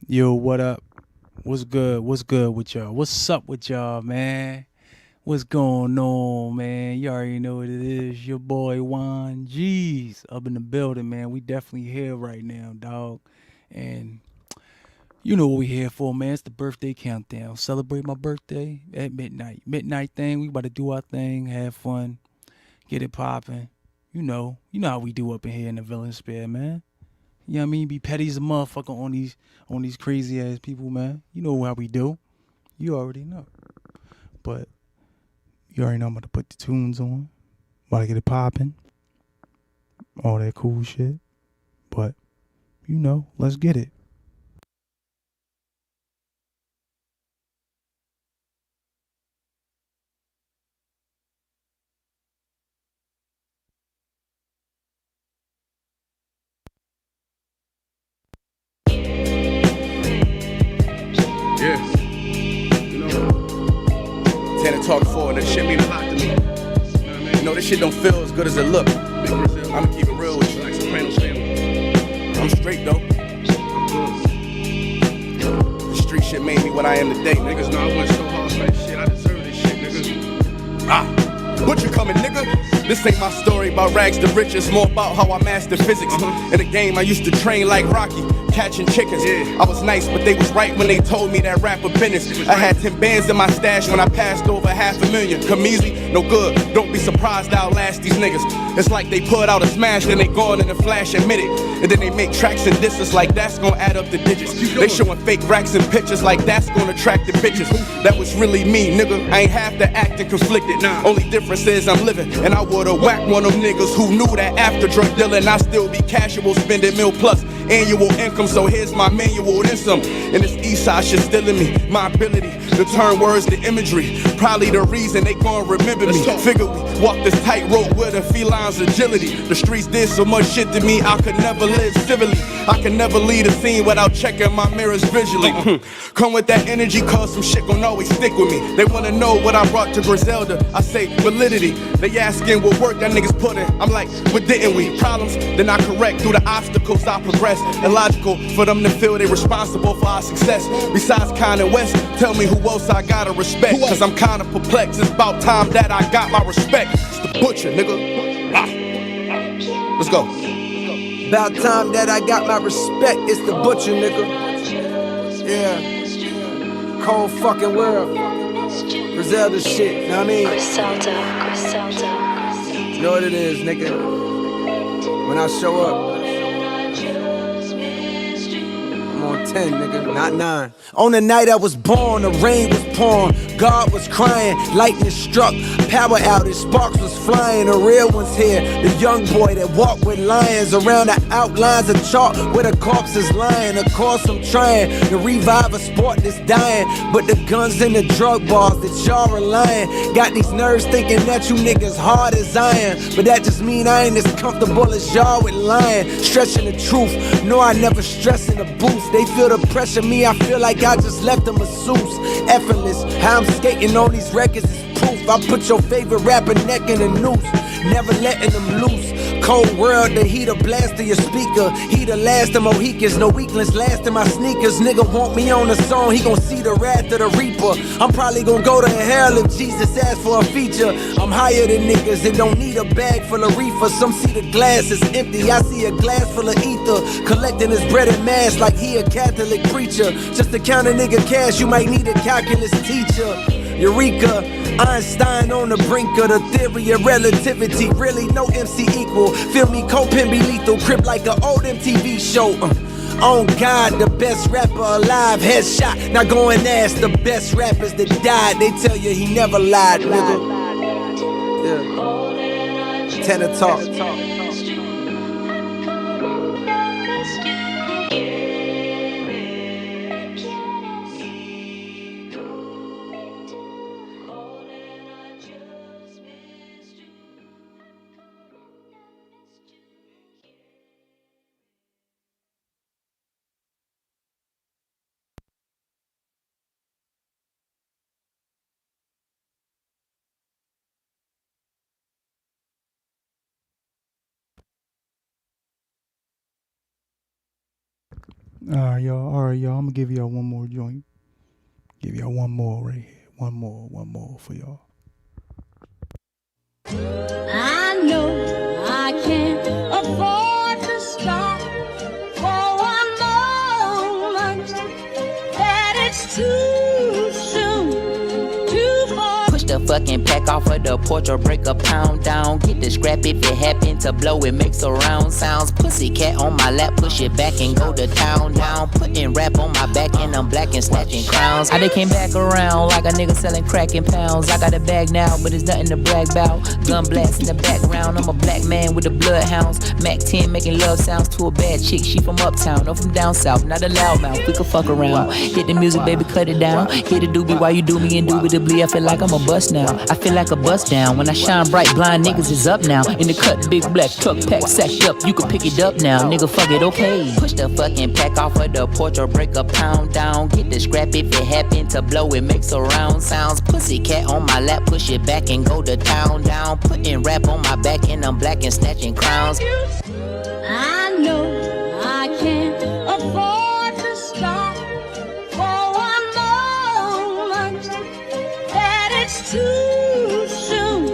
Yo, what up? What's good? What's good with y'all? What's up with y'all, man? What's going on, man? You already know what it is. Your boy Juan G's up in the building, man. We definitely here right now, dog. And you know what we here for, man. It's the birthday countdown. Celebrate my birthday at midnight. Midnight thing. We about to do our thing, have fun, get it popping. You know how we do up in here in the Villain Spare, man. You know what I mean? Be petty as a motherfucker on these crazy ass people, man. You know how we do. You already know. But you already know I'm about to put the tunes on. About to get it popping. All that cool shit. But let's get it. Yeah, you know, Tana talk forward, that shit mean a lot to me. You know, this shit don't feel as good as it look. I'ma keep it real with you. Like Sopranos family. I'm straight though. I'm good. The street shit made me what I am today. Niggas know I went so hard for this shit. I deserve this shit, niggas. What you coming, nigga? This ain't my story about rags to riches, more about how I mastered physics. In the game, I used to train like Rocky, catching chickens. I was nice, but they was right when they told me that rapper business. I had 10 bands in my stash when I passed over $500,000. Come easy, no good. Don't be surprised I'll last these niggas. It's like they put out a smash, then they gone in a flash, admit it. And then they make tracks and disses like that's gonna add up the digits. They showing fake racks and pictures like that's gonna attract the bitches. That was really me, nigga. I ain't have to act and conflicted. Only difference is I'm living, and I would've whacked one of them niggas who knew that after drug dealing I still be casual, spending mil plus annual income. So here's my manual, then some. And this east side shit still in me. My ability to turn words to imagery, probably the reason they gon' remember me. Figure we walk this tightrope with a feline's agility. The streets did so much shit to me I could never live civilly. I can never lead a scene without checking my mirrors visually. Come with that energy, cause some shit gon' always stick with me. They wanna know what I brought to Griselda. I say validity. They asking what work that niggas put in. I'm like, what didn't we? Problems, then I correct. Through the obstacles I progress. Illogical for them to feel they responsible for our success. Besides Kanye West, tell me who else I gotta respect. Cause I'm kinda perplexed. It's about time that I got my respect. It's the butcher, nigga. Let's go. About time that I got my respect, it's the butcher, nigga. Yeah. Cold fucking world. Griselda shit, know what I mean? Griselda. You know what it is, nigga. When I show up, I'm on 10, nigga, not 9. On the night I was born, the rain was pouring, God was crying, lightning struck, power outage, sparks was flying. The real one's here, the young boy that walked with lions around the outlines of chalk where the corpse is lying. Of course I'm trying to revive a sport that's dying, but the guns and the drug bars that y'all relying got these nerves thinking that you niggas hard as iron. But that just mean I ain't as comfortable as y'all with lying, stretching the truth. No, I never stress in the booth. They feel the pressure, me, I feel like I just left them a masseuse. Effortless, how I'm skating on these records is proof. I put your favorite rapper neck in a noose, never letting them loose. Cold world, the heater blast to your speaker. He the last of Mohicans, no weakness last in my sneakers. Nigga want me on the song, he gon' see the wrath of the reaper. I'm probably gon' go to hell if Jesus asks for a feature. I'm higher than niggas and don't need a bag full of reefer. Some see the glass is empty, I see a glass full of ether. Collecting his bread and mass like he a Catholic preacher. Just to count a nigga cash, you might need a calculus teacher. Eureka, Einstein on the brink of the theory of relativity. Really no MC equal. Feel me, Copen be lethal. Crip like an old MTV show. On God, the best rapper alive. Headshot, now go and ask the best rappers that died. They tell you he never lied, nigga. Yeah. Tenor talk. All right, y'all. I'm gonna give y'all one more joint. Give y'all one more right here. One more for y'all. I know I can't afford to stop for one moment. That it's too soon to fall. Push the fucking pack off of the porch or break a pound down. Get the scrap if it happen to blow, it makes a round sounds. Pussy cat on my lap, push it back and go to town down. Putting rap on my back and I'm black and snatching crowns. I done came back around like a nigga selling crack in pounds. I got a bag now, but it's nothing to brag about. Gun blast in the background, I'm a black man with the bloodhounds. Mac 10 making love sounds to a bad chick. She from uptown, or from down south, not a loudmouth. We could fuck around. Hit the music, baby, cut it down. Hit the doobie while you do me indubitably. I feel like I'm a bust now. I feel like a bust down. When I shine bright, blind niggas is up now. In the cut, big black truck pack sacked up. You can pick it up now, nigga, fuck it, okay. Push the fucking pack off of the porch or break a pound down. Get the scrap if it happen to blow, it makes a round sounds. Pussy cat on my lap, push it back and go to town down. Putting rap on my back and I'm black and snatching crowns. I know I can't afford to stop for one moment. That it's too soon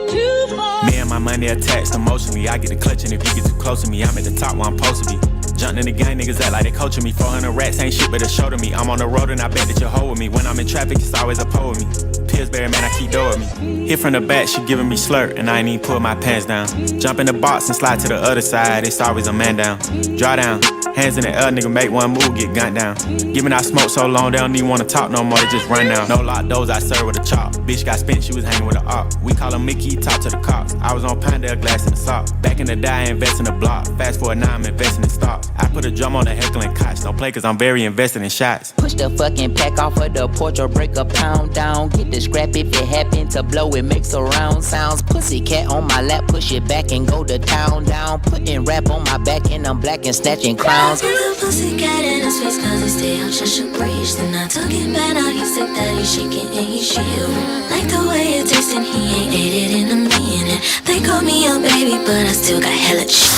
to fall. Me and my money attached emotionally. I get the clutch, and if you get too close to me, I'm at the top where I'm supposed to be. Jumped in the gang, niggas act like they coaching me. 400 rats ain't shit but a show to me. I'm on the road and I bet that you'll hold with me. When I'm in traffic, it's always a pole with me. Pillsbury, man, I keep door with me. Hit from the back, she giving me slurp, and I ain't even pull my pants down. Jump in the box and slide to the other side, it's always a man down. Draw down, hands in the air, nigga make one move, get gunned down. Giving out smoke so long, they don't even wanna talk no more, they just run down. No lock doors, I serve with a chop. Bitch got spent, she was hanging with a op. We call him Mickey, talk to the cops. I was on Pinedale, glass in the sock. Back in the day, I invest in the block. Fast forward now, I'm investing in stocks. I put a drum on the heckling cots. Don't play cause I'm very invested in shots. Push the fucking pack off of the porch or break a pound down. Get the scrap if it happen to blow, it makes a round sounds. Pussy cat on my lap, push it back and go to town down. Putting rap on my back and I'm black and snatching crowns. The pussy cat in his face cause he stay on shut your breach. Then I took it back, now he's sick that he's shaking and he's shivering. Like the way it tastes and he ain't ate it in a minute. They call me a baby but I still got hella shit.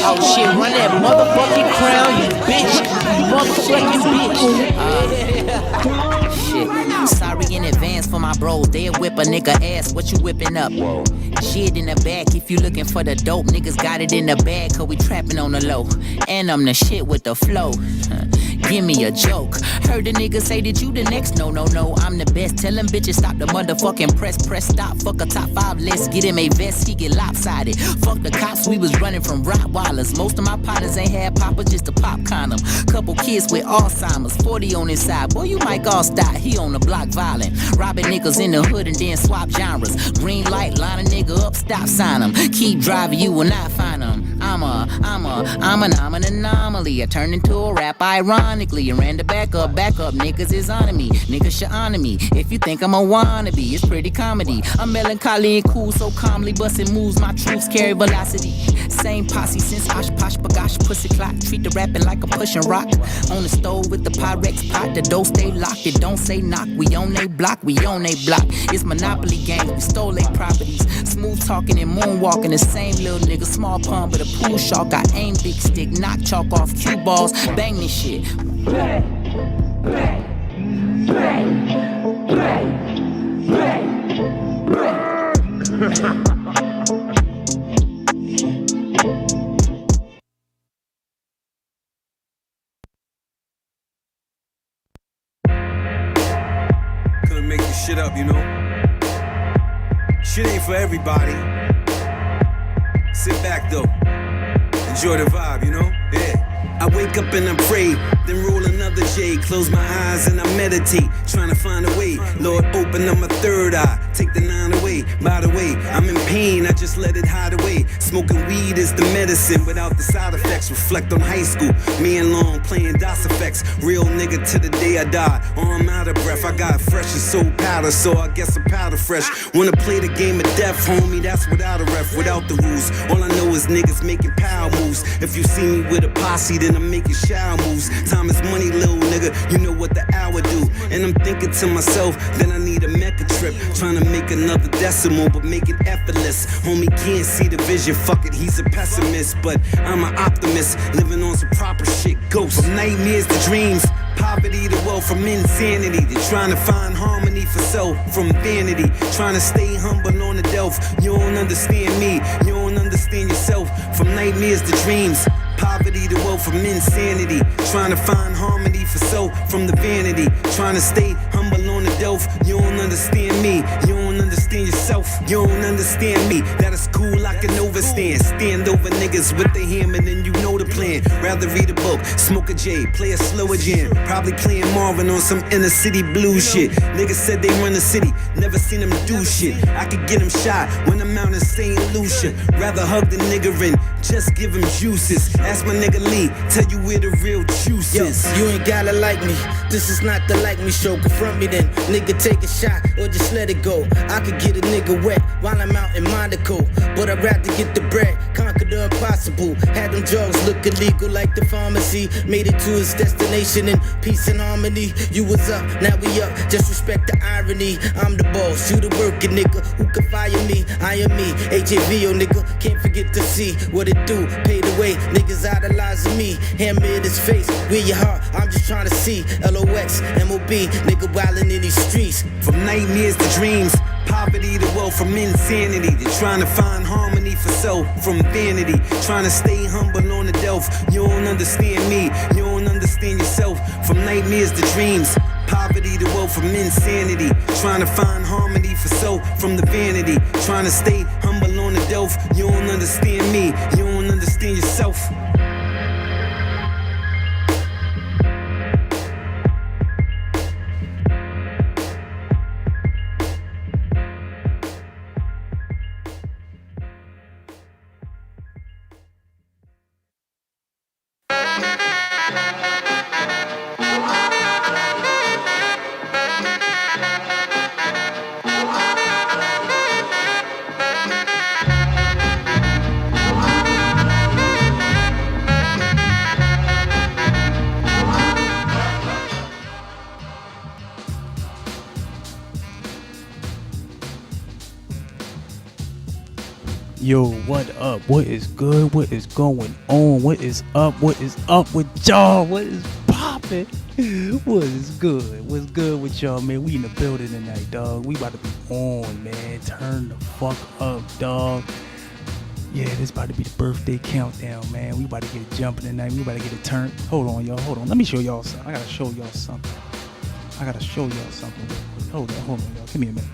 Oh shit, run that motherfucking crown, you bitch. You motherfucking bitch. Shit, sorry in advance for my bros. They'll whip a nigga ass, what you whipping up? Shit in the back, if you looking for the dope, niggas got it in the bag, cause we trapping on the low. And I'm the shit with the flow. Give me a joke. Heard the nigga say that you the next. No, I'm the best. Tell them bitches stop the motherfucking press stop. Fuck a top 5, let's get him a vest. He get lopsided. Fuck the cops, we was running from Rottweilers. Most of my partners ain't had papa, just a pop condom. Couple kids with Alzheimer's, 40 on his side. Boy, you might all stop. He on the block violent. Robbing niggas in the hood and then swap genres. Green light, line a nigga up, stop sign him. Keep driving, you will not find him. I'm an anomaly. I turned into a rap ironically. And ran the back up, niggas is on me. Niggas should honor me. If you think I'm a wannabe, it's pretty comedy. I'm melancholy and cool, so calmly busting moves. My troops carry velocity. Same posse since Osh Posh Bagosh Pussy Clock. Treat the rapping like a pushing rock. On the stove with the Pyrex pot. The dough stay locked, it don't say knock. We on they block, It's Monopoly games, we stole they properties. Smooth talking and moonwalking. The same little nigga, small pun but a pool shark. I aim big stick, knock chalk off cue balls. Bang this shit. Couldn't make this shit up, you know. Shit ain't for everybody. Sit back though. Enjoy the vibe, you know? Yeah. I wake up and I pray, then roll another J. Close my eyes and I meditate, trying to find a way. Lord, open up my third eye, take the 9 away. By the way, I'm in pain, I just let it hide away. Smoking weed is the medicine without the side effects. Reflect on high school, me and Long playing DOS effects. Real nigga to the day I die, or I'm out of breath. I got fresh as soul powder, so I guess I'm powder fresh. Wanna play the game of death, homie, that's without a ref, without the rules. All I know is niggas making power moves. If you see me with a posse, then I'm making shower moves. Time is money, little nigga, you know what the hour do. And I'm thinking to myself, then I need a Mecca trip. trip. Trying to make another decimal, but make it effortless. Homie can't see the vision, fuck it, he's a pessimist. But I'm an optimist, living on some proper shit. Ghosts from nightmares to dreams. Poverty to wealth from insanity. They're trying to find harmony for self from vanity. Trying to stay humble on the delf. You don't understand me, you don't understand yourself. From nightmares to dreams. Poverty to wealth from insanity. Trying to find harmony for self from the vanity. Trying to stay humble on the delf. You don't understand me, you don't understand yourself. You don't understand me, that is cool, I can overstand. Stand over niggas with the hammer, then you know the plan. Rather read a book, smoke a J, play a slower jam. Probably playing Marvin on some inner city blues shit. Niggas said they run the city, never seen them do shit. I could get them shot when I'm out in St. Lucia. Rather hug the nigga and just give him juices. Ask my nigga Lee, tell you where the real juice is. You ain't gotta like me, this is not the like me show. Confront me then, nigga take a shot or just let it go. I could get a nigga wet while I'm out in Monaco, but I'd rather get the bread, conquer the impossible. Had them drugs look illegal like the pharmacy. Made it to its destination in peace and harmony. You was up, now we up, just respect the irony. I'm the boss, you the working nigga, who can fire me? I am me, HAVO nigga, can't forget to see what it do. Paid away, niggas idolizing me. Hammer in his face, where your heart, I'm just trying to see. LOX, MOB, nigga wildin' in these streets. From nightmares to dreams. Poverty to wealth from insanity. They're trying to find harmony for self from vanity. Trying to stay humble on the delf. You don't understand me, you don't understand yourself. From nightmares to dreams. Poverty to wealth from insanity. Trying to find harmony for self from the vanity. Trying to stay humble on the delf. You don't understand me, you don't understand yourself. Yo, what up? What is good? What is going on? What is up? What is up with y'all? What is poppin'? What is good? What's good with y'all, man? We in the building tonight, dog. We about to be on, man. Turn the fuck up, dog. Yeah, this about to be the birthday countdown, man. We about to get it jumping tonight. We about to get it turned. Hold on, y'all. Hold on. Let me show y'all something. I gotta show y'all something. Hold on, y'all. Give me a minute.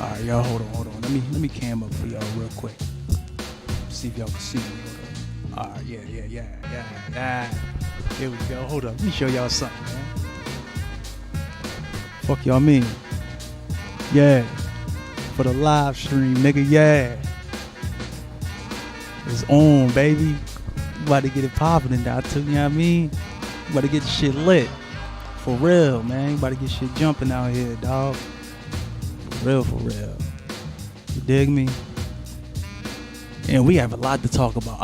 Alright, y'all, hold on. Let me cam up for y'all real quick. See if y'all can see me. Alright, yeah. Here we go. Hold up. Let me show y'all something, man. Fuck y'all mean? Yeah. For the live stream, nigga, yeah. It's on, baby. We about to get it popping and out too, you know what I mean? We about to get the shit lit. For real, man. We about to get shit jumping out here, dog. For real. You dig me? And we have a lot to talk about.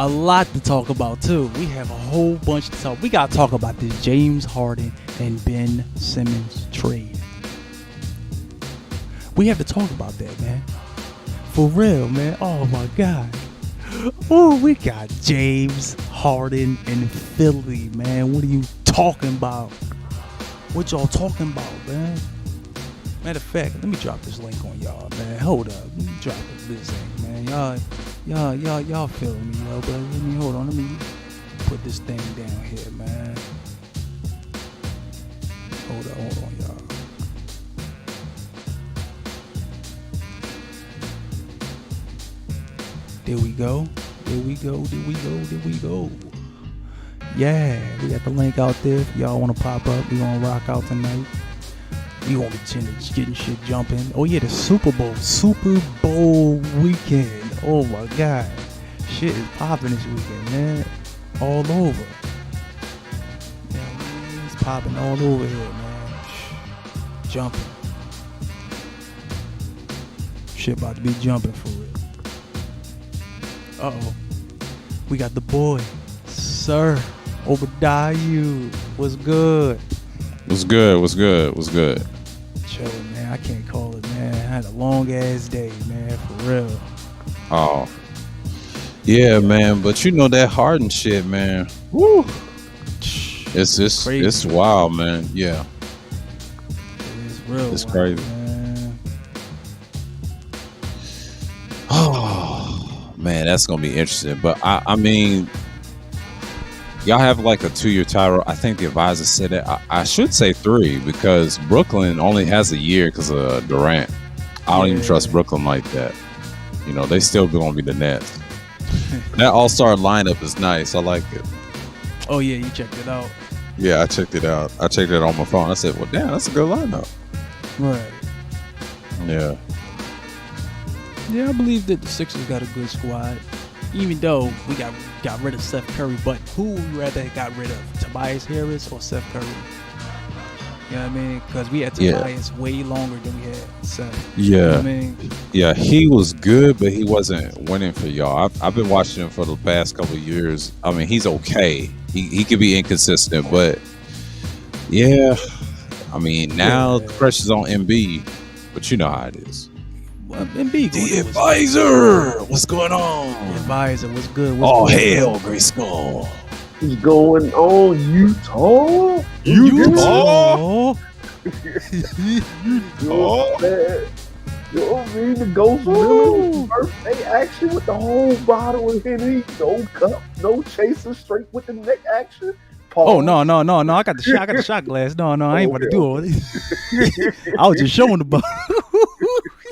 Too. We have a whole bunch to talk. We gotta talk about this James Harden and Ben Simmons trade. We have to talk about that, man. For real, man. Oh my God. Oh, we got James Harden in Philly, man. What are you talking about? What y'all talking about, man? Matter of fact, let me drop this link on y'all, man. Hold up. Let me drop this link, man. Y'all feel me, yo. But let me hold on. Let me put this thing down here, man. Hold on, y'all. There we go. Yeah, we got the link out there. If y'all want to pop up, we gonna rock out tonight. We gonna be getting shit jumping. Oh yeah, the Super Bowl weekend. Oh my God, shit is popping this weekend, man. All over. Yeah, man, it's popping all over here, man. Jumping. shit about to be jumping for real. Uh-oh. We got the boy, Sir Obadiah. What's good? What's good? What's good? What's good? Chillin', man. I can't call it, man. I had a long ass day, man, for real. Oh. Yeah, man. But you know that Harden shit, man. Woo. It's wild, man. Yeah. It's real. It's wild, crazy. Man. Oh man, that's gonna be interesting. But I mean, y'all have like a 2-year title. I think the advisor said it. I should say 3 because Brooklyn only has a year because of Durant. I don't even trust Brooklyn like that. You know, they still gonna be the Nets. That All-Star lineup is nice. I like it. Oh yeah, you checked it out. Yeah, I checked it out. I checked it on my phone. I said, well, damn, that's a good lineup. Right. Yeah. Yeah, I believe that the Sixers got a good squad. Even though we got rid of Seth Curry, but who would you rather got rid of? Tobias Harris or Seth Curry? You know what I mean? Because we had Tobias way longer than we had Seth. Yeah. You know what I mean? Yeah, he was good, but he wasn't winning for y'all. I've been watching him for the past couple of years. I mean, he's okay. He could be inconsistent, but yeah. I mean, now the pressure's on MB, but you know how it is. Well, MB The advisor, what's going on? Advisor, what's good? Oh, hell, Gray Skull. What's going on, Utah? Utah? Yo, man. You know what I mean? The Ghost Villain's birthday action with the whole bottle of Henny. No cup, no chaser, straight with the neck action. Oh, no. I got the shot glass. No, I ain't about to do all this. I was just showing the bottle.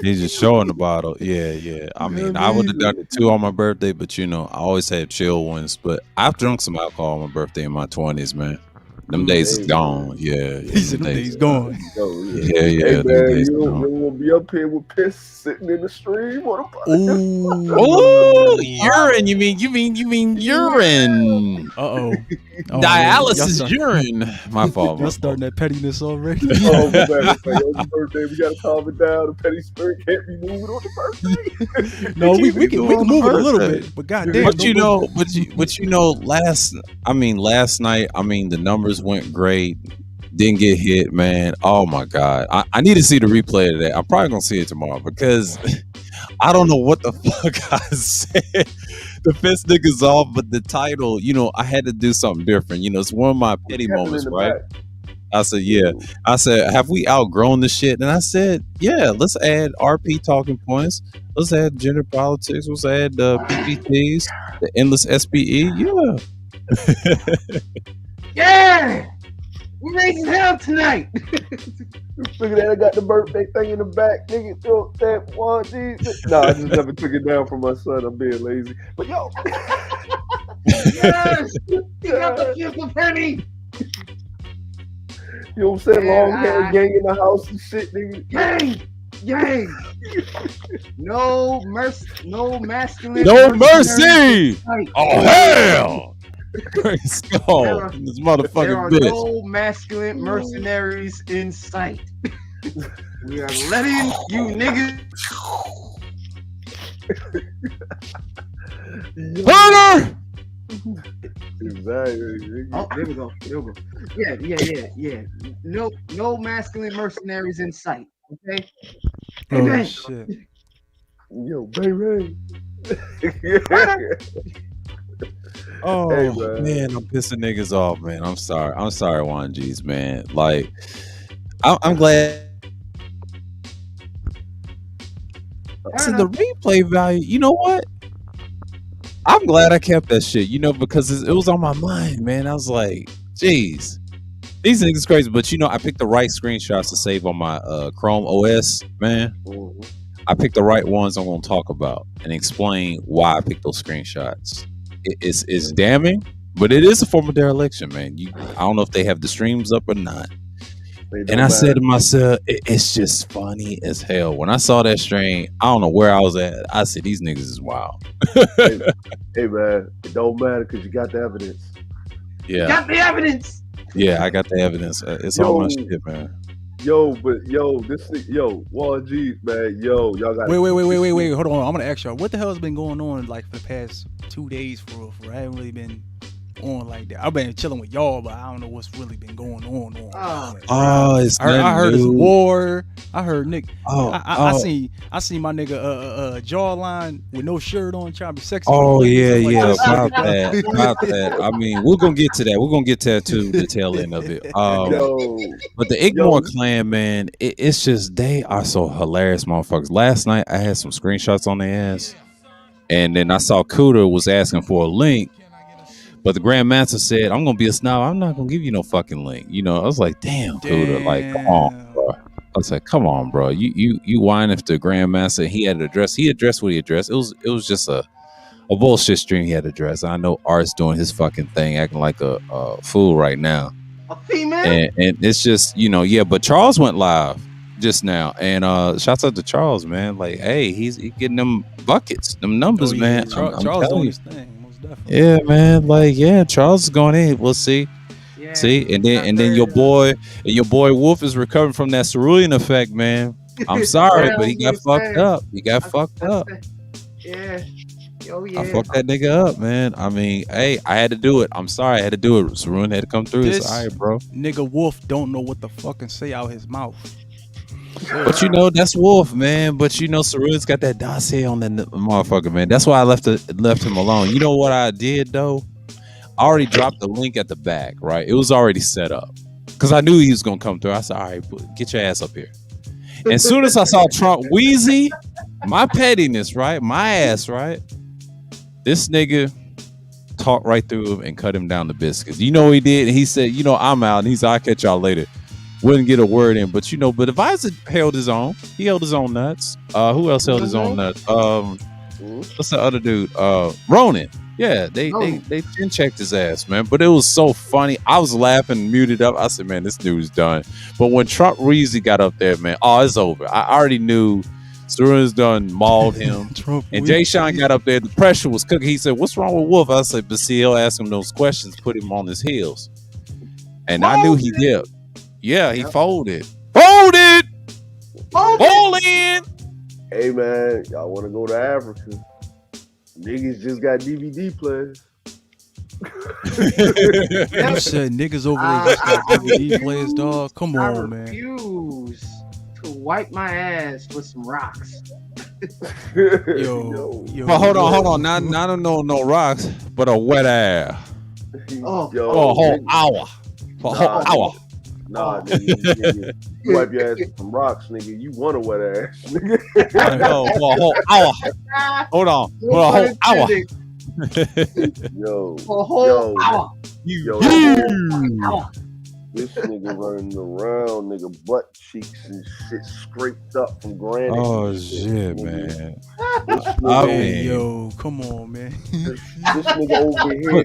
He's just showing the bottle. Yeah. I mean, I would have done it too on my birthday, but you know, I always have chill ones. But I've drunk some alcohol on my birthday in my 20s, man. Them days is gone. Yeah. He said them days gone. Yeah. Hey, man, you don't want to be up here with piss sitting in the stream. Oh, urine. You mean urine. Uh-oh. Dialysis urine. My fault. Y'all starting that pettiness already. Oh, man. Your birthday, we got to calm it down. The petty spirit can't be moving on the birthday. No, we can move it a little bit, but goddamn. But you know, last night, the numbers went great. Didn't get hit, man. Oh my God. I need to see the replay of that. I'm probably gonna see it tomorrow because I don't know what the fuck I said. The fence niggas off, but the title, you know, I had to do something different. You know, it's one of my petty moments, right? I said, yeah. I said, have we outgrown the shit? And I said, yeah, let's add RP talking points. Let's add gender politics. Let's add the PPTs, the endless SPE. Yeah. Yeah! We raising hell tonight! Look at that, I got the birthday thing in the back. Nigga, throw that one. No, I just never took it down for my son. I'm being lazy. But yo! Yes! You got the gift of Penny! You know what I'm saying? Long hair gang in the house and shit, nigga. Gang! No mercy, no masculine. No mercy! Oh, hell! This motherfucking bitch. There are no masculine mercenaries in sight. We are letting you niggas. Burner! Exactly. Oh, there we go. Yeah. No masculine mercenaries in sight. Okay. Oh shit. Yo, baby. Oh hey, man, I'm pissing niggas off, man. I'm sorry, 1Gs, man. Like, I'm glad. So the replay value, you know what? I'm glad I kept that shit, you know, because it was on my mind, man. I was like, geez, these niggas crazy. But you know, I picked the right screenshots to save on my Chrome OS, man. I picked the right ones I'm gonna talk about and explain why I picked those screenshots. It's damning, but it is a form of dereliction, man. I don't know if they have the streams up or not. And I said to myself, it's just funny as hell. When I saw that stream, I don't know where I was at. I said, these niggas is wild. Hey man, it don't matter because you got the evidence. Yeah. You got the evidence. Yeah, I got the evidence. It's all my shit, man. Juan G's, man, y'all got. Wait. Hold on. I'm gonna ask y'all, what the hell has been going on like for the past 2 days for real? I haven't really been on like that. I've been chilling with y'all, but I don't know what's really been going on. It's I heard it's new. war. I heard Nick. Oh, I seen my nigga jawline with no shirt on trying to be sexy. Oh yeah, Like about that. I mean, we're gonna get to that. We're gonna get to that too, the tail end of it. But the Igmore clan, man, it's just they are so hilarious, motherfuckers. Last night I had some screenshots on their ass, and then I saw Cooter was asking for a link, but the Grandmaster said, "I'm gonna be a snob. I'm not gonna give you no fucking link." You know, I was like, "Damn, Cooter, like, come on, bro." I was like, "Come on, bro. You whine if the Grandmaster he had to address. He addressed what he addressed. It was just a bullshit stream he had to address. I know Art's doing his fucking thing, acting like a fool right now. A female? And it's just, but Charles went live just now. And shouts out to Charles, man. Like, hey, he's getting them buckets, them numbers, man. Charles telling doing you. his thing, most definitely. Yeah, man. Like, yeah, Charles is going in. We'll see. Yeah, See, and then your boy Wolf is recovering from that cerulean effect, man. I'm sorry, but he got fucked up. He got fucked up. Yeah. Oh yeah. I fucked that nigga up, man. I mean, hey, I had to do it. I'm sorry, I had to do it. Cerulean had to come through. It's all right, bro. Nigga Wolf don't know what the fucking say out his mouth. But that's Wolf, man. But Cerulean's got that dossier on that motherfucker, man. That's why I left him alone. You know what I did though? I already dropped the link at the back, right? It was already set up because I knew he was gonna come through. I said, all right, get your ass up here. And as soon as I saw Trump Wheezy, my pettiness, right? My ass, right? This nigga talked right through him and cut him down to biscuits. You know what he did? And he said, I'm out. And he said, I'll catch y'all later. Wouldn't get a word in. But but Advisor held his own. He held his own nuts. Who else held his own nuts? What's the other dude? Ronan. Yeah, they chin checked his ass, man. But it was so funny. I was laughing, muted up. I said, man, this dude's done. But when Trump Reezy got up there, man, it's over. I already knew Cerulean's done mauled him. And Jay Sean got up there. The pressure was cooking. He said, what's wrong with Wolf? I said, but see, he'll ask him those questions, put him on his heels. And I knew he did. Yeah, he folded. Folded! Folded! Hey, man, y'all want to go to Africa? Niggas just got DVD players. You said niggas over there just got DVD players, dog. Come on, man. I refuse to wipe my ass with some rocks. Yo. Well, hold on. Not no rocks, but a wet air. Oh, Yo, for a whole hour. For a whole hour. Nah, nigga, you wipe your ass with some rocks, nigga. You want a wet ass, nigga. I know, for a whole hour. Hold on, for a whole hour. Yo, for a whole hour. This nigga running around, nigga, butt cheeks and shit scraped up from granite. Oh shit, man. I mean, yo, come on, man. This nigga over here,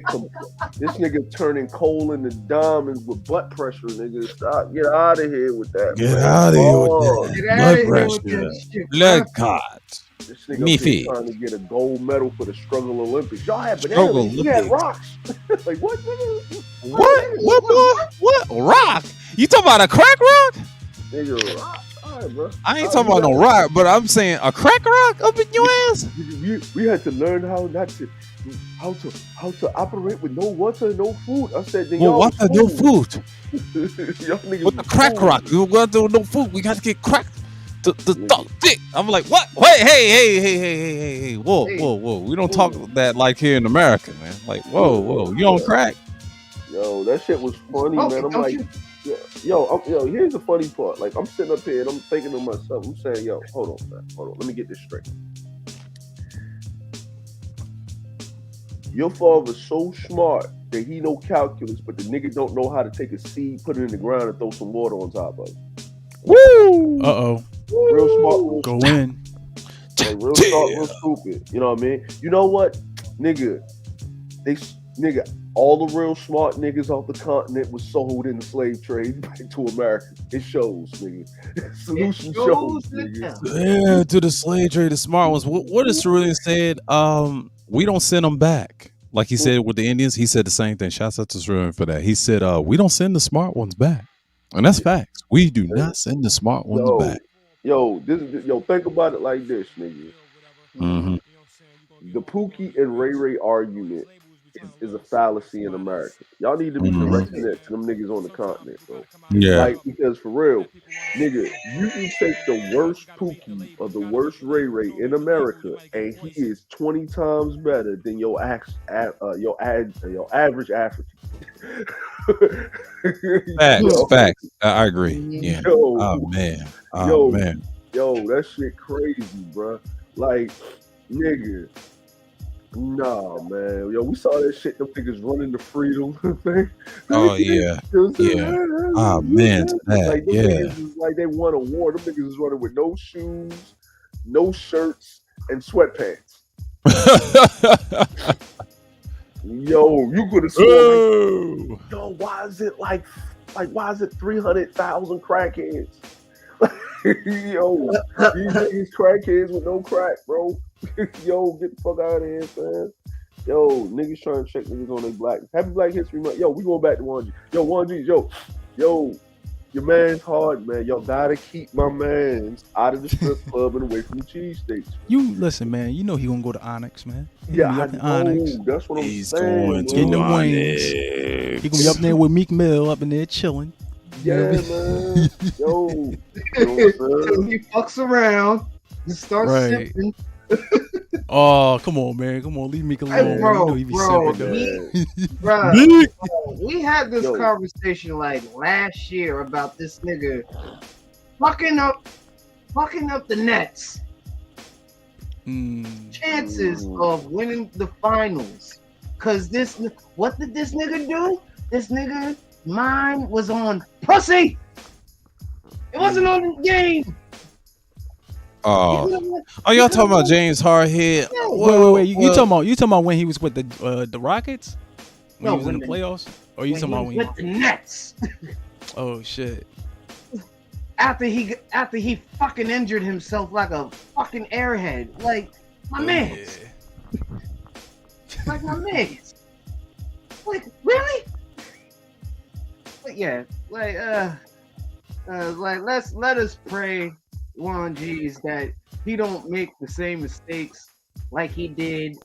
this nigga turning coal into diamonds with butt pressure, nigga. Stop, get out of here with that. Get out of here with Get that. out of Blood here with pressure. that shit. Let God. This nigga up here trying to get a gold medal for the Struggle Olympics. Y'all had bananas. You had rocks. Like what, nigga? What rock? You talking about a crack rock? Nigga, rock. All right, bro. I ain't talking about no rock, but I'm saying a crack rock up in your ass. We had to learn how to operate with no water, no food. I said, well, water, no food. Y'all niggas with the crack rock, we got to no food. We got to get cracked. The dick. I'm like, what? Wait, hey, whoa. We don't talk that like here in America, man. Like, whoa, you on crack? Yo, that shit was funny, man. I'm like, yo, here's the funny part. Like, I'm sitting up here and I'm thinking to myself, I'm saying, yo, hold on, man. Hold on. Let me get this straight. Your father's so smart that he know calculus, but the nigga don't know how to take a seed, put it in the ground, and throw some water on top of it. Woo! Uh-oh. Real smart. Go in. Like, real smart, real stupid. You know what I mean? You know what? Nigga, all the real smart niggas off the continent was sold in the slave trade back to America. It shows, nigga. Solution shows, nigga. Yeah, to the slave trade, the smart ones. What is Cerulean said? We don't send them back. Like he said with the Indians, he said the same thing. Shouts out to Cerulean for that. He said, we don't send the smart ones back. And that's facts. We do not send the smart ones back. Think about it like this, nigga. Mm-hmm. The Pookie and Ray Ray argument is a fallacy in America. Y'all need to be directing that to them niggas on the continent, bro. Yeah. Like, because for real, nigga, you can take the worst Pookie or the worst Ray Ray in America, and he is 20 times better than your average African. Facts. I agree. Yeah. Man. That shit crazy, bro. Like, nigga. Nah, man. We saw that shit. Them niggas running the freedom thing. Oh yeah. Man. Like, them niggas is like they won a war. Them niggas is running with no shoes, no shirts, and sweatpants. You could have sworn. Why is it why is it 300,000 crackheads? These crackheads with no crack, bro. Get the fuck out of here, man. Niggas trying to check niggas on their black. Happy Black History Month. We going back to 1G. 1G, your man's hard, man. Y'all gotta keep my mans out of the strip club and away from the cheesesteaks. You listen, man. You know he gonna go to Onyx, man. I know. Onyx. That's what I'm saying. Getting the wings. He gonna be up there with Meek Mill, up in there chilling. Yeah, man. He fucks around and starts sipping. Oh, come on, man. Come on, leave Meek alone. Hey, bro, you know he be we had this conversation like last year about this nigga fucking up the Nets. Chances of winning the finals. Cause what did this nigga do? This nigga mind was on pussy. It wasn't on the game. Oh, y'all talking about James Hardhead? Wait. You talking about when he was with the Rockets? When he was in the playoffs? Or you talking about when he with the Nets? Oh shit. After he fucking injured himself like a fucking airhead. Like my man. Like my man. Like really? But yeah, let us pray, Juan G's, that he don't make the same mistakes like he did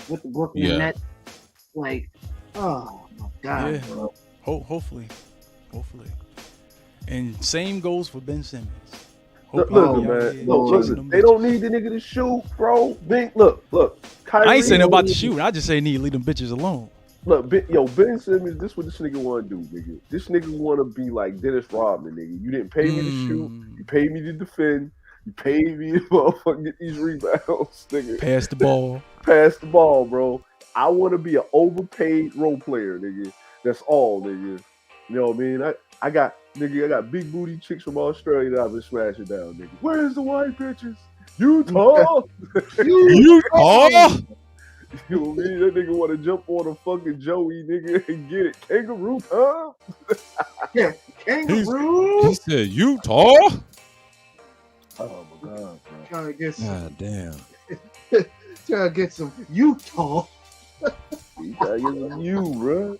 with the Brooklyn Nets. Like, oh my god, bro. Hopefully. And same goes for Ben Simmons. Look, man. Listen, they don't need the nigga to shoot, bro. Look. Kyrie, I ain't saying about the shoot. I just say need to leave them bitches alone. Look, Ben Simmons, this what this nigga want to do, nigga. This nigga want to be like Dennis Rodman, nigga. You didn't pay me to shoot. You paid me to defend. You paid me to motherfucking get these rebounds, nigga. Pass the ball. Pass the ball, bro. I want to be an overpaid role player, nigga. That's all, nigga. You know what I mean? I got big booty chicks from Australia that I've been smashing down, nigga. Where's the white bitches? Utah. Utah. You know what I mean? That nigga want to jump on a fucking Joey, nigga, and get it. Kangaroo time? Yeah, kangaroo. He said Utah? Oh, my God, bro. Trying to get some. God damn. Trying to get some Utah. You gotta get some you, bro.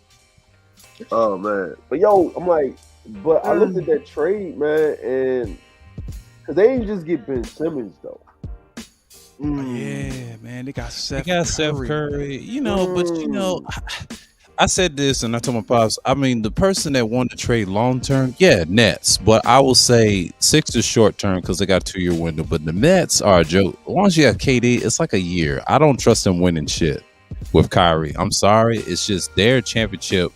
Oh, man. But, I'm like, I looked at that trade, man, and because they ain't just get Ben Simmons, though. Yeah, man, they got Seth Curry. But I said this and I told my pops, I mean, the person that wanted to trade long term, Nets. But I will say Sixers short term because they got a 2-year window. But the Nets are a joke. As long as you have KD, it's like a year. I don't trust them winning shit with Kyrie. I'm sorry. It's just their championship.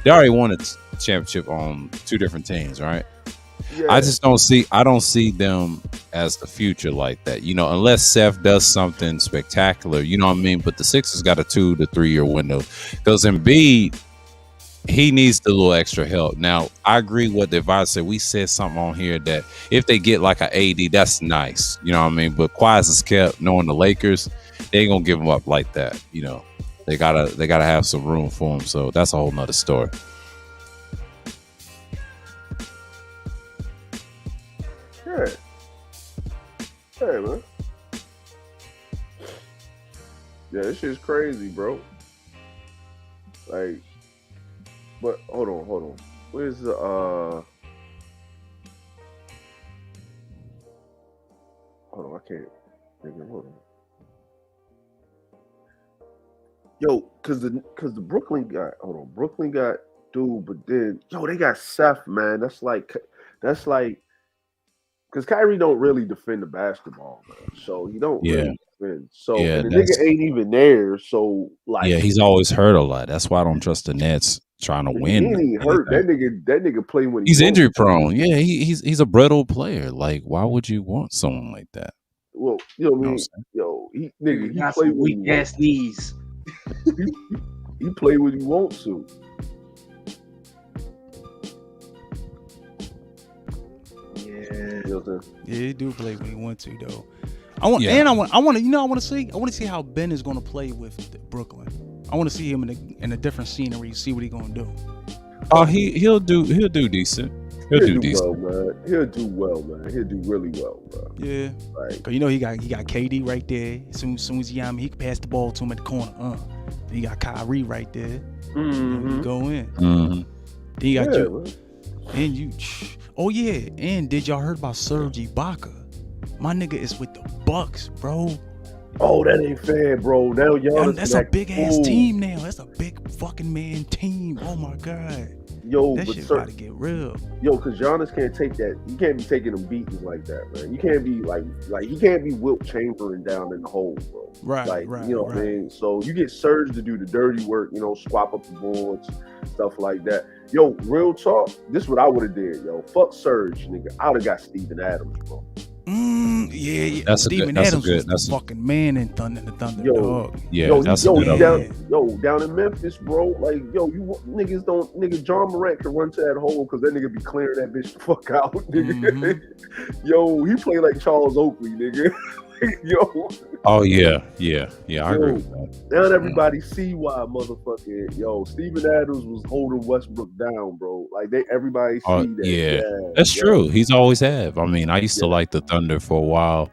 They already won a championship on 2 different teams, right? Yeah. I don't see them as the future like that, unless Seth does something spectacular, you know what I mean? But the Sixers got a 2 to 3 year window because Embiid, he needs the little extra help. Now, I agree with the advice that we said something on here that if they get like an AD, that's nice, you know what I mean? But quiet as kept, knowing the Lakers, they ain't gonna give them up like that, They gotta have some room for them, so that's a whole nother story. Hey, man. Yeah, this shit's crazy, bro. Like, but hold on. Where's the hold on, I can't. Hold on. Yo, cause the Brooklyn got Brooklyn got dude, but then they got Seth, man. That's like because Kyrie don't really defend the basketball, man. So he don't really defend. So and the nigga ain't even there. So like he's always hurt a lot. That's why I don't trust the Nets trying to win. He ain't hurt. That nigga play when he's injury prone. Yeah, he's a brittle player. Like, why would you want someone like that? Well, you know what I mean? He play with weak ass knees. he play when he wants to. Yeah, he do play when he want to though. I want to see how Ben is going to play with Brooklyn. I want to see him in a different scenery. See what he going to do. Oh, he'll do decent. He'll do decent. Well, man. He'll do well, man. He'll do really well, bro. Yeah, like, cause he got KD right there. As soon as he can pass the ball to him at the corner. Then he got Kyrie right there. He go in. Mm-hmm. Then you got you, and you. Oh yeah, and did y'all heard about Serge Ibaka? My nigga is with the Bucks, bro. Oh, that ain't fair, bro. Now y'all that's a big ass team now. That's a big fucking man team. Oh my god. Yo, that shit gotta get real. Yo, cause Giannis can't take that. You can't be taking them beatings like that, man. You can't be like he can't be Wilt Chamberlain down in the hole, bro. Right. You know what I mean? So you get Serge to do the dirty work, swap up the boards, stuff like that. Yo, real talk. This is what I would have did, yo. Fuck Serge, nigga. I would have got Steven Adams, bro. Yeah. Steven Adams was the fucking man in the Thunder. Dog. Down in Memphis, bro. Like, you niggas John Morant can run to that hole because that nigga be clearing that bitch the fuck out, nigga. He play like Charles Oakley, nigga. Oh yeah, I agree with that. Now everybody see why motherfucking Steven Adams was holding Westbrook down, bro. Like everybody see that. Yeah, that's true. He's always have. I mean, I used to like the Thunder for a while,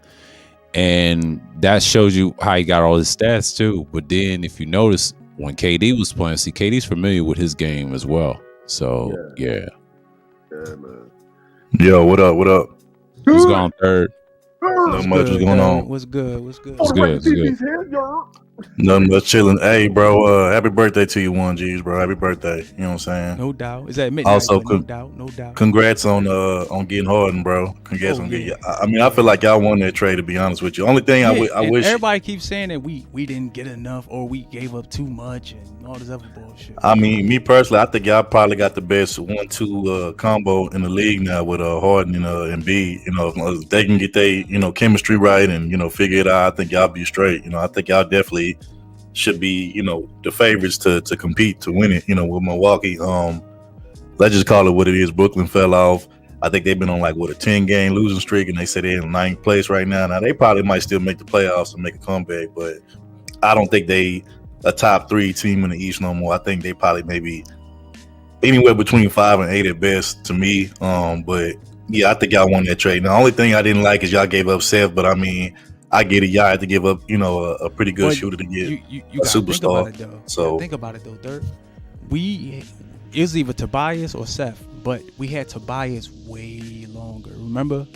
and that shows you how he got all his stats too. But then if you notice when KD was playing, KD's familiar with his game as well. So yeah, man. Yo, what up? What up? Who's gone third? Not much was going on. What's good? Nothing but chilling. Hey, bro, happy birthday to you, 1Gs, bro. Happy birthday. You know what I'm saying? No doubt. Is that midnight? Also, no doubt. Congrats on getting Harden, bro. Congrats on getting. I mean, I feel like y'all won that trade. To be honest with you, only thing I wish everybody keeps saying that we didn't get enough or we gave up too much and all this other bullshit. I mean, me personally, I think y'all probably got the best 1-2 combo in the league now with Harden and Embiid. If they can get their chemistry right and figure it out, I think y'all be straight. I think y'all definitely should be, the favorites to compete to win it, with Milwaukee. Let's just call it what it is. Brooklyn fell off. I think they've been on a 10-game losing streak, and they say they're in 9th place right now. Now they probably might still make the playoffs and make a comeback, but I don't think they a top 3 team in the East no more. I think they probably maybe anywhere between 5 and 8 at best to me. But yeah, I think y'all won that trade. Now, the only thing I didn't like is y'all gave up Seth, but I mean, I get it. Y'all had to give up, a pretty good shooter to get a superstar. Think about it though, Dirk. It was either Tobias or Seth, but we had Tobias way longer. Remember?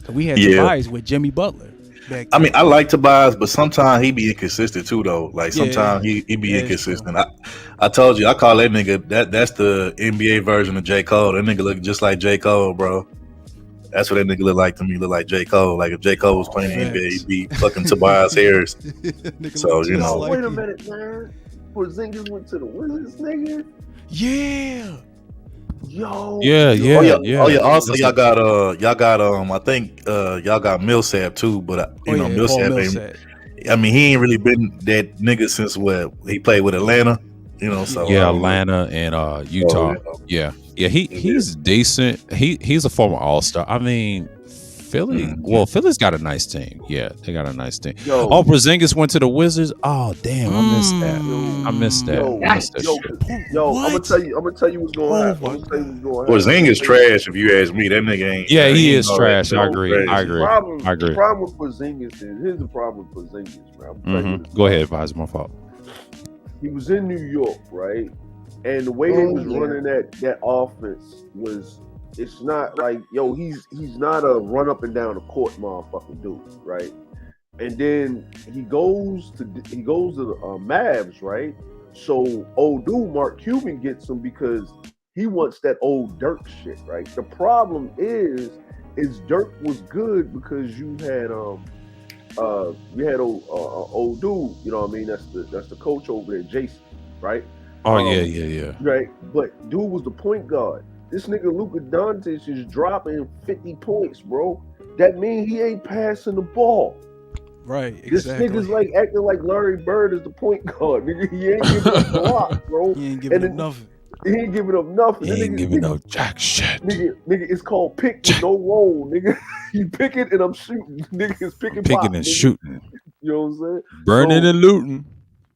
We had Tobias with Jimmy Butler. I mean, I like Tobias, but sometimes he be inconsistent too, though. Like sometimes he be inconsistent. I told you, I call that nigga that's the NBA version of J. Cole. That nigga look just like J. Cole, bro. That's what that nigga look like to me. Look like J. Cole. Like if J. Cole was playing the NBA, he'd be fucking Tobias Harris. So wait a minute, man. Porzingis went to the Wizards, nigga. Yeah. Yo. Yeah. Oh yeah. Also, y'all got I think y'all got Millsap too, but Millsap ain't. I mean, he ain't really been that nigga since he played with Atlanta. So Atlanta and Utah. He's decent. He's a former All-Star. I mean, Philly. Well, Philly's got a nice team. Yeah, they got a nice team. Porzingis went to the Wizards. Oh damn, I missed that. I missed that. Yo, I'm gonna tell you what's going on. Porzingis trash if you ask me. That nigga ain't. Yeah, he is trash. I agree. The problem with Porzingis is here's the problem with Porzingis, man. Go ahead, Advisor. My fault. He was in New York, right? And the way they was running that offense was, it's not like, yo, he's not a run up and down the court motherfucking dude, right? And then he goes to the Mavs, right? So old dude Mark Cuban gets him because he wants that old Dirk shit, right? The problem is Dirk was good because you had old dude, you know what I mean? That's the coach over there, Jason, right? Oh yeah. Right, but dude was the point guard. This nigga Luka Doncic is dropping 50 points, bro. That means he ain't passing the ball. Right, exactly. This nigga's like acting like Larry Bird is the point guard. Nigga, he ain't giving up a lot, bro. He ain't giving up nothing. He ain't giving up nothing. He ain't giving no jack shit. Nigga, it's called pick with no roll, nigga. You pick it and I'm shooting. Nigga, it's picking and nigga. shooting. You know what I'm saying? Burning and looting.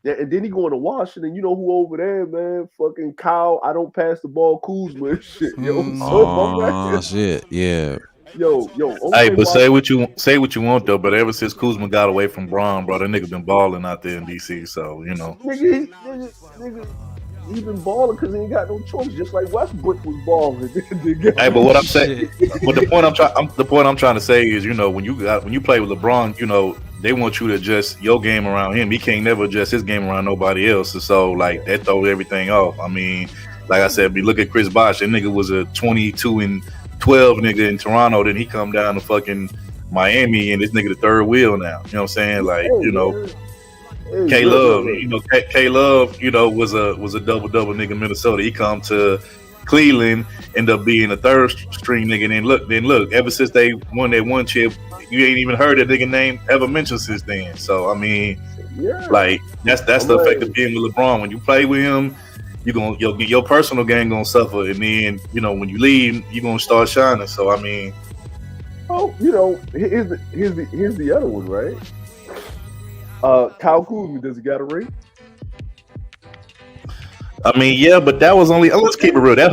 Yeah, and then he going to Washington. You know who over there, man? Fucking Kyle. I don't pass the ball, Kuzma and shit. Yo, shit. Yeah. Yo. Hey, but say what you want though. But ever since Kuzma got away from Braun, bro, that nigga been balling out there in DC. So you know, nigga, he been balling because he ain't got no choice. Just like Westbrook was balling. Hey, but what I'm saying, but the point I'm trying to say is, you know, when you play with LeBron, you know, they want you to adjust your game around him. He can't never adjust his game around nobody else. And so like that throws everything off. I mean, like I said, we look at Chris Bosh. That nigga was a 22-12 nigga in Toronto. Then he come down to fucking Miami, and this nigga the third wheel now. You know what I'm saying? Like, you know. K Love, you know, K Love, you know, was a double nigga in Minnesota. He come to Cleveland, end up being a third string nigga. And then look, ever since they won that one chip, you ain't even heard that nigga name ever mentioned since then. So I mean, like that's the effect of being with LeBron. When you play with him, your personal game gonna suffer, and then you know when you leave, you gonna start shining. So I mean, you know, here's the other one, right? Kyle Kuzma, does he got a ring? I mean, yeah, but that was only. Let's keep it real. That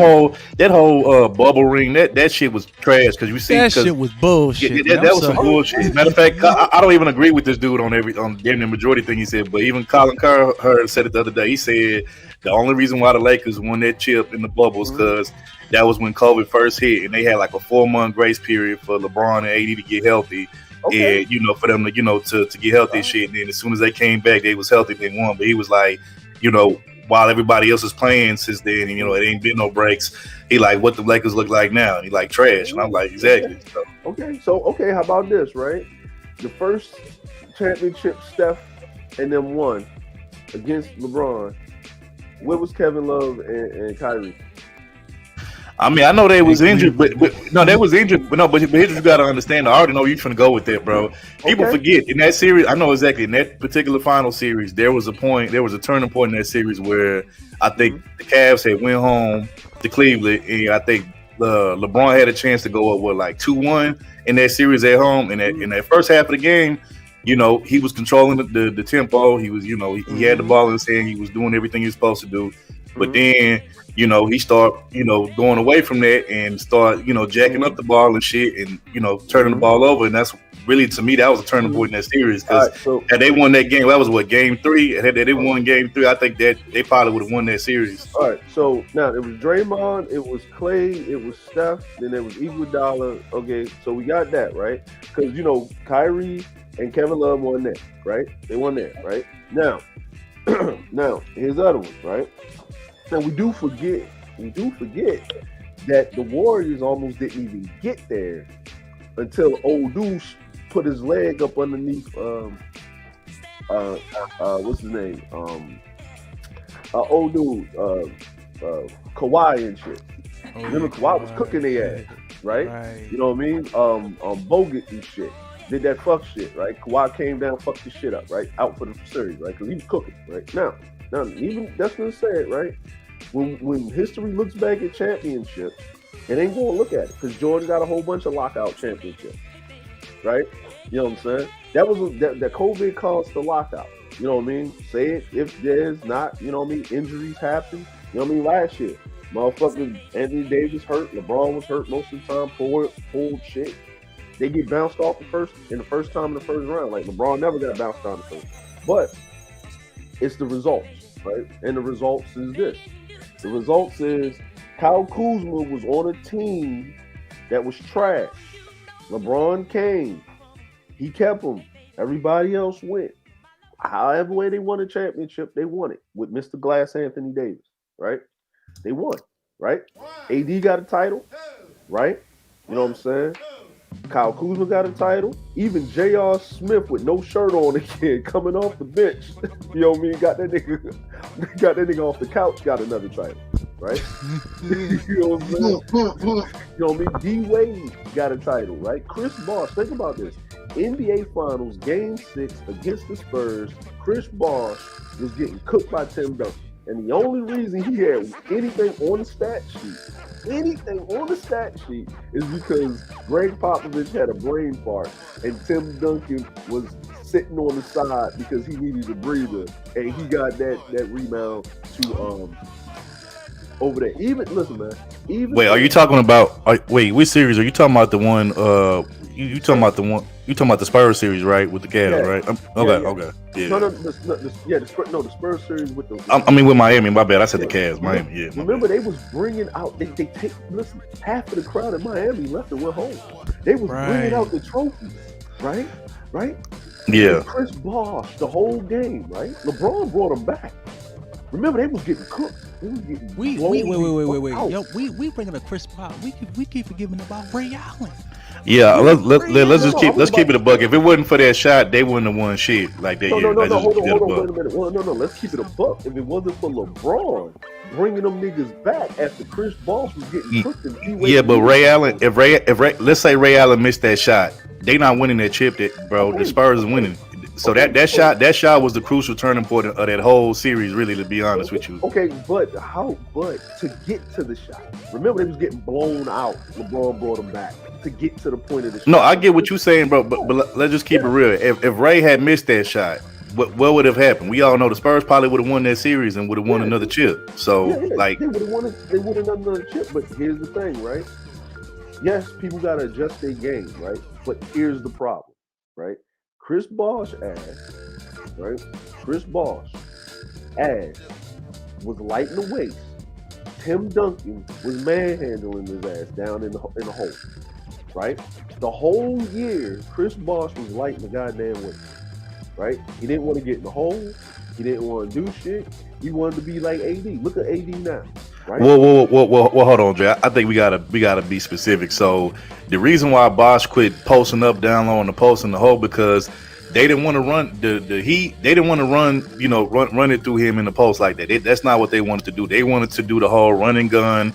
whole bubble ring, that shit was trash. Because you see, that shit was bullshit. That was some bullshit. Matter of fact, I don't even agree with this dude on damn the majority thing he said. But even Colin Cowherd said it the other day. He said the only reason why the Lakers won that chip in the bubbles because that was when COVID first hit, and they had like a 4-month grace period for LeBron and AD to get healthy. Okay. And you know, for them to to get healthy and shit. And then as soon as they came back, they was healthy. They won. But he was like, you know, while everybody else is playing since then, and, you know, it ain't been no breaks. He like, what the Lakers look like now? And he like trash. And I'm like, exactly. Okay. How about this? Right, the first championship Steph and them won against LeBron. Where was Kevin Love and Kyrie? I mean, I know they was injured, but no, they was injured. But no, but here's you got to understand. I already know you're trying to go with that, bro. People forget in that series. I know exactly in that particular final series, there was a turning point in that series where I think the Cavs had went home to Cleveland, and I think LeBron had a chance to go up like 2-1 in that series at home. And in that first half of the game, you know, he was controlling the tempo. He was, you know, he had the ball in his hand. He was doing everything he was supposed to do. But then, you know, he start, you know, going away from that and start, you know, jacking up the ball and shit and, you know, turning the ball over. And that's really, to me, that was a turning point in that series because had they won that game, that was game 3. Had they won game 3, I think that they probably would have won that series. All right. So now it was Draymond, it was Clay, it was Steph, then there was Iguodala. Okay. So we got that, right? Because, you know, Kyrie and Kevin Love won that, right? They won that, right? Now, here's the other one, right? Now we do forget that the Warriors almost didn't even get there until old dude put his leg up underneath what's his name? Old dude, Kawhi and shit. Remember Kawhi was cooking their ass, right? You know what I mean? Bogut and shit. Did that fuck shit, right? Kawhi came down, fucked the shit up, right? Out for the series, right? Because he was cooking, right? Now, even that's what I said, right? When history looks back at championships, it ain't going to look at it because Jordan got a whole bunch of lockout championships, right? You know what I'm saying? That was that COVID caused the lockout. You know what I mean? Say it if there's not, you know what I mean? Injuries happen. You know what I mean? Last year, motherfucker Anthony Davis hurt, LeBron was hurt most of the time, pulled shit. They get bounced off the first time in the first round. Like LeBron never got bounced out the first. But it's the results, right? And the results is this. The results is Kyle Kuzma was on a team that was trash. LeBron came. He kept him. Everybody else went. However way they won a championship, they won it with Mr. Glass Anthony Davis, right? They won, right? AD got a title, right? You know what I'm saying? Kyle Kuzma got a title. Even J.R. Smith with no shirt on again, coming off the bench. You know what I mean? Got that nigga off the couch, got another title, right? You know what I'm saying? You know what I mean? D Wade got a title, right? Chris Bosh, think about this. NBA Finals, Game 6 against the Spurs, Chris Bosh was getting cooked by Tim Duncan. And the only reason he had anything on the stat sheet is because Greg Popovich had a brain fart and Tim Duncan was sitting on the side because he needed a breather, and he got that rebound to over there. Wait, are you talking about? Wait, which series are you talking about? The one? You talking about the one? You talking about the Spurs series, right? With the Cavs, right? Okay. Yeah. The Spurs series with the. I mean, with Miami. My bad. I said the Cavs. Miami. Yeah. Remember, they was bringing out. They take. Listen, half of the crowd in Miami left and went home. They was bringing out the trophies, right? Yeah. And Chris Bosh the whole game, right? LeBron brought them back. Remember, they was getting cooked. Wait. Yo, we bringing up Chris Paul. We keep forgiving about Ray Allen. Yeah, let's keep it a buck. If it wasn't for that shot, they wouldn't have won shit like that. No, hold on, wait a minute. Well, no, let's keep it a buck. If it wasn't for LeBron bringing them niggas back after Chris Bosh was getting cooked, but Ray Allen, if Ray, let's say Ray Allen missed that shot, they not winning that chip, bro. The Spurs is winning. So that shot was the crucial turning point of that whole series, really, to be honest with you. Okay, but to get to the shot, remember they was getting blown out. LeBron brought them back to get to the point of the shot. No, I get what you're saying, bro, but let's just keep it real. If Ray had missed that shot, what would have happened? We all know the Spurs probably would have won that series and would have won another chip. So, like, they would have won another chip. But here's the thing, right? Yes, people gotta adjust their game, right? But here's the problem, right? Chris Bosh ass was light in the waist. Tim Duncan was manhandling his ass down in the hole, right? The whole year, Chris Bosh was light in the goddamn waist, right? He didn't want to get in the hole. He didn't want to do shit. He wanted to be like AD. Look at AD now. Right? Whoa, hold on, Jay. I think we gotta be specific. So the reason why Bosh quit posting up down low on the post in the hole because they didn't want to run the heat. They didn't want to run it through him in the post like that. That's not what they wanted to do. They wanted to do the whole run and gun,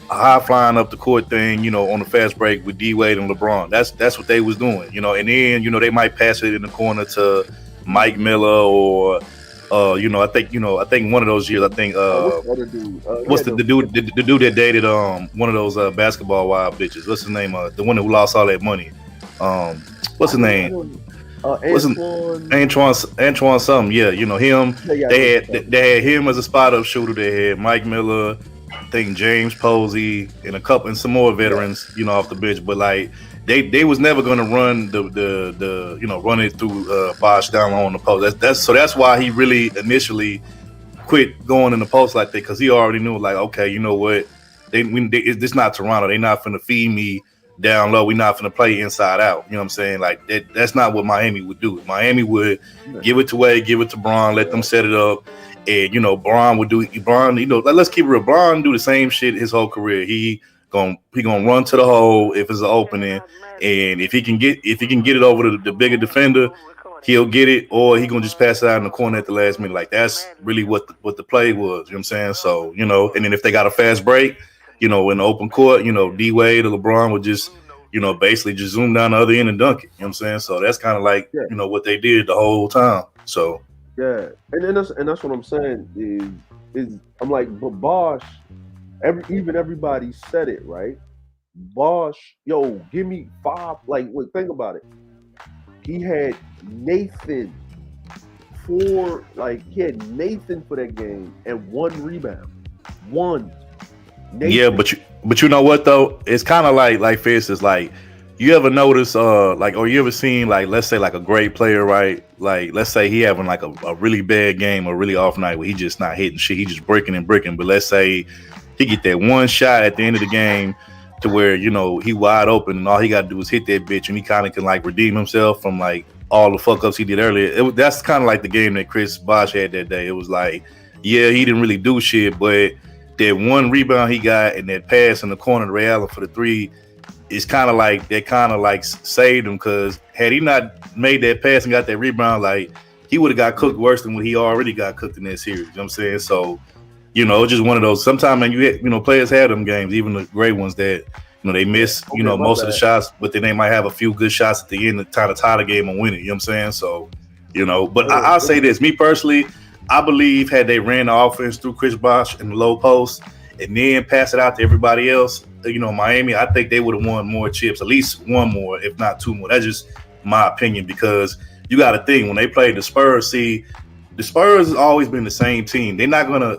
high flying up the court thing, on the fast break with D Wade and LeBron. That's what they was doing, and then they might pass it in the corner to Mike Miller or. I think one of those years. I think what's the dude that dated one of those basketball wild bitches? What's his name? The one who lost all that money. What's his name? Antoine something. Yeah, him. They had him as a spot up shooter. They had Mike Miller, I think James Posey, and some more veterans. Off the bench, but like. They was never gonna run run it through Bosh down on the post. That's why he really initially quit going in the post like that because he already knew like okay, you know what, this not Toronto. They not finna feed me down low. We not finna play inside out. You know what I'm saying? Like that's not what Miami would do. Miami would give it to Wade, give it to Bron, let them set it up, and Bron would do. Let's keep it real. Bron do the same shit his whole career. He gonna run to the hole if it's an opening, and if he can get it over to the bigger defender, he'll get it, or he gonna just pass it out in the corner at the last minute. Like that's really what the play was. You know what I'm saying? So and then if they got a fast break, in the open court, D Wade or LeBron would just basically just zoom down the other end and dunk it. You know what I'm saying? So that's kind of like what they did the whole time. So yeah, and that's what I'm saying is I'm like, but Bosh. Everybody said it, right? Bosh, give me 5. Like, think about it. He had Nathan for that game and 1 rebound. 1. Nathan. Yeah, but you know what though? It's kind of like for instance, like You ever notice, like, or you ever seen, like, let's say, like a great player, right? Like, let's say he having like a really bad game or really off night where he just not hitting shit. He just breaking and breaking. But let's say he get that one shot at the end of the game to where, you know, he wide open and all he got to do is hit that bitch and he kind of can like redeem himself from like all the fuck ups he did earlier. That's kind of like the game that Chris Bosh had that day. It was like, yeah, he didn't really do shit, but that one rebound he got and that pass in the corner to Ray Allen for the three, it's kind of like that kind of like saved him, because had he not made that pass and got that rebound, like he would have got cooked worse than what he already got cooked in that series. You know what I'm saying? So, you know, it's just one of those. Sometimes, man, you know, players have them games, even the great ones that, you know, they miss, you know, most of the shots, but then they might have a few good shots at the end to try to tie the game and win it. You know what I'm saying? So, you know, but I'll say this, me personally, I believe had they ran the offense through Chris Bosh in the low post and then pass it out to everybody else, you know, Miami, I think they would have won more chips, at least one more, if not two more. That's just my opinion, because you got to think when they played the Spurs. See, the Spurs has always been the same team. They're not gonna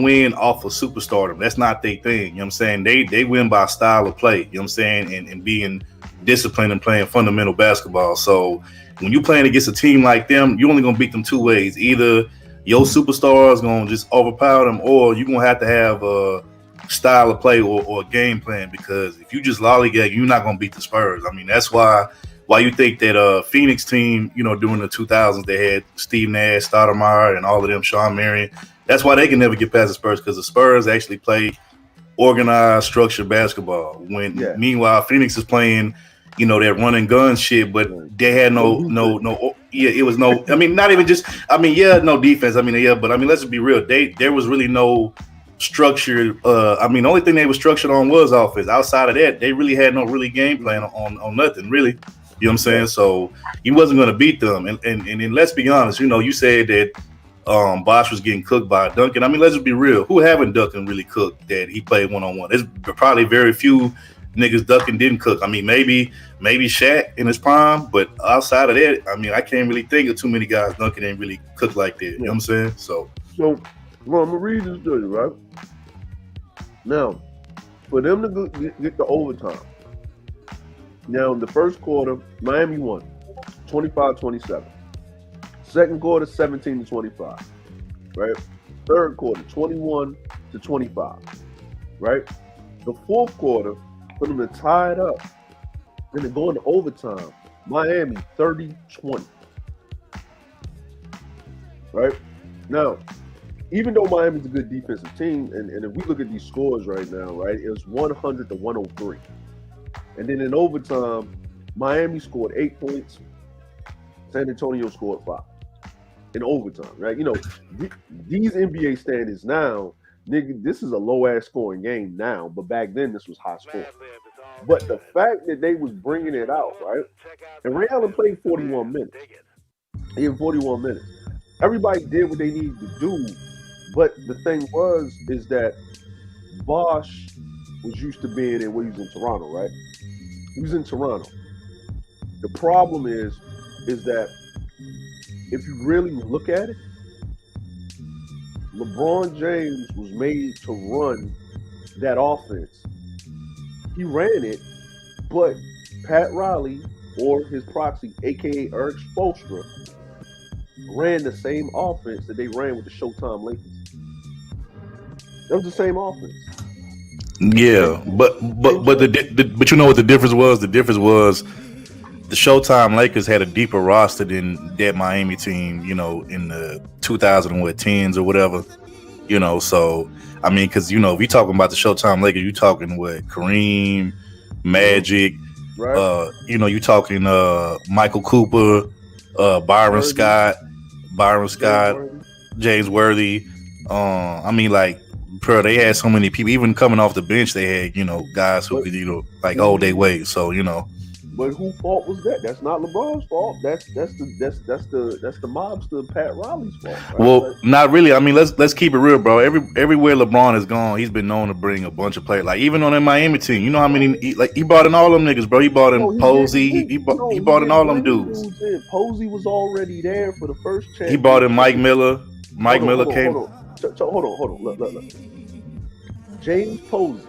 win off of superstardom. That's not their thing. You know what I'm saying? They win by style of play. You know what I'm saying? And being disciplined and playing fundamental basketball. So when you're playing against a team like them, you're only gonna beat them two ways. Either your superstar is gonna just overpower them, or you're gonna have a style of play or a game plan, because if you just lollygag, you're not gonna beat the Spurs. I mean, that's why you think that Phoenix team, you know, during the 2000s, they had Steve Nash, Stoudemire, and all of them, Shawn Marion. That's why they can never get past the Spurs, because the Spurs actually play organized, structured basketball. Meanwhile, Phoenix is playing, you know, that run and gun shit, but they had no. It was no. I mean, not even just. I mean, yeah, no defense. I mean, yeah, but I mean, let's just be real. There was really no structured. I mean, the only thing they were structured on was offense. Outside of that, they really had no really game plan on nothing, really. You know what I'm saying? So he wasn't going to beat them. And then let's be honest. You know, you said that Bosh was getting cooked by Duncan. I mean, let's just be real. Who haven't Duncan really cooked that he played one-on-one? There's probably very few niggas Duncan didn't cook. I mean, maybe Shaq in his prime, but outside of that, I mean, I can't really think of too many guys Duncan didn't really cook like that. You know what I'm saying? So well, I'm going to read this to you, right? Now, for them to get the overtime, now in the first quarter, Miami won 25-27. Second quarter, 17-25, right? Third quarter, 21-25, right? The fourth quarter, for them to tie it up and then go into overtime, Miami 30-20, right? Now, even though Miami's a good defensive team, and if we look at these scores right now, right, it's 100-103. And then in overtime, Miami scored 8 points, San Antonio scored 5 in overtime, right? You know, these NBA standards now, nigga, this is a low-ass scoring game now, but back then this was high scoring. But the fact that they was bringing it out, right? And Ray Allen played 41 minutes. He had 41 minutes. Everybody did what they needed to do, but the thing is that Bosh was used to being in when he was in Toronto, right? He was in Toronto. The problem is that if you really look at it, LeBron James was made to run that offense. He ran it, but Pat Riley, or his proxy, aka Eric Spoelstra, ran the same offense that they ran with the Showtime Lakers. That was the same offense. Yeah, but you know what the difference was? The difference was the Showtime Lakers had a deeper roster than that Miami team, you know, in the 2010s or whatever, you know. So I mean, because you know, if you talking about the Showtime Lakers, you talking what, Kareem, Magic, right? You know, you talking Michael Cooper, Byron Scott, James Worthy. I mean, like, they had so many people. Even coming off the bench, they had, you know, guys who could, you know, like hold their weight. So, you know. But whose fault was that? That's not LeBron's fault. That's the mobster Pat Riley's fault. Right? Well, not really. I mean, let's keep it real, bro. Everywhere LeBron has gone, he's been known to bring a bunch of players. Like even on that Miami team, you know how many? He brought in all them niggas, bro. He brought in Posey. He brought in all them dudes. Posey was already there for the first chance. He brought in Mike Miller. Mike Miller came. Hold on. Look. James Posey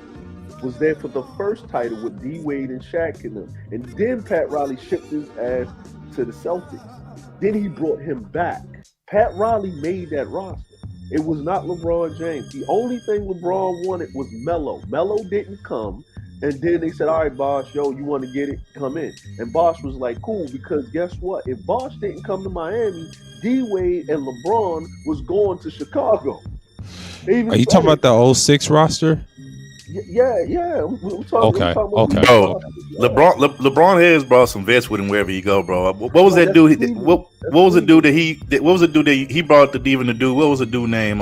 was there for the first title with D Wade and Shaq and them. And then Pat Riley shipped his ass to the Celtics. Then he brought him back. Pat Riley made that roster. It was not LeBron James. The only thing LeBron wanted was Melo. Melo didn't come. And then they said, all right, Bosh, yo, you want to get it? Come in. And Bosh was like, cool, because guess what? If Bosh didn't come to Miami, D-Wade and LeBron was going to Chicago. Are you talking about the 06 roster? Yeah. We're talking, okay. Bro, LeBron has brought some vets with him wherever he go, bro. What was that dude? What was the dude that he brought the even the dude? What was the dude name?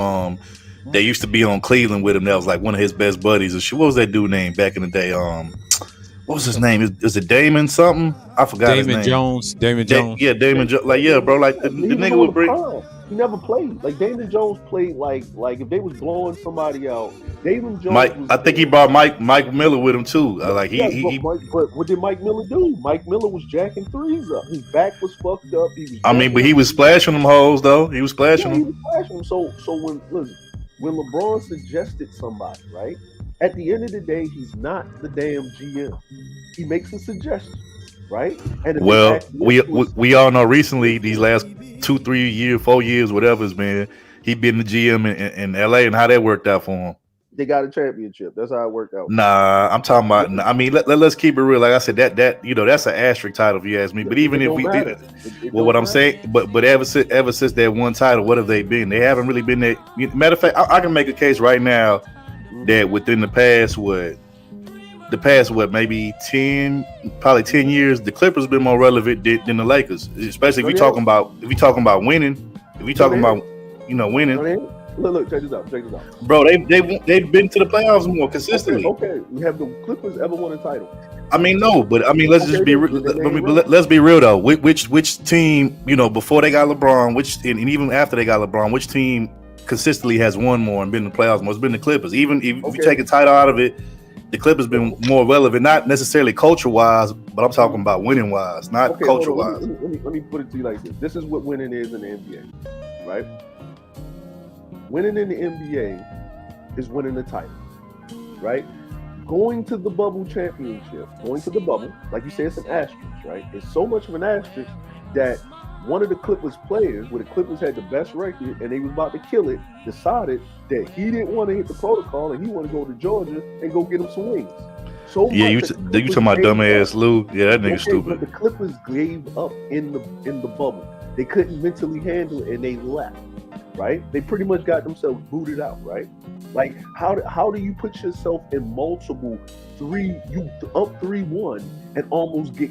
That used to be on Cleveland with him. That was like one of his best buddies. What was that dude name back in the day? What was his name? Is it Damon something? I forgot his name. Damon Jones. Yeah, Damon Jones. Like, yeah, bro. Like the nigga would bring. He never played. Like Damon Jones played like if they was blowing somebody out. Damon Jones. I think he brought Mike Miller with him too. But what did Mike Miller do? Mike Miller was jacking threes up. His back was fucked up. But he was splashing them hoes though. He was splashing them. He was splashing them. So when LeBron suggested somebody, right? At the end of the day, he's not the damn GM. He makes a suggestion, right? And we all know recently these last 2, 3 years, 4 years, whatever it's been, he been the GM in LA and how that worked out for him. They got a championship. That's how it worked out. Nah, I'm talking about. I mean, let's keep it real. Like I said, that that's an asterisk title if you ask me. But even if we did, what I'm saying, but ever since that one title, what have they been? They haven't really been that. Matter of fact, I can make a case right now that within the past maybe 10 years, the Clippers have been more relevant than the Lakers, especially if we talking about winning. If we talking about winning. Look, check this out. Bro, they've been to the playoffs more consistently. Okay. Have the Clippers ever won a title? I mean, no, but I mean, let's just be let's be real though. Which team, before they got LeBron, and even after they got LeBron, which team consistently has won more and been in the playoffs more? It's been the Clippers. Even if you take a title out of it, the Clippers been more relevant, not necessarily culture wise, but I'm talking about winning wise, not culture wise. Let me put it to you like this. This is what winning is in the NBA, right? Winning in the NBA is winning the title, right? Going to the bubble championship, like you said, it's an asterisk, right? It's so much of an asterisk that one of the Clippers players, where the Clippers had the best record and they was about to kill it, decided that he didn't want to hit the protocol and he wanted to go to Georgia and go get him some wings. You talking about dumbass Lou? Yeah, that nigga stupid. But the Clippers gave up in the bubble. They couldn't mentally handle it and they left. Right? They pretty much got themselves booted out, right? Like how do you put yourself in multiple up 3-1 and almost get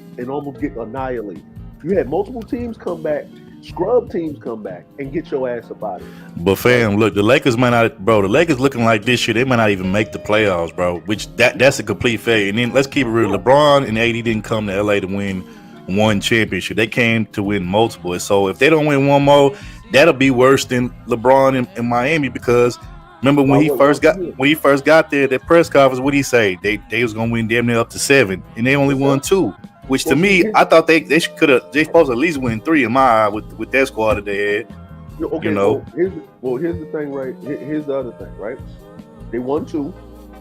annihilated? You had multiple teams come back, scrub teams come back and get your ass up out of it. But fam, look, the Lakers might not, bro. The Lakers looking like this year, they might not even make the playoffs, bro. Which that's a complete failure. And then let's keep it real. LeBron and AD didn't come to LA to win one championship. They came to win multiple. So if they don't win one more, that'll be worse than LeBron in Miami, because remember when he first got there, that press conference, what did he say? They was gonna win damn near up to 7, and they only won 2. Which to me, I thought they supposed to at least win 3 in my eye with that squad that they had. Okay, here's the thing, right? Here's the other thing, right? They won 2.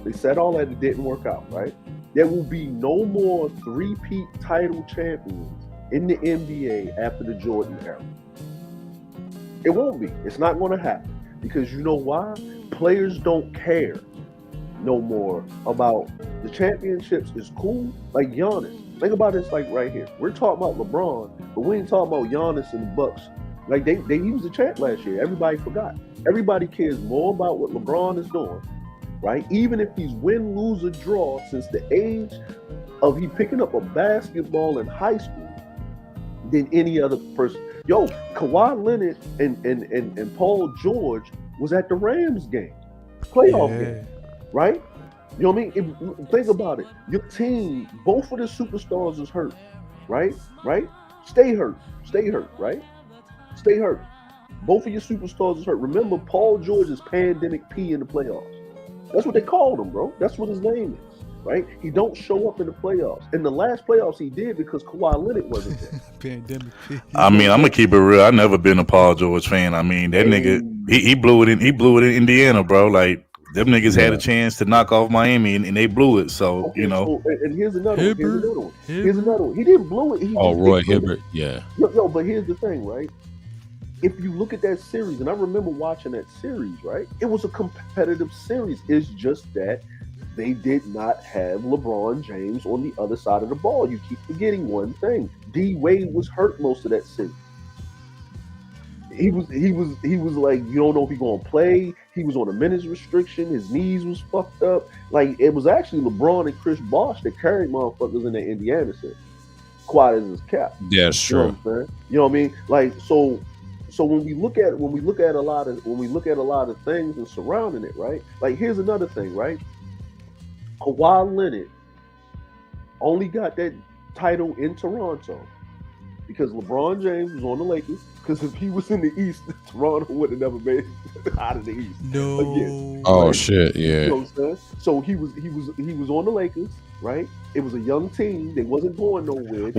They said all that, it didn't work out, right? There will be no more 3-peat title champions in the NBA after the Jordan era. It won't be. It's not going to happen. Because you know why? Players don't care no more about the championships. Is cool. Like Giannis. Think about this like right here. We're talking about LeBron, but we ain't talking about Giannis and the Bucks. Like they was the champ last year. Everybody forgot. Everybody cares more about what LeBron is doing, right? Even if he's win, lose, or draw since the age of he picking up a basketball in high school than any other person. Yo, Kawhi Leonard and Paul George was at the Rams game, playoff game, right? You know what I mean? Think about it. Your team, both of the superstars is hurt, right? Stay hurt, right? Stay hurt. Both of your superstars is hurt. Remember, Paul George is Pandemic P in the playoffs. That's what they called him, bro. That's what his name is. Right? He don't show up in the playoffs. In the last playoffs he did because Kawhi Leonard wasn't there. Pandemic. I mean, I'm gonna keep it real. I've never been a Paul George fan. I mean, that nigga, he blew it in Indiana, bro. Like them niggas had a chance to knock off Miami and they blew it. So you know. So, and here's another one. Here's another one. He didn't blow it. Roy Hibbert. Yeah. Yo, but here's the thing, right? If you look at that series, and I remember watching that series, right? It was a competitive series. It's just that they did not have LeBron James on the other side of the ball. You keep forgetting one thing. D Wade was hurt most of that series. He was like, you don't know if he's gonna play. He was on a minutes restriction. His knees was fucked up. Like, it was actually LeBron and Chris Bosh that carried motherfuckers in the Indiana series. Quiet as his cap. Yeah, it's true. You know what I'm saying? You know what I mean? Like, so when we look at a lot of things and surrounding it, right? Like, here's another thing, right? Kawhi Leonard only got that title in Toronto because LeBron James was on the Lakers. Because if he was in the East, Toronto would have never made it out of the East. No. Again. Oh right? shit, yeah. You know what I'm saying? So he was on the Lakers, right? It was a young team. They wasn't going nowhere.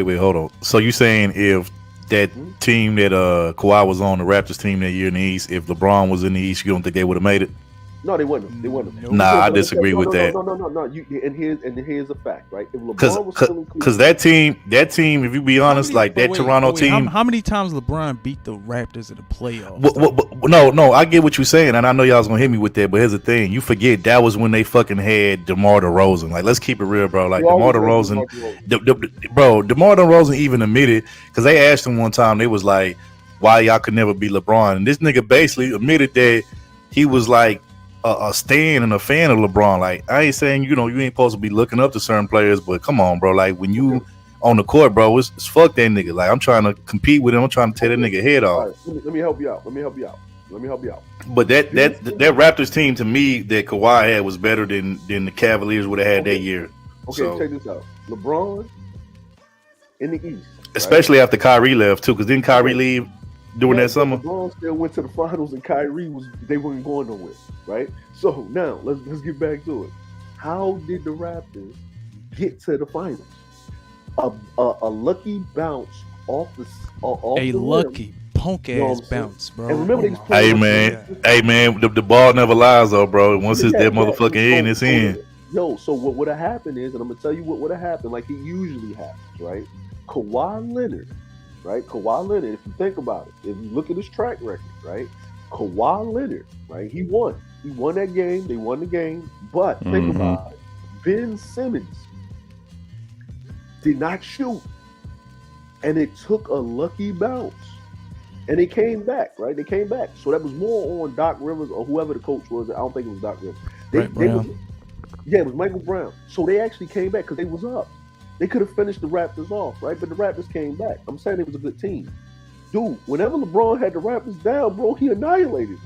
Wait, hold on. So you saying if that team that Kawhi was on, the Raptors team that year in the East, if LeBron was in the East, you don't think they would have made it? No, they wouldn't. They wouldn't. Nah, I disagree with that. No. And here's a fact, right? If LeBron was still in Because that team, if you be honest, Toronto team. How many times LeBron beat the Raptors in the playoffs? No, I get what you're saying, and I know y'all was gonna hit me with that. But here's the thing: you forget that was when they fucking had DeMar DeRozan. Like, let's keep it real, bro. Like, DeMar DeRozan, DeMar DeRozan even admitted, because they asked him one time, they was like, "Why y'all could never be LeBron?" And this nigga basically admitted that he was like a stan and a fan of LeBron. Like, I ain't saying you ain't supposed to be looking up to certain players, but come on, bro. Like, when you on the court, bro, it's fuck that nigga. Like, I'm trying to compete with him. I'm trying to tear that nigga head off. Right, let me help you out. But that Raptors team, to me, that Kawhi had was better than the Cavaliers would have had that year. Okay, so check this out. LeBron in the East, especially after Kyrie left too, because didn't Kyrie leave during that summer? LeBron still went to the finals, and Kyrie they weren't going nowhere, right? So now let's get back to it. How did the Raptors get to the finals? A lucky bounce off the lucky punk ass bounce, bro. And remember, hey man, the ball never lies though, bro. Once it's that motherfucking in, it's in. Yo, so what would have happened is, and I'm gonna tell you what would have happened, like it usually happens, right? Kawhi Leonard, if you think about it, if you look at his track record, right? Kawhi Leonard, right? He won that game. They won the game, but think about it. Ben Simmons did not shoot, and it took a lucky bounce, and they came back, right? They came back. So that was more on Doc Rivers or whoever the coach was. I don't think it was Doc Rivers. It was Michael Brown. So they actually came back because they was up. They could have finished the Raptors off, right? But the Raptors came back. I'm saying it was a good team. Dude, whenever LeBron had the Raptors down, bro, he annihilated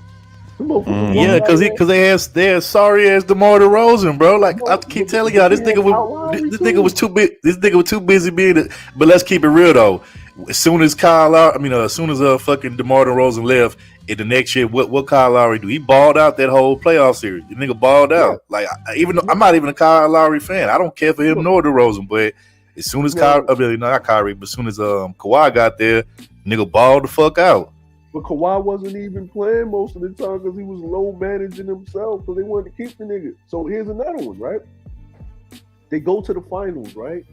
them. Yeah, because they had sorry ass DeMar DeRozan, bro. Like, I keep telling y'all, this nigga was too big. This nigga was too busy being. But let's keep it real though. As soon as fucking DeMar DeRozan left, in the next year, what Kyle Lowry do? He balled out that whole playoff series. The nigga balled out. Like, even though I'm not even a Kyle Lowry fan, I don't care for him nor DeRozan. But as soon as not Kyrie, but as soon as Kawhi got there, nigga balled the fuck out. But Kawhi wasn't even playing most of the time because he was low managing himself because they wanted to keep the nigga. So here's another one, right? They go to the finals, right?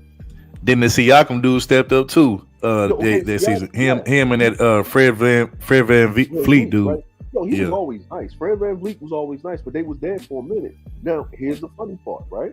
Then the Siakam dude stepped up too. That season, him and that Fred Van Vliet dude. Right? No, he was always nice. Fred Van Vliet was always nice, but they was there for a minute. Now, here's the funny part, right?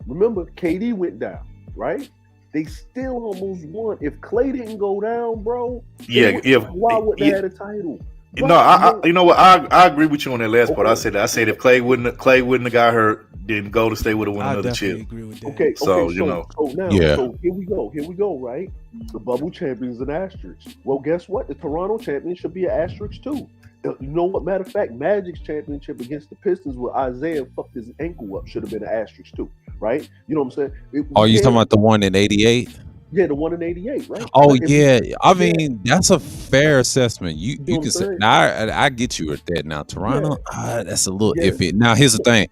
Remember, KD went down, right? They still almost won. If Clay didn't go down, bro, why would they have a title? Bro, no, you know what? I agree with you on that last part. I said if Clay wouldn't have got hurt, then Golden State would have won another chip. Agree with that. Okay, so here we go, right? The bubble champions and asterisks. Well, guess what? The Toronto champions should be an asterisk too. You know what? Matter of fact, Magic's championship against the Pistons where Isaiah fucked his ankle up should have been an asterisk too, right? You know what I'm saying? You talking about the one in '88? Yeah, the one in '88, right? Oh yeah, I mean that's a fair assessment. You can say. Now I get you at that. Now Toronto, that's a little iffy. Now here's the thing: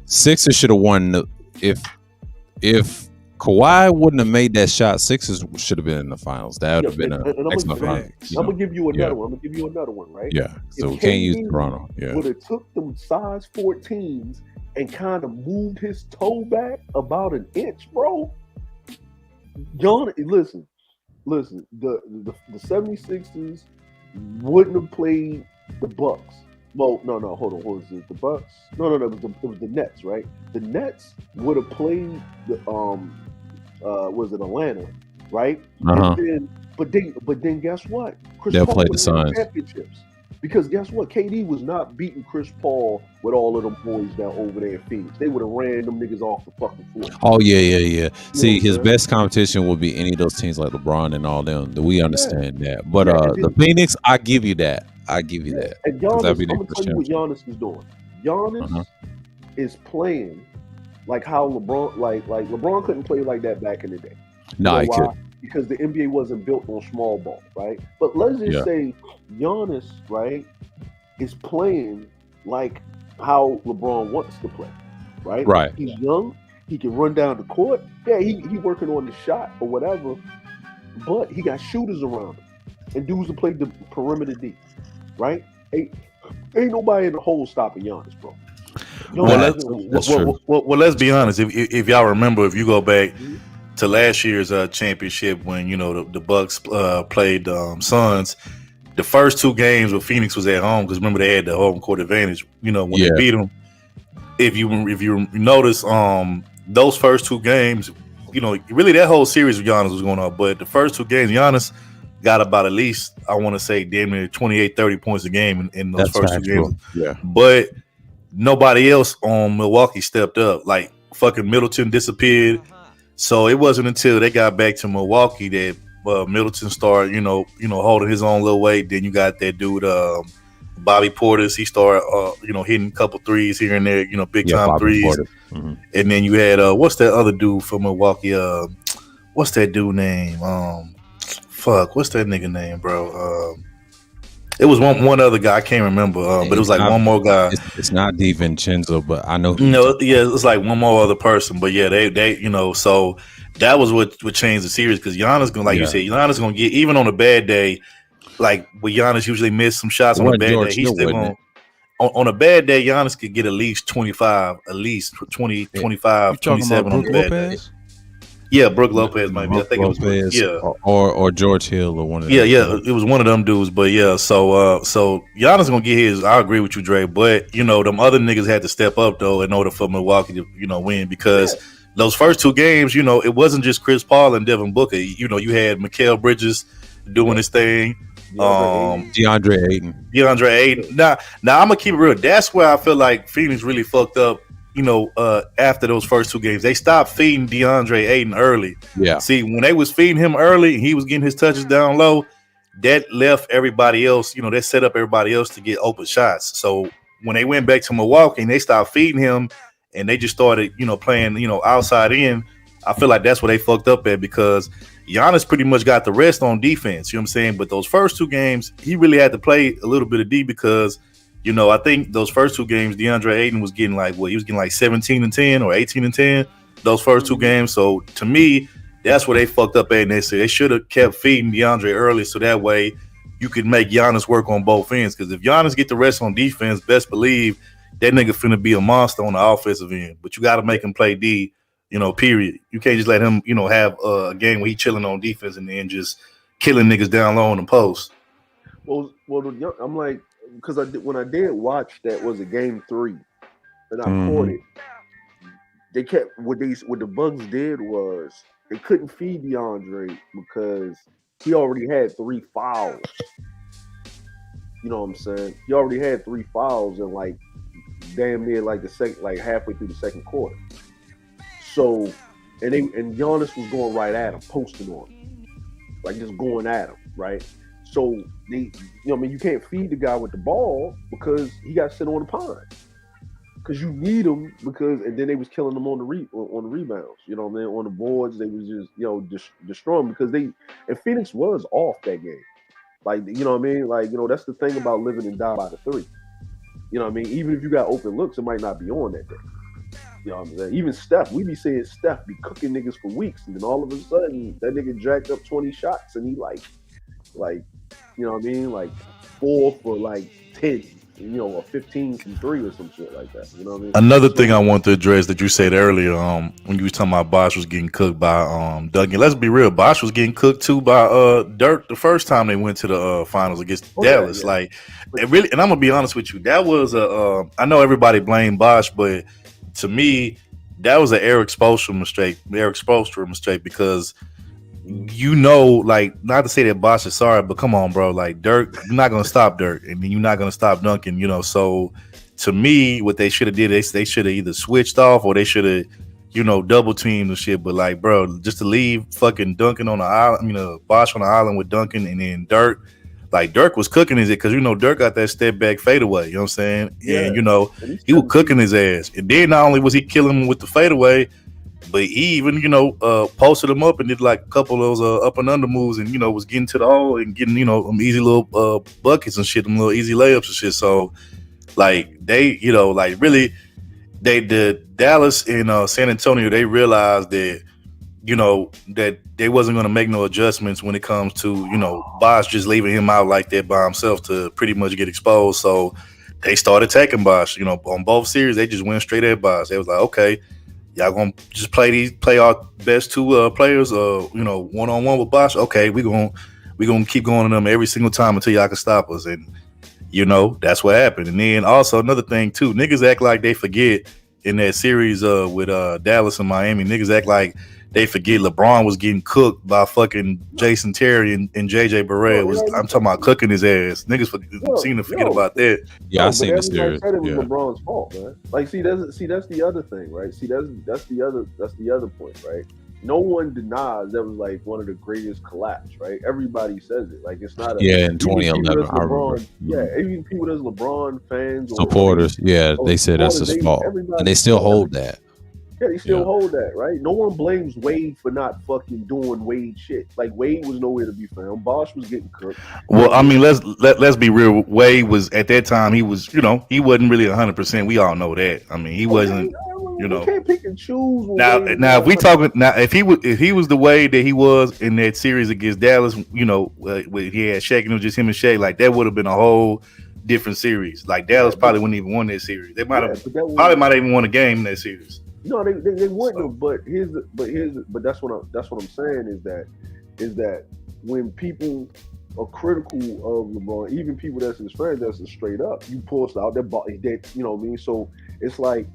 Sixers should have won if Kawhi wouldn't have made that shot, Sixers should have been in the finals. That would have been an excellent final. I'm gonna give you another one. I'm gonna give you another one, right? Yeah. So If we can't use KD Toronto. Yeah. would have took them size 14s and kind of moved his toe back about an inch, bro. John, listen. The 76ers wouldn't have played the Bucks. Well, no, hold on. What was it? The Bucks? No. It was the Nets, right? The Nets would have played the was it Atlanta, right? Uh-huh. But then guess what? Chris They'll Paul play the would have won Suns. championships. Because guess what? KD was not beating Chris Paul with all of them boys down over there in Phoenix. They would have ran them niggas off the fucking floor. Oh yeah. See, what his I'm best competition would be any of those teams like LeBron and all them. We understand that. But Yeah, and the Phoenix, I give you that. I give you that. And 'Cause Giannis, that'd be I'm their gonna first tell you what championship. Giannis is doing. Giannis Uh-huh. is playing like how LeBron, like LeBron couldn't play like that back in the day. No, You he know could. why? Because the NBA wasn't built on small ball, right? But let's just Yeah. say Giannis, right, is playing like how LeBron wants to play, right? Right. He's young. He can run down the court. Yeah, he working on the shot or whatever, but he got shooters around him and dudes to play the perimeter D, right? Ain't nobody in the hole stopping Giannis, bro. Well, let's be honest. If y'all remember, if you go back to last year's championship when the Bucks played Suns, the first two games where Phoenix was at home, because remember they had the home court advantage. When they beat them, if you notice, those first two games, really that whole series with Giannis was going on, but the first two games, Giannis got about at least, I want to say, damn near 28, 30 points a game in those That's first two factual. games. Yeah. But nobody else on Milwaukee stepped up. Like fucking Middleton disappeared. So it wasn't until they got back to Milwaukee that Middleton started, holding his own little weight. Then you got that dude, Bobby Portis. He started, hitting a couple threes here and there, big time Bobby threes. Portis. Mhm. And then you had what's that other dude from Milwaukee? What's that dude name? What's that nigga name, bro? It was one other guy, I can't remember, but it was like one more guy. It's not DiVincenzo, but I know. It's like one more other person, but yeah, they so that was what changed the series, because Giannis gonna, you said, Giannis gonna get, even on a bad day, like with Giannis usually missed some shots on a bad day. He's still going. On a bad day, Giannis could get at least 25, at least 20, 25, 27 on a bad day. Yeah, Brook Lopez might be. I think Lopez, it was. Yeah, or George Hill or one of them. Yeah, it was one of them dudes. But yeah, so Giannis gonna get his. I agree with you, Dre. But them other niggas had to step up though in order for Milwaukee to win, because those first two games, it wasn't just Chris Paul and Devin Booker. You had Mikal Bridges doing his thing. DeAndre Ayton. Now I'm gonna keep it real. That's where I feel like Phoenix really fucked up. After those first two games, they stopped feeding DeAndre Ayton early. Yeah. See, when they was feeding him early, he was getting his touches down low. That left everybody else. That set up everybody else to get open shots. So when they went back to Milwaukee and they stopped feeding him, and they just started, playing, outside in, I feel like that's what they fucked up at, because Giannis pretty much got the rest on defense. You know what I'm saying? But those first two games, he really had to play a little bit of D, because I think those first two games, DeAndre Ayton was getting he was getting like 17 and 10 or 18 and 10 those first two games. So to me, that's where they fucked up at. And they said they should have kept feeding DeAndre early, so that way you could make Giannis work on both ends. Because if Giannis get the rest on defense, best believe that nigga finna be a monster on the offensive end. But you got to make him play D, period. You can't just let him, have a game where he chilling on defense and then just killing niggas down low in the post. Well, I'm like, because when I did watch that, was a game 3, and I caught it. They kept what the Bucks did was they couldn't feed DeAndre because he already had 3 fouls. You know what I'm saying? He already had 3 fouls in damn near the second, halfway through the second quarter. So, and Giannis was going right at him, posting on him, just going at him, right? So you can't feed the guy with the ball because he got sit on the pond. Because you need him, and then they was killing them on the rebounds. You know what I mean? On the boards, they was just destroying because and Phoenix was off that game. You know what I mean? That's the thing about living and die by the 3. You know what I mean? Even if you got open looks, it might not be on that day. You know what I'm saying? Even Steph, we be saying Steph be cooking niggas for weeks, and then all of a sudden that nigga jacked up 20 shots, and he like, you know what I mean? Like 4 for like 10, you know, or 15 from 3 or some shit like that. You know what I mean? Another thing I want to address that you said earlier, when you was talking about Bosh was getting cooked by Duncan. Let's be real, Bosh was getting cooked too by Dirk the first time they went to the finals against Dallas. Yeah. Like, it really, and I'm gonna be honest with you, that was I know everybody blamed Bosh, but to me, that was an Eric Spoelstra mistake because you know, like, not to say that Bosh is sorry, but come on, bro. Like, Dirk, you're not gonna stop Dirk, and you're not gonna stop Duncan, you know. So to me, what they should have did, they should have either switched off or they should have, you know, double teamed and shit. But like, bro, just to leave fucking Duncan on the island, Bosh on the island with Duncan and then Dirk. Like, Dirk was cooking his, because, you know, Dirk got that step back fadeaway, you know what I'm saying? Yeah. And, you know, he was cooking his ass. And then not only was he killing him with the fadeaway, but he even, you know, posted him up and did like a couple of those up and under moves and, you know, was getting to the hole and getting, you know, them easy little buckets and shit, them little easy layups and shit. So, like, they, you know, like, really, the Dallas and San Antonio, they realized that, you know, that they wasn't going to make no adjustments when it comes to, you know, Bosh just leaving him out like that by himself to pretty much get exposed. So they started attacking Bosh. You know, on both series, they just went straight at Bosh. They was like, okay, y'all gonna just play our best 2 players, you know, one-on-one with Bosh. Okay, we gonna keep going to them every single time until y'all can stop us. And, you know, that's what happened. And then also another thing too, niggas act like they forget in that series with Dallas and Miami. Niggas act like they forget LeBron was getting cooked by fucking Jason Terry and JJ Barea. I'm talking about cooking his ass. Niggas seem to forget about that. Yeah, I seen the series. Said it was LeBron's fault, man. Like, see, that's the other thing, right? See, that's the other point, right? No one denies that was like one of the greatest collapse, right? Everybody says it. Like, it's not in 2011. I remember. Yeah, even people that's LeBron fans, supporters, they said that's his fault, and they still hold that. Yeah, they still hold that, right? No one blames Wade for not fucking doing Wade shit. Like, Wade was nowhere to be found. Bosh was getting cooked. Well, I mean, let's be real. Wade was, at that time, he was, you know, he wasn't really 100%. We all know that. I mean, he wasn't, you know. You can't pick and choose. Now, if we talking now, if he was the Wade that he was in that series against Dallas, you know, where he had Shaq and it was just him and Shaq, like, that would have been a whole different series. Like, Dallas probably wouldn't even won that series. They might have might even won a game in that series. No, they wouldn't have. But that's what I'm saying is that when people are critical of LeBron, even people that's his friends, that's straight up, you post out that, you know what I mean. So it's like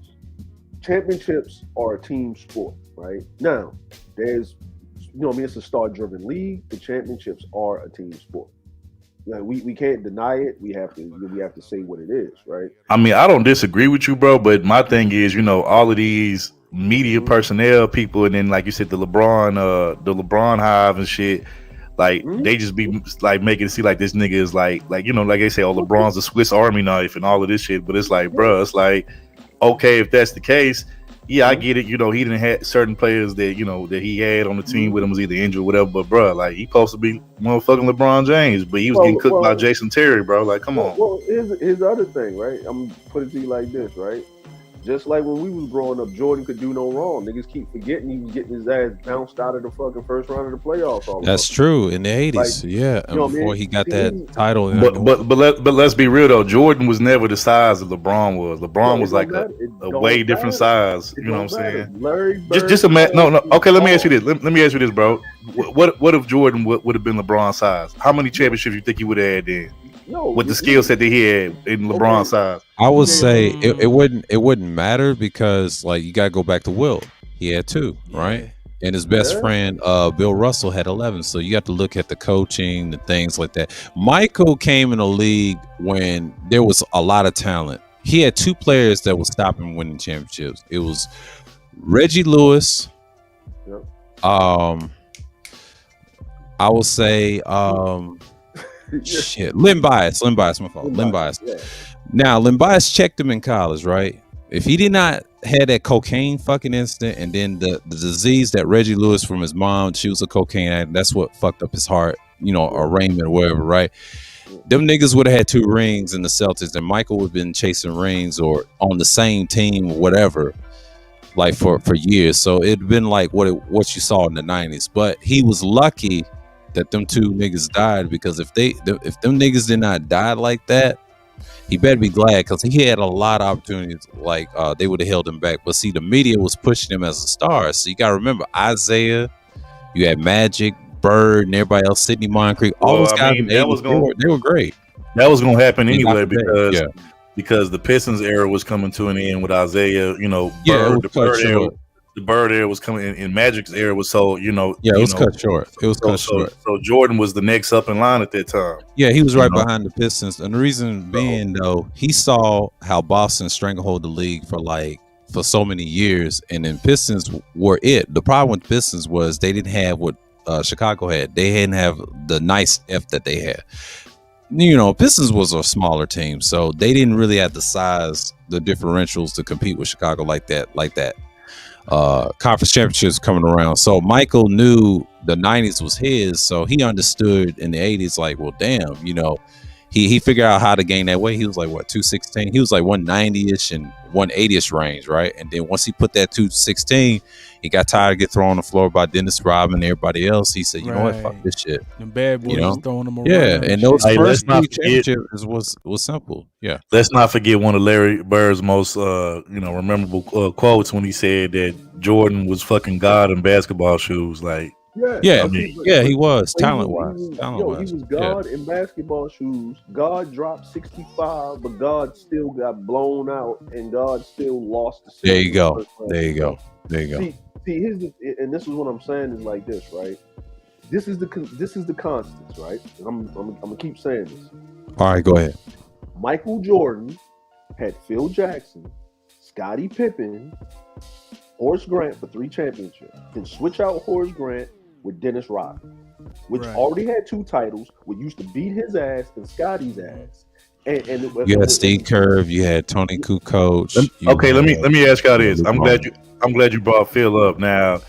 championships are a team sport, right? Now there's, you know what I mean, it's a star-driven league. The championships are a team sport. Like, we can't deny it. We have to say what it is, right? I mean, I don't disagree with you, bro. But my thing is, you know, all of these media personnel people, and then like you said, the LeBron hive and shit, like they just be like making it seem like this nigga is like you know, like they say, oh, LeBron's a Swiss Army knife and all of this shit. But it's like, bro, it's like, okay, if that's the case, yeah, I get it. You know, he didn't have certain players that, you know, that he had on the team with him was either injured or whatever. But, bro, like, he supposed to be motherfucking LeBron James, but he was getting cooked by Jason Terry, bro. Like, come on. Well, here's the other thing, right? I'm gonna put it to you like this, right? Just like when we was growing up, Jordan could do no wrong. Niggas keep forgetting he was getting his ass bounced out of the fucking first round of the playoffs. That's true in the 80s, yeah. You know, before he got that title. But let's be real though. Jordan was never the size that LeBron was. LeBron was like a way different size. You know what I'm saying? Larry Bird, just a man. No. Okay, let me ask you this. Let me ask you this, bro. What if Jordan would have been LeBron's size? How many championships you think he would have had then? No, with the skill set that he had in LeBron's size. I would say it wouldn't matter because, like, you gotta go back to Wilt. He had 2, right? And his best friend, Bill Russell, had 11. So you have to look at the coaching, the things like that. Michael came in the league when there was a lot of talent. He had 2 players that would stop him winning championships. It was Reggie Lewis. Yep. I would say Len Bias, my fault. Len Bias. Yeah. Now, Len Bias checked him in college, right? If he did not have that cocaine fucking incident, and then the disease that Reggie Lewis from his mom, she was a cocaine addict, that's what fucked up his heart, you know, or Raymond or whatever, right? Them niggas would have had 2 rings in the Celtics, and Michael would have been chasing rings or on the same team or whatever. like for years. So it'd been like what you saw in the 90s. But he was lucky that them two niggas died, because if them niggas did not die like that, he better be glad, because he had a lot of opportunities. Like they would have held him back. But see, the media was pushing him as a star. So you gotta remember Isaiah, you had Magic, Bird, and everybody else, Sidney Moncrief, all those guys. They were great. That was gonna happen anyway, because the Pistons era was coming to an end with Isaiah. You know, the Bird era was coming, and Magic's era was so it was cut short. It was cut short. So Jordan was the next up in line at that time. Yeah, he was right behind the Pistons, and the reason being though, he saw how Boston stranglehold the league for so many years, and then Pistons were it. The problem with Pistons was they didn't have what Chicago had. They didn't have the nice F that they had. Pistons was a smaller team, so they didn't really have the size, the differentials to compete with Chicago like that. Conference championships coming around, so Michael knew the 90s was his, so he understood in the 80s, like, well, damn, he figured out how to gain that weight. He was like, what, 216? He was like 190-ish and 180-ish range, right? And then once he put that 216, he got tired of getting thrown on the floor by Dennis Rodman and everybody else. He said, you know what, fuck this shit. The bad boys throwing him around. Yeah, and those first three championships was simple. Yeah. Let's not forget one of Larry Bird's most memorable quotes when he said that Jordan was fucking God in basketball shoes. Like, he was talent-wise. He was God in basketball shoes. God dropped 65, but God still got blown out, and God still lost the series. There you go. See, here's and this is what I'm saying is like this, right? This is the constants, right? And I'm gonna keep saying this. All right, go ahead. Michael Jordan had Phil Jackson, Scottie Pippen, Horace Grant for 3 championships. Then switch out Horace Grant with Dennis Rodman, which already had 2 titles, which used to beat his ass and Scottie's ass. And you had Steve Kerr, you had Tony Kukoc. Let me ask y'all this. I'm glad you brought Phil up. Now,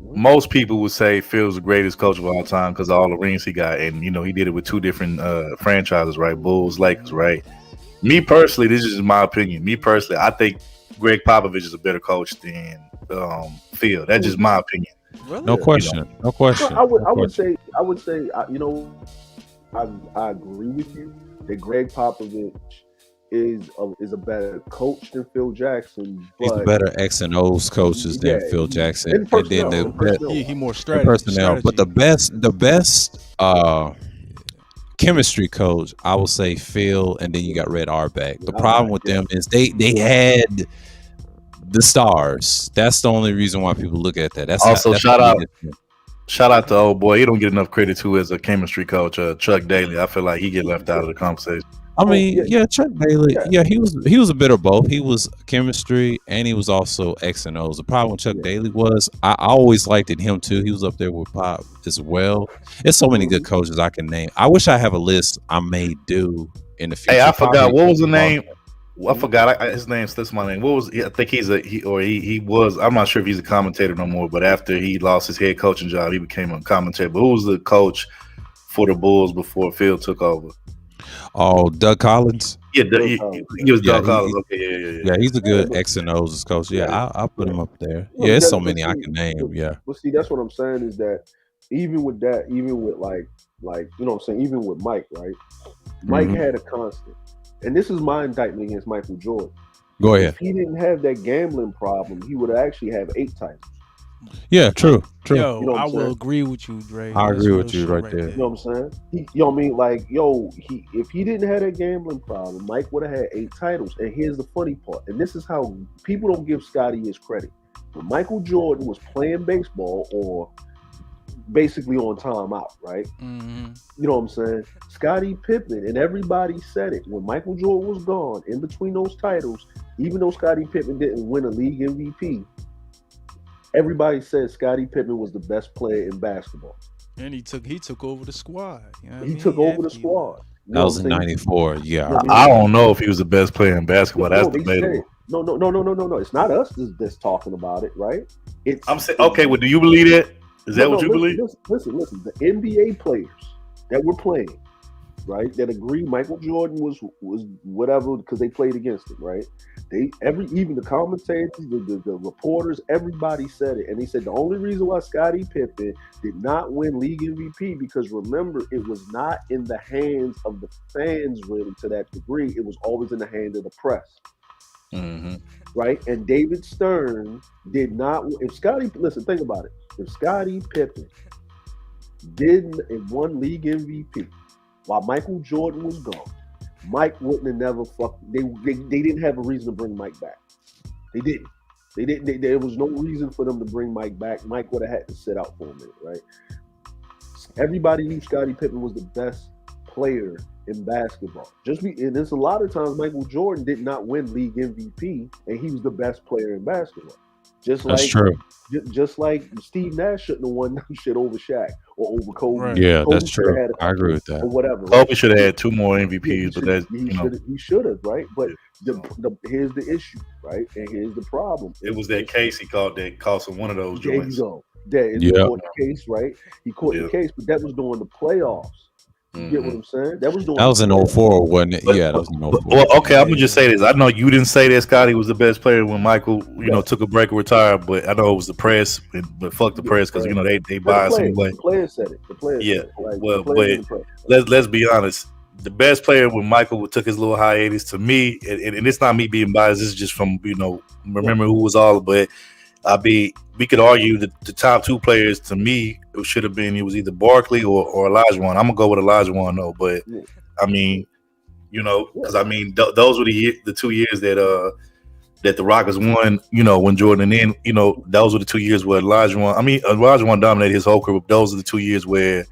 most people would say Phil's the greatest coach of all time because of all the rings he got, and he did it with 2 different franchises, right? Bulls, Lakers, right? Me personally, this is my opinion. Me personally, I think Greg Popovich is a better coach than Phil. That's just my opinion. Really? No question. No question. I would say, I agree with you that Greg Popovich is a better coach than Phil Jackson. He's a better X and O's coaches than Phil Jackson. And then he more strategy. But the best chemistry coach, I would say Phil, and then you got Red Auerbach. The problem with them is they had the stars. That's the only reason why people look at that. That's also shout out to old boy. He don't get enough credit too as a chemistry coach, Chuck Daly. I feel like he get left out of the conversation. I mean, Chuck Daly. Yeah, he was a bit of both. He was chemistry and he was also X and O's. The problem with Chuck Daly was I always liked him too. He was up there with Pop as well. There's so many good coaches I can name. I wish I have a list I may do in the future. Hey, I forgot what was the name. I forgot his name slips my name. What was I think he was. I'm not sure if he's a commentator no more. But after he lost his head coaching job, he became a commentator. But who was the coach for the Bulls before Phil took over? Oh, Doug Collins. Yeah, he was Doug Collins. Okay, yeah, he's a good X and O's coach. Yeah, I'll put him up there. Yeah, there's so many I can name. Yeah. Well, see, that's what I'm saying is that even with that, even with like you know what I'm saying, even with Mike, right? Mike had a constant. And this is my indictment against Michael Jordan. Go ahead. If he didn't have that gambling problem, he would actually have 8 titles. Yeah, true. Yo, I will agree with you, Dre. I agree with you right there. You know what I'm saying? You know what I mean? Like, if he didn't have that gambling problem, Mike would have had 8 titles. And here's the funny part. And this is how people don't give Scottie his credit. When Michael Jordan was playing baseball or basically on timeout, right? You know what I'm saying? Scottie Pippen, and everybody said it. When Michael Jordan was gone, in between those titles, even though Scottie Pippen didn't win a league MVP, everybody said Scottie Pippen was the best player in basketball. And he took over the squad. You know he took over the squad. That was in '94. Yeah. I don't know if he was the best player in basketball. That's debatable. No. It's not us that's talking about it, right? I'm saying, okay, well, do you believe that? Is that what you believe? Listen. The NBA players that were playing, right, that agree Michael Jordan was whatever because they played against him, right? Even the commentators, the reporters, everybody said it, and they said the only reason why Scottie Pippen did not win league MVP because remember it was not in the hands of the fans really to that degree. It was always in the hand of the press, right? And David Stern did not. If Scottie, listen, think about it. If Scottie Pippen didn't and won league MVP while Michael Jordan was gone, Mike wouldn't have never they didn't have a reason to bring Mike back. They didn't. There was no reason for them to bring Mike back. Mike would have had to sit out for a minute, right? Everybody knew Scottie Pippen was the best player in basketball. And there's a lot of times Michael Jordan did not win league MVP, and he was the best player in basketball. That's true. Just like Steve Nash shouldn't have won shit over Shaq or over Kobe. Right. Yeah, Kobe that's true. I agree with that. Or whatever. Kobe should have had 2 more MVPs, he should have, right? But here's the issue, right? And here's the problem. It was that case he called that cost him one of those There joints. you go. That is the case, right? He caught the case, but that was during the playoffs. You get what I'm saying? That was in 04, wasn't it? Yeah, that was in 04. Well, okay, I'm gonna just say this. I know you didn't say that Scottie was the best player when Michael, took a break and retired, but I know it was the press. But fuck the press because they bias anyway. The players said it. The players said it. Like, well, but let's be honest. The best player when Michael took his little hiatus to me, and it's not me being biased. This is just from remember who was all. But we could argue that the top 2 players to me it should have been. It was either Barkley or Olajuwon. I'm gonna go with Olajuwon though. But I mean, because those were the 2 years that the Rockets won. When Jordan and then those were the 2 years where Olajuwon dominated his whole career. Those are the 2 years where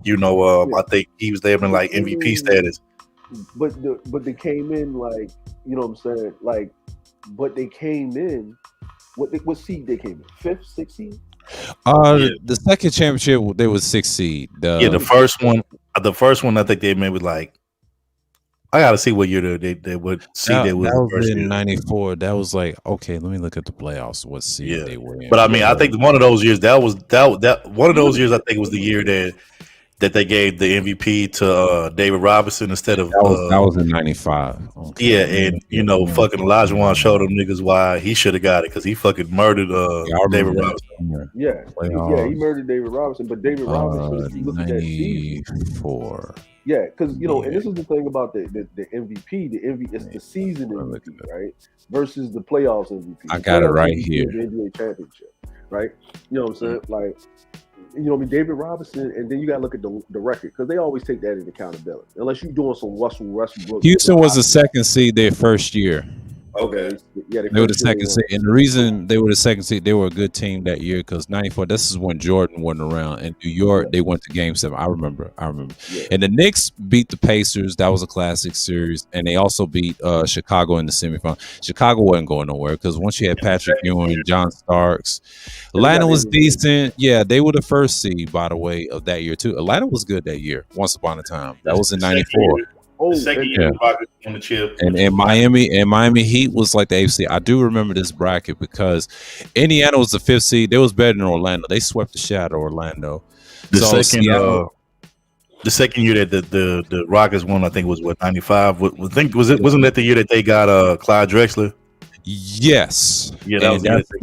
I think he was there in like MVP status. But they came in like what I'm saying, like, but they came in. What seed they came in? 5th, 6th seed? The second championship they was 6th seed. The first one I think they made was like, I gotta see what year they would see they was. That was in '94. That was like, okay, let me look at the playoffs. What seed they were in? But I think one of those years that one of those years I think was the year that they gave the MVP to David Robinson instead of that was in '95. Okay. Yeah, and fucking Olajuwon showed them niggas why he should have got it because he fucking murdered David Robinson. Yeah, he murdered David Robinson, but David Robinson, if you look at that season, 94. Yeah, because and this is the thing about the MVP. The MVP is the season MVP, right? Versus the playoffs MVP. I got it right here. The NBA championship, right? You know what I'm saying? Like, David Robinson, and then you got to look at the record because they always take that into accountability. Unless you're doing some Russell Westbrook. Houston was the 2nd seed their first year. Okay. Yeah, they were the 2nd seed. And the reason they were the 2nd seed, they were a good team that year because 94, this is when Jordan wasn't around. In New York, they went to Game 7. I remember. Yeah. And the Knicks beat the Pacers. That was a classic series. And they also beat Chicago in the semifinal. Chicago wasn't going nowhere because once you had Patrick Ewing, John Starks, Atlanta was decent. Yeah, they were the 1st seed, by the way, of that year, too. Atlanta was good that year, once upon a time. That was in 94. The second year Rockets won the chip. And Miami Heat was like the 8th seed. I do remember this bracket because Indiana was the 5th seed. They was better than Orlando. They swept the shit out of Orlando. The second year that the Rockets won, I think was 95. Wasn't that the year that they got Clyde Drexler? Yes. Yeah, they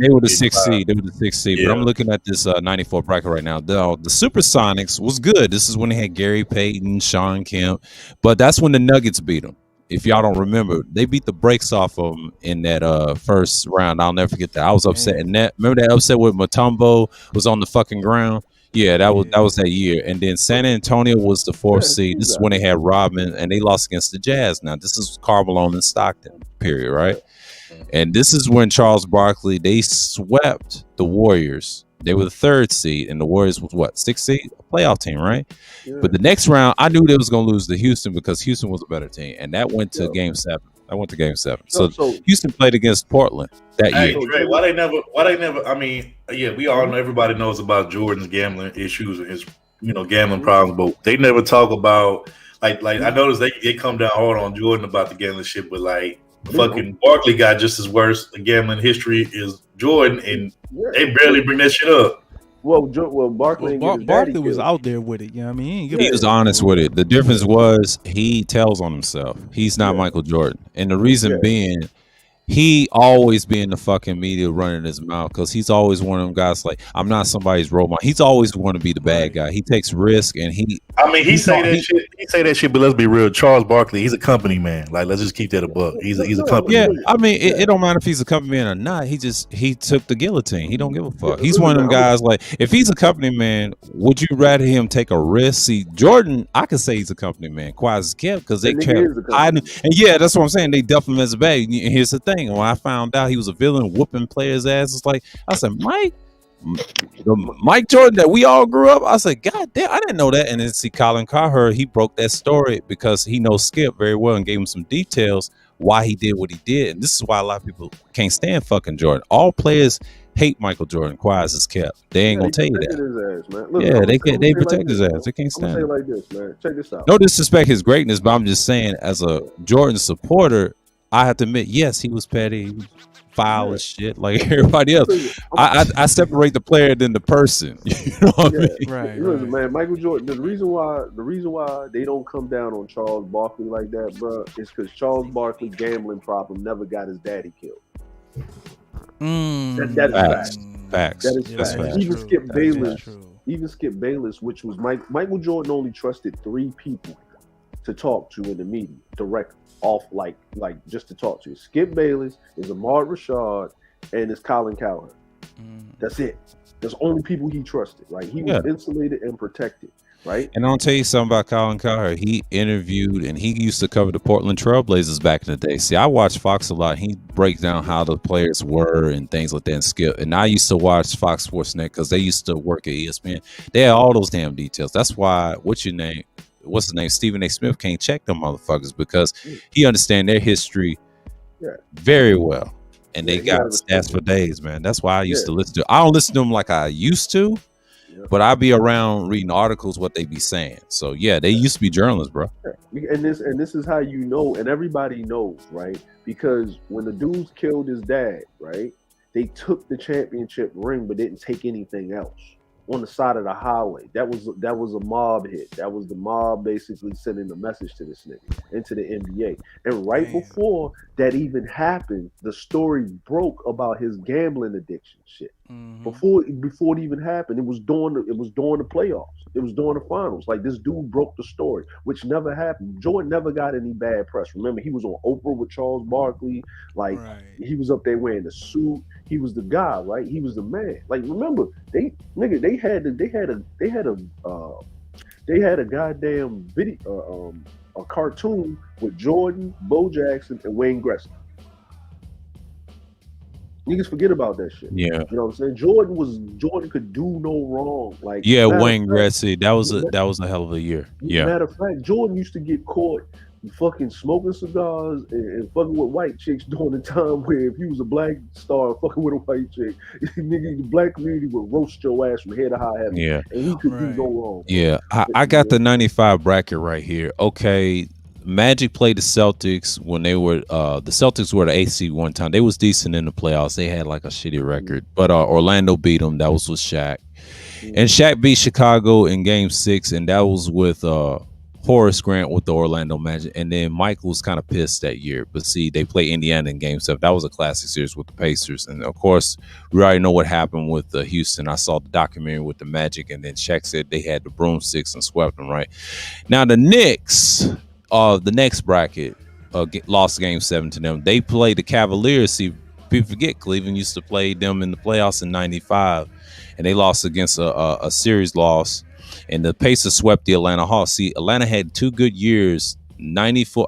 were the 6th seed. They were the 6th seed. Yeah. But I'm looking at this 94 bracket right now. The Supersonics was good. This is when they had Gary Payton, Sean Kemp. But that's when the Nuggets beat them. If y'all don't remember, they beat the brakes off of them in that first round. I'll never forget that. I was upset in that. Remember that upset with Mutombo was on the fucking ground? Yeah, that was that year. And then San Antonio was the 4th seed. This is when they had Rodman, and they lost against the Jazz. Now, this is Karl Malone and Stockton, period, right? And this is when Charles Barkley, they swept the Warriors. They were the 3rd seed, and the Warriors was what, 6th seed? A playoff team, right? Yeah. But the next round, I knew they was going to lose to Houston because Houston was a better team, and that went to Game 7. So Houston played against Portland that year. Dre, why they never? I mean, yeah, we all know, everybody knows about Jordan's gambling issues and his, gambling problems, but they never talk about like I noticed they come down hard on Jordan about the gambling shit, but like fucking Barkley got just as worse a gambling history as Jordan, and they barely bring that shit up. Well, Barkley was out there with it. You know what I mean? He was honest with it. The difference was he tells on himself. He's not Michael Jordan. And the reason being, he always be in the fucking media running his mouth because he's always one of them guys like, I'm not somebody's role model. He's always want to be the bad guy. He takes risk and he. I mean, he say that shit, but let's be real. Charles Barkley, he's a company man. Like, let's just keep that above. He's a company. Yeah, man. I mean, it don't matter if he's a company man or not. He took the guillotine. He don't give a fuck. He's one of them guys like, if he's a company man, would you rather him take a risk? See, Jordan, I could say he's a company man. Quiet as kept because they kept. And yeah, that's what I'm saying. They dumped him as a bag. And here's the thing: when I found out he was a villain, whooping players' ass, it's like I said, Mike Jordan that we all grew up. I said, God damn, I didn't know that. And then see Colin Cowherd, he broke that story because he knows Skip very well and gave him some details why he did what he did. And this is why a lot of people can't stand fucking Jordan. All players hate Michael Jordan. Quiet as kept. They ain't gonna tell you that. His ass, man. Look, They protect his ass. They can't stand I'm it. gonna say like this, man. Check this out. No disrespect his greatness, but I'm just saying, as a Jordan supporter, I have to admit, yes, he was petty, he was foul as shit, like everybody else. I separate the player than the person. You know what I mean? Right. Listen, man, Michael Jordan. The reason why they don't come down on Charles Barkley like that, bro, is because Charles Barkley gambling problem never got his daddy killed. That is facts. That is That's facts. facts. Even Skip Bayless, which was Michael Jordan, only trusted 3 people to talk to in the media directly, off like just to talk to. Skip Bayless, is Ahmad Rashad, and it's Colin Cowherd. That's it. There's only people he trusted. Right? He was insulated and protected. Right. And I'll tell you something about Colin Cowherd. He interviewed and he used to cover the Portland Trailblazers back in the day. See, I watched Fox a lot. He breaks down how the players were and things like that and Skip. And I used to watch Fox Sports Net because they used to work at ESPN. They had all those damn details. That's why, what's his name? Stephen A. Smith can't check them motherfuckers because he understand their history very well. And they got stats for days, man. That's why I used to listen to. I don't listen to them like I used to. But I be around reading articles, what they be saying. So yeah, they used to be journalists, bro. And this is how you know, and everybody knows, right? Because when the dudes killed his dad, right, they took the championship ring but didn't take anything else on the side of the highway. That was a mob hit. That was the mob basically sending a message to this nigga into the NBA. And right before that even happened, the story broke about his gambling addiction shit. Before it even happened, it was during the playoffs. It was during the finals. Like, this dude broke the story, which never happened. Jordan never got any bad press. Remember, he was on Oprah with Charles Barkley. Like, he was up there wearing the suit. He was the guy, right? He was the man. Like, remember, they had a goddamn video, a cartoon with Jordan, Bo Jackson, and Wayne Gretzky. Niggas forget about that shit. Yeah. You know what I'm saying? Jordan could do no wrong. Like, Wayne Gretzky, that was a hell of a year. Yeah. Matter of fact, Jordan used to get caught fucking smoking cigars and fucking with white chicks during the time where if you was a black star fucking with a white chick, nigga, the black community would roast your ass from head to high heaven. Yeah. And he could do no wrong. Yeah. I got the 95 bracket right here. Okay. Magic played the Celtics when they were the Celtics were the AC one time. They was decent in the playoffs. They had like a shitty record, but Orlando beat them. That was with Shaq, and Shaq beat Chicago in Game 6, and that was with Horace Grant with the Orlando Magic. And then Michael was kind of pissed that year, but see, they played Indiana in Game 7. That was a classic series with the Pacers, and of course, we already know what happened with Houston. I saw the documentary with the Magic, and then Shaq said they had the broomsticks and swept them. Right now, the Knicks. The next bracket lost Game 7 to them. They played the Cavaliers. See, people forget Cleveland used to play them in the playoffs in '95, and they lost against a series loss. And the Pacers swept the Atlanta Hawks. See, Atlanta had 2 good years, 93,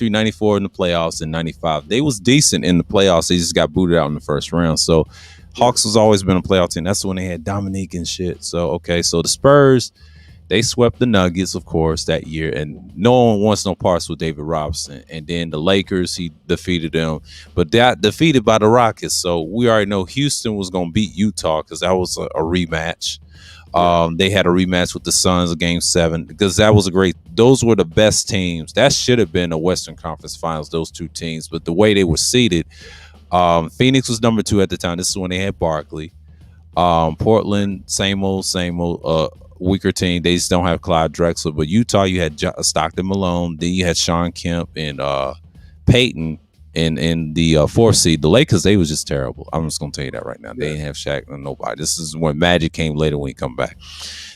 94 in the playoffs, and 95. They was decent in the playoffs. They just got booted out in the first round. So Hawks has always been a playoff team. That's when they had Dominique and shit. So, okay, so the Spurs, they swept the Nuggets, of course, that year, and no one wants no parts with David Robinson. And then the Lakers, he defeated them, but that defeated by the Rockets. So we already know Houston was going to beat Utah because that was a rematch. They had a rematch with the Suns of Game 7 because that was those were the best teams. That should have been a Western Conference Finals, those 2 teams. But the way they were seeded, Phoenix was number 2 at the time. This is when they had Barkley. Portland, same old, weaker team. They just don't have Clyde Drexler. But Utah, you had Stockton Malone. Then you had Sean Kemp and Peyton. in the 4th seed. The Lakers, they was just terrible. I'm just gonna tell you that right now. They didn't have Shaq and nobody. This is when Magic came later when he come back.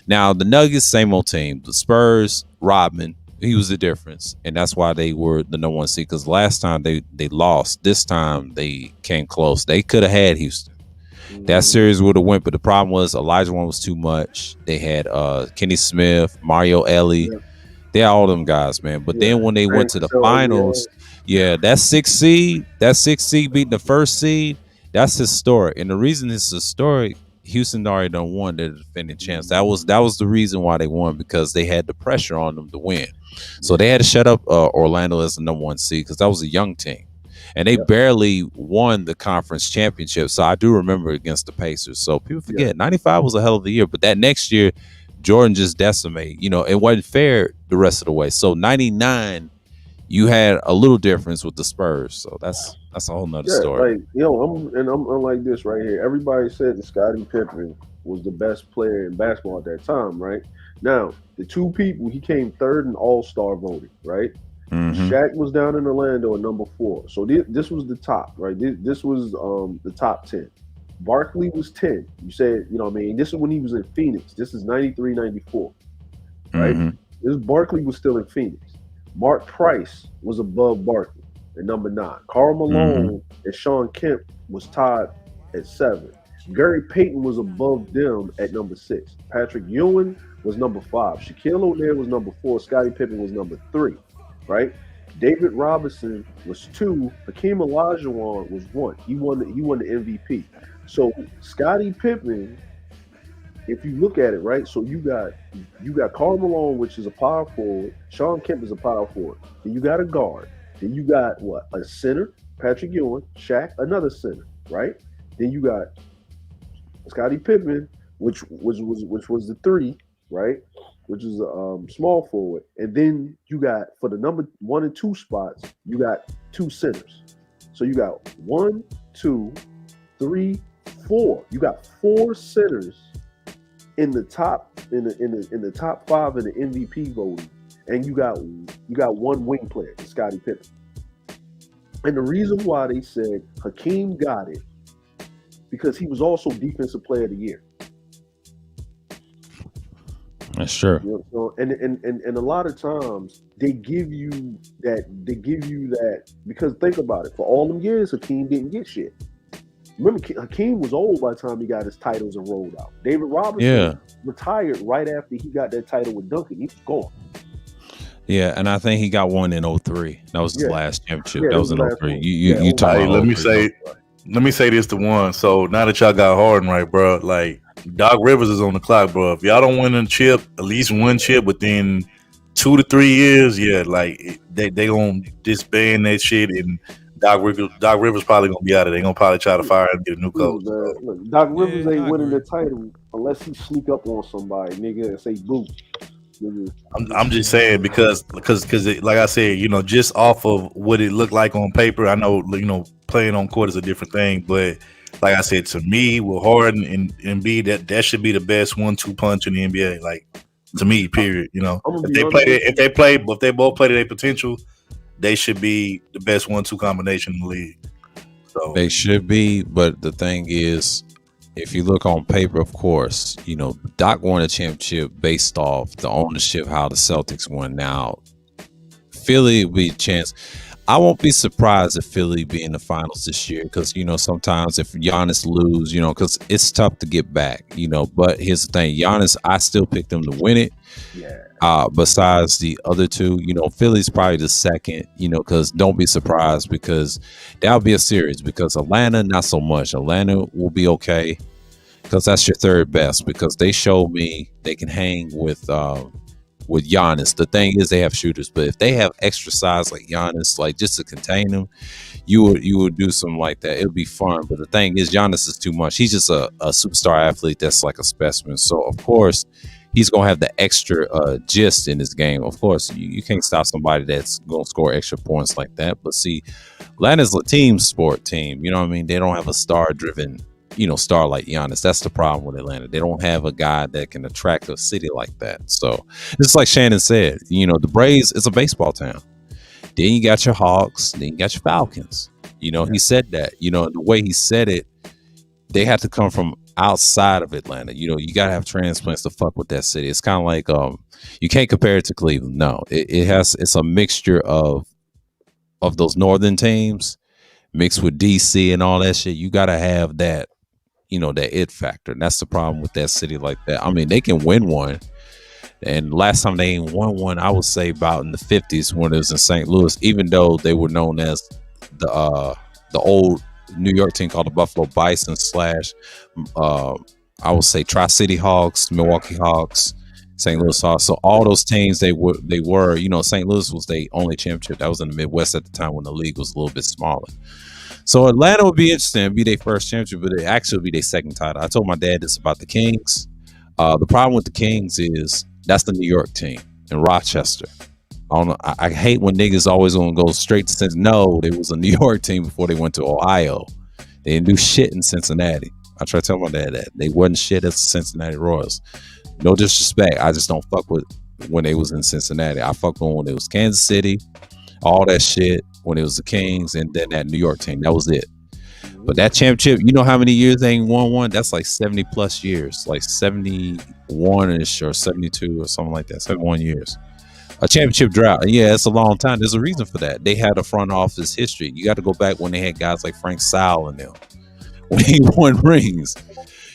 Now the Nuggets, same old team. The Spurs, Rodman, he was the difference, and that's why they were the number 1 seed. Because last time they lost. This time they came close. They could have had Houston. That series would have went, but the problem was Elijah One was too much. They had Kenny Smith, Mario Ellie. They had all them guys, man. But then when they went to the finals, that 6th seed beating the 1st seed, that's historic. And the reason it's historic, Houston already done won their defending champs. That was the reason why they won, because they had the pressure on them to win. So they had to shut up Orlando as the number 1 seed, because that was a young team. And they barely won the conference championship. So I do remember against the Pacers. So people forget, 95 was a hell of a year. But that next year, Jordan just decimated. You know, it wasn't fair the rest of the way. So 99, you had a little difference with the Spurs. So that's a whole nother story. Like, I'm like this right here. Everybody said that Scottie Pippen was the best player in basketball at that time, right? Now, the 2 people, he came 3rd in All-Star voting, right? Mm-hmm. Shaq was down in Orlando at number 4. So this was the top, right? This was the top 10. Barkley was 10. You said, you know what I mean? This is when he was in Phoenix. This is 93, 94, right? Mm-hmm. This Barkley was still in Phoenix. Mark Price was above Barkley at number 9. Karl Malone and Sean Kemp was tied at 7. Gary Payton was above them at number 6. Patrick Ewing was number 5. Shaquille O'Neal was number 4. Scottie Pippen was number 3. Right, David Robinson was 2. Hakeem Olajuwon was 1. He won the MVP. So Scottie Pippen, if you look at it, right, so you got Karl Malone, which is a power forward. Sean Kemp is a power forward. Then you got a guard. Then you got a center, Patrick Ewing, Shaq, another center, right? Then you got Scottie Pippen, which was the 3, right? Which is a small forward. And then you got, for the number 1 and 2 spots, you got 2 centers. So you got 1, 2, 3, 4. You got 4 centers in the top in the top 5 in the MVP voting, and you got 1 wing player, Scottie Pippen. And the reason why they said Hakeem got it, because he was also Defensive Player of the Year. That's true. You know, and a lot of times they give you that because think about it. For all them years, Hakeem didn't get shit. Remember, Hakeem was old by the time he got his titles and rolled out. David Robinson retired right after he got that title with Duncan. He was gone. Yeah, and I think he got one in 03. That was his last championship. That was in 03. You talk hey, about let me say this to one. So now that y'all got Harden right, bro, like Doc Rivers is on the clock, bro. If y'all don't win a chip, at least 1 chip within 2 to 3 years, like they gonna disband that shit, and Doc Rivers probably gonna be out of there. They gonna probably try to fire him and get a new coach. Look, Doc Rivers ain't winning the title unless he sneak up on somebody, nigga, and say boo. I'm just saying because like I said, you know, just off of what it looked like on paper, I know, you know, playing on court is a different thing, but like I said, to me, with Harden and Embiid, that should be the best 1-2 punch in the NBA. Like, to me, period. You know, if they both play to their potential, they should be the best 1-2 combination in the league. So they should be, but the thing is, if you look on paper, of course, you know, Doc won a championship based off the ownership, how the Celtics won. Now, Philly would be a chance. I won't be surprised if Philly be in the finals this year, because, you know, sometimes if Giannis lose, you know, because it's tough to get back, you know. But here's the thing, Giannis, I still picked them to win it. Yeah. Besides the other two, you know, Philly's probably the second, you know, because don't be surprised, because that'll be a series. Because Atlanta, not so much. Atlanta will be okay, because that's your third best, because they showed me they can hang with Giannis. The thing is, they have shooters, but if they have extra size like Giannis, like just to contain him, you would do something like that. It would be fun. But the thing is, Giannis is too much. He's just a superstar athlete that's like a specimen. So of course, he's gonna have the extra gist in his game. Of course, you can't stop somebody that's gonna score extra points like that. But see, Atlanta's a team sport team. You know what I mean? They don't have a star-driven, you know, star like Giannis. That's the problem with Atlanta. They don't have a guy that can attract a city like that. So it's like Shannon said, you know, the Braves, it's a baseball town. Then you got your Hawks. Then you got your Falcons. You know, he said that. You know, the way he said it, they have to come from outside of Atlanta. You know, you gotta have transplants to fuck with that city. It's kind of like you can't compare it to Cleveland. No, it's a mixture of those northern teams mixed with DC and all that shit. You gotta have that, you know, that it factor. And that's the problem with that city like that. I mean, they can win one. And last time they ain't won one, I would say about in the 50s when it was in St. Louis, even though they were known as the old New York team called the Buffalo Bison / I would say Tri-City Hawks, Milwaukee Hawks, St. Louis Hawks. So all those teams they were, you know, St. Louis was their only championship. That was in the Midwest at the time when the league was a little bit smaller. So Atlanta would be interesting. It'd be their first championship, but it actually would be their second title. I told my dad this about the Kings. The problem with the Kings is that's the New York team in Rochester. I don't know. I hate when niggas always gonna go straight to Cincinnati. No, there was a New York team before they went to Ohio. They didn't do shit in Cincinnati. I try to tell my dad that they wasn't shit as the Cincinnati Royals. No disrespect, I just don't fuck with when they was in Cincinnati. I fuck with when it was Kansas City, all that shit. When it was the Kings, and then that New York team, that was it. But that championship, you know how many years they ain't won one? That's like 70 plus years, like 71ish or 72 or something like that. 71 years. A championship drought. Yeah, it's a long time. There's a reason for that. They had a front office history. You got to go back when they had guys like Frank Sowell and them. When he won rings.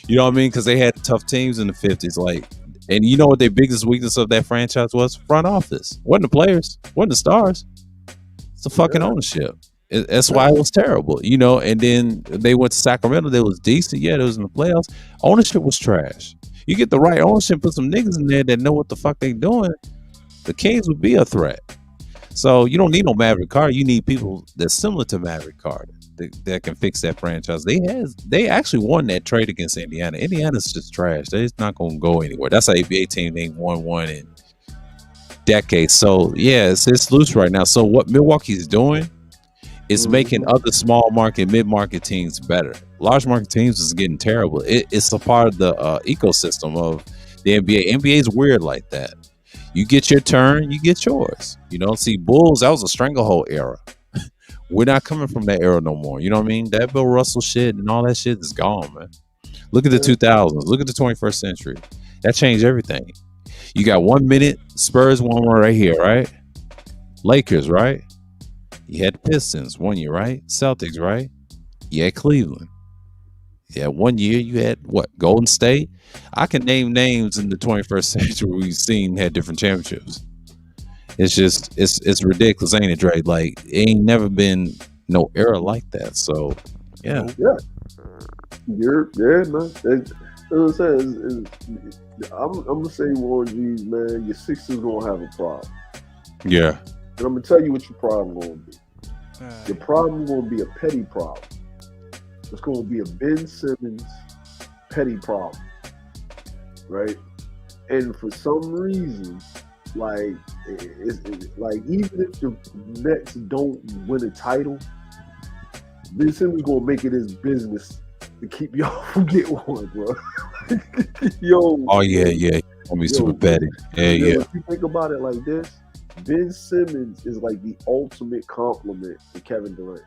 You know what I mean? Because they had tough teams in the 50s. Like, and you know what their biggest weakness of that franchise was? Front office. Wasn't the players. Wasn't the stars. It's the fucking ownership. That's why it was terrible. You know, and then they went to Sacramento. They was decent. Yeah, they was in the playoffs. Ownership was trash. You get the right ownership, put some niggas in there that know what the fuck they doing. The Kings would be a threat. So you don't need no Maverick Carter. You need people that's similar to Maverick Carter that can fix that franchise. They actually won that trade against Indiana. Indiana's just trash. They're just not gonna go anywhere. That's an ABA team. They ain't won one in decades. So yeah, it's loose right now. So what Milwaukee's doing is making other small market, mid market teams better. Large market teams is getting terrible. It's a part of the ecosystem of the NBA. NBA is weird like that. You get your turn, you get yours. You know, see, Bulls, that was a stranglehold era. We're not coming from that era no more. You know what I mean? That Bill Russell shit and all that shit is gone, man. Look at the 2000s. Look at the 21st century. That changed everything. You got 1 minute, Spurs 1 right here, right? Lakers, right? You had the Pistons 1 year, right? Celtics, right? You had Cleveland. Yeah, 1 year you had what? Golden State. I can name names in the 21st century we've seen had different championships. It's just it's ridiculous, ain't it, Dre? Like it ain't never been no era like that. So yeah. Yeah, man. That's what I'm saying. I'm gonna say Warren G's, man. Your Sixers gonna have a problem. Yeah. And I'm gonna tell you what your problem gonna be. Your problem gonna be a petty problem. It's gonna be a Ben Simmons petty problem, right? And for some reason, like it's like even if the Nets don't win a title, Ben Simmons gonna make it his business to keep y'all from getting one, bro. Yo. Oh yeah. Gonna be super petty. Yeah. If you think about it like this, Ben Simmons is like the ultimate compliment to Kevin Durant.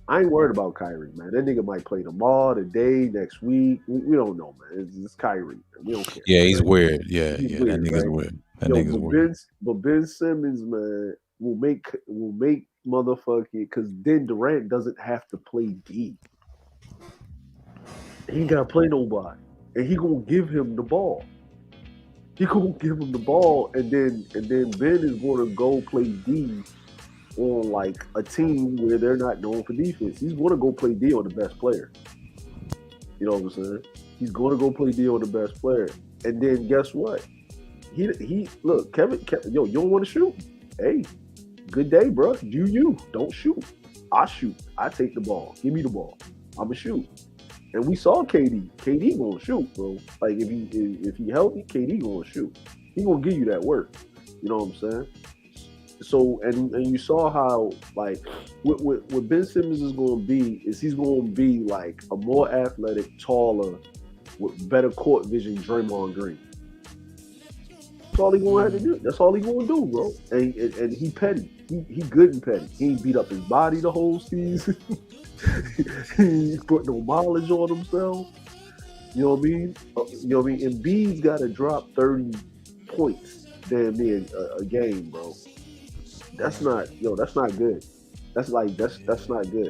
I ain't worried about Kyrie, man. That nigga might play tomorrow, today, next week. We don't know, man. It's Kyrie. We don't care. Yeah, he's weird. Yeah, weird, that nigga's weird. That nigga's weird. But Ben Simmons, man, will make motherfucking, because then Durant doesn't have to play D. He ain't gotta play nobody, and he gonna give him the ball. He gonna give him the ball, and then Ben is gonna go play D on like a team where they're not known for defense. He's gonna go play D on the best player. You know what I'm saying? He's gonna go play D on the best player, and then guess what? He look, Kevin, yo, you don't want to shoot? Hey, good day, bro. You don't shoot. I shoot. I take the ball. Give me the ball. I'ma shoot. And we saw KD. KD gonna shoot, bro. Like if he healthy, KD gonna shoot. He gonna give you that work. You know what I'm saying? So and you saw how like what Ben Simmons is gonna be is he's gonna be like a more athletic, taller, with better court vision Draymond Green. That's all he gonna have to do. That's all he gonna do, bro. And he petty. he good and petty. He ain't beat up his body the whole season. He ain't put no mileage on himself. You know what I mean? You know what I mean? Embiid's got to drop 30 points damn near a game, bro. That's not good. That's not good.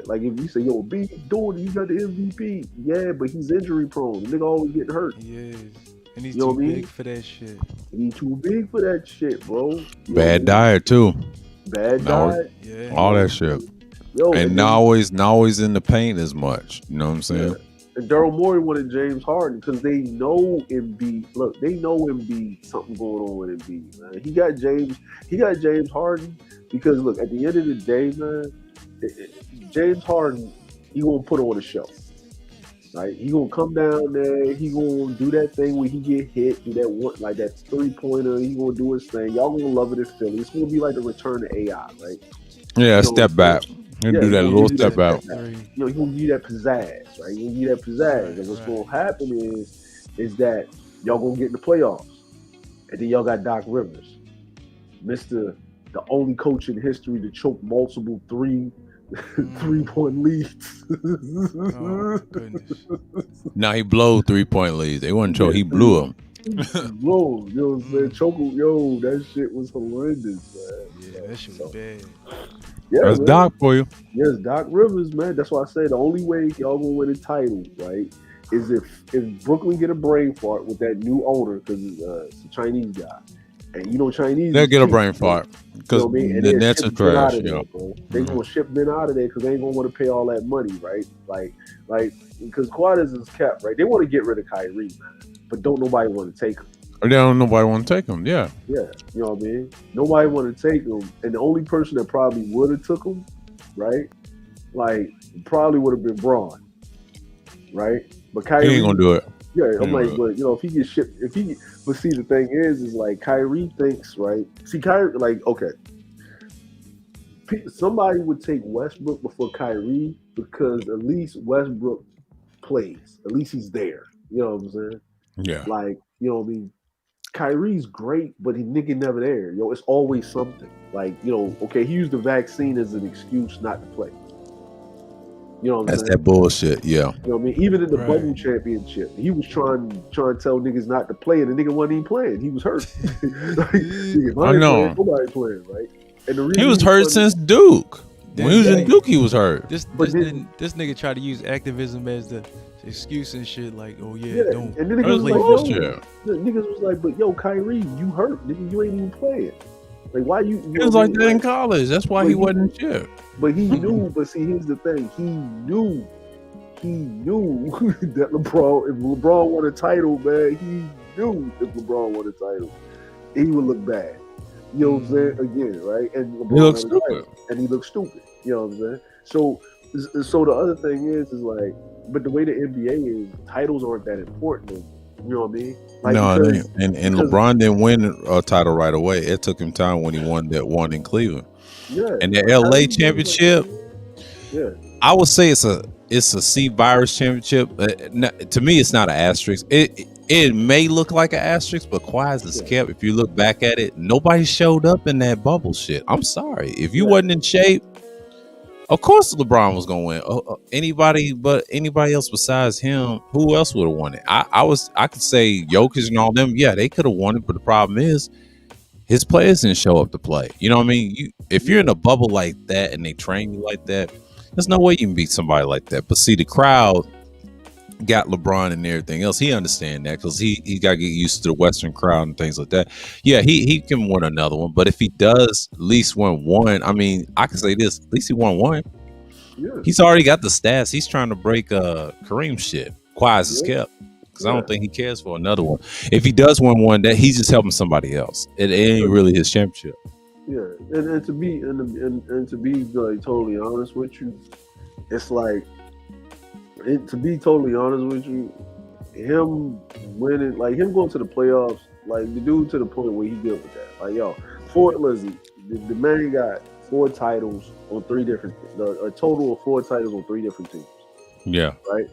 Like if you say, yo, B doing it, you got the MVP. Yeah, but he's injury prone. The nigga always getting hurt. He is. And he's You know too what I mean? big for that shit. He's too big for that shit, bro. You know what I Bad mean? diet too. Bad No, diet. Yeah. all that shit. Yo, And not always in the paint as much. You know what I'm saying? And Daryl Morey wanted James Harden because they know Embiid. Look, they know Embiid. Something going on with Embiid, man. He got James Harden because look, at the end of the day, man, James Harden, he gonna put on a show. Right? He gonna come down there. He gonna do that thing where he get hit, do that one like that 3-pointer. He gonna do his thing. Y'all gonna love it in Philly. It's gonna be like the return to AI, right? Yeah, You know, step back. You do that little step out. You know, he gonna give you that pizzazz, right? He gonna give you that pizzazz. And what's gonna happen is that y'all gonna get in the playoffs, and then y'all got Doc Rivers, the only coach in history to choke multiple 3-point leads. Oh, goodness. Now he blow 3-point leads. They wasn't sure he blew them. Bro, you know what I'm saying? Choke, yo, that shit was horrendous, man. Yeah, that shit was bad. Yeah, That's man. Doc for you. Yes, Doc Rivers, man. That's why I say the only way y'all gonna win a title, right, is if Brooklyn get a brain fart with that new owner because it's a Chinese guy, and you know Chinese. They'll get a cheap, brain fart because you know what I mean? And the they'll Nets ship are Ben out trash. of there, Yeah. bro. They gonna ship Ben out of there because they ain't gonna want to pay all that money, right? Like because Quadras is kept, right? They want to get rid of Kyrie, man, but don't nobody want to take him. They don't nobody want to take them. Yeah. Yeah, you know what I mean? Nobody want to take him, and the only person that probably would have took him, right? Like probably would have been Braun, right? But Kyrie He ain't gonna do it. Yeah, I'm He ain't like, gonna do but you know, if he gets shipped, but see, the thing is like Kyrie thinks, right? See, Kyrie, like, okay, somebody would take Westbrook before Kyrie because at least Westbrook plays, at least he's there. You know what I'm saying? Yeah. Like, you know what I mean? Kyrie's great, but he nigga never there. Yo, it's always something. Like, you know, okay, he used the vaccine as an excuse not to play. You know what I'm That's saying? that bullshit. Yeah. You know what I mean? Even in the Right. bubble championship, he was trying to tell niggas not to play, and the nigga wasn't even playing. He was hurt. Like, nigga, if I ain't know. playing, nobody playing, right? And the reason He was hurt wasn't- since Duke. When he was in Duke, he was hurt. This But this nigga tried to use activism as the excuse and shit. Like, oh yeah, Yeah, don't. and then That niggas was was like, bullshit. yo, the niggas was like, but yo, Kyrie, you hurt, nigga, you ain't even playing. Like, why you? He was like that in college. That's why But he he- wasn't shit. But he knew. But see, here's the thing: he knew that LeBron, if LeBron won a title, man, he knew if LeBron won a title, he would look bad. You know what I'm saying? Again, right? And LeBron He looked won a title, stupid. and he looked stupid. You know what I'm saying? So the other thing is like, but the way the NBA is, titles aren't that important. You know what I mean? Like, No, it because- ain't. And because- LeBron didn't win a title right away. It took him time when he won that one in Cleveland. Yeah, And the like, LA Kyrie, championship, yeah. I would say it's a C virus championship. To me, it's not an asterisk. It may look like an asterisk, but quiet as kept. If you look back at it, nobody showed up in that bubble shit. I'm sorry. If you wasn't in shape, of course LeBron was gonna win. Anybody else besides him, who else would have won it? I could say Jokic and all them. Yeah, they could have won it, but the problem is his players didn't show up to play. You know what I mean? If you're in a bubble like that and they train you like that, there's no way you can beat somebody like that. But see, the crowd got LeBron and everything else. He understand that because he got to get used to the Western crowd and things like that. Yeah, he can win another one. But if he does at least win one, I mean, I can say this: at least he won one. Yeah. He's already got the stats. He's trying to break Kareem shit. Quiet as kept. Because I don't think he cares for another one. If he does win one, that he's just helping somebody else. It ain't really his championship. Yeah, and to be and to be like totally honest with you, it's like to be totally honest with you, him winning, like him going to the playoffs, like the dude to the point where he good with that. Like yo, the man got 4 titles on 3 different, a total of 4 titles on 3 different teams. Yeah. Right.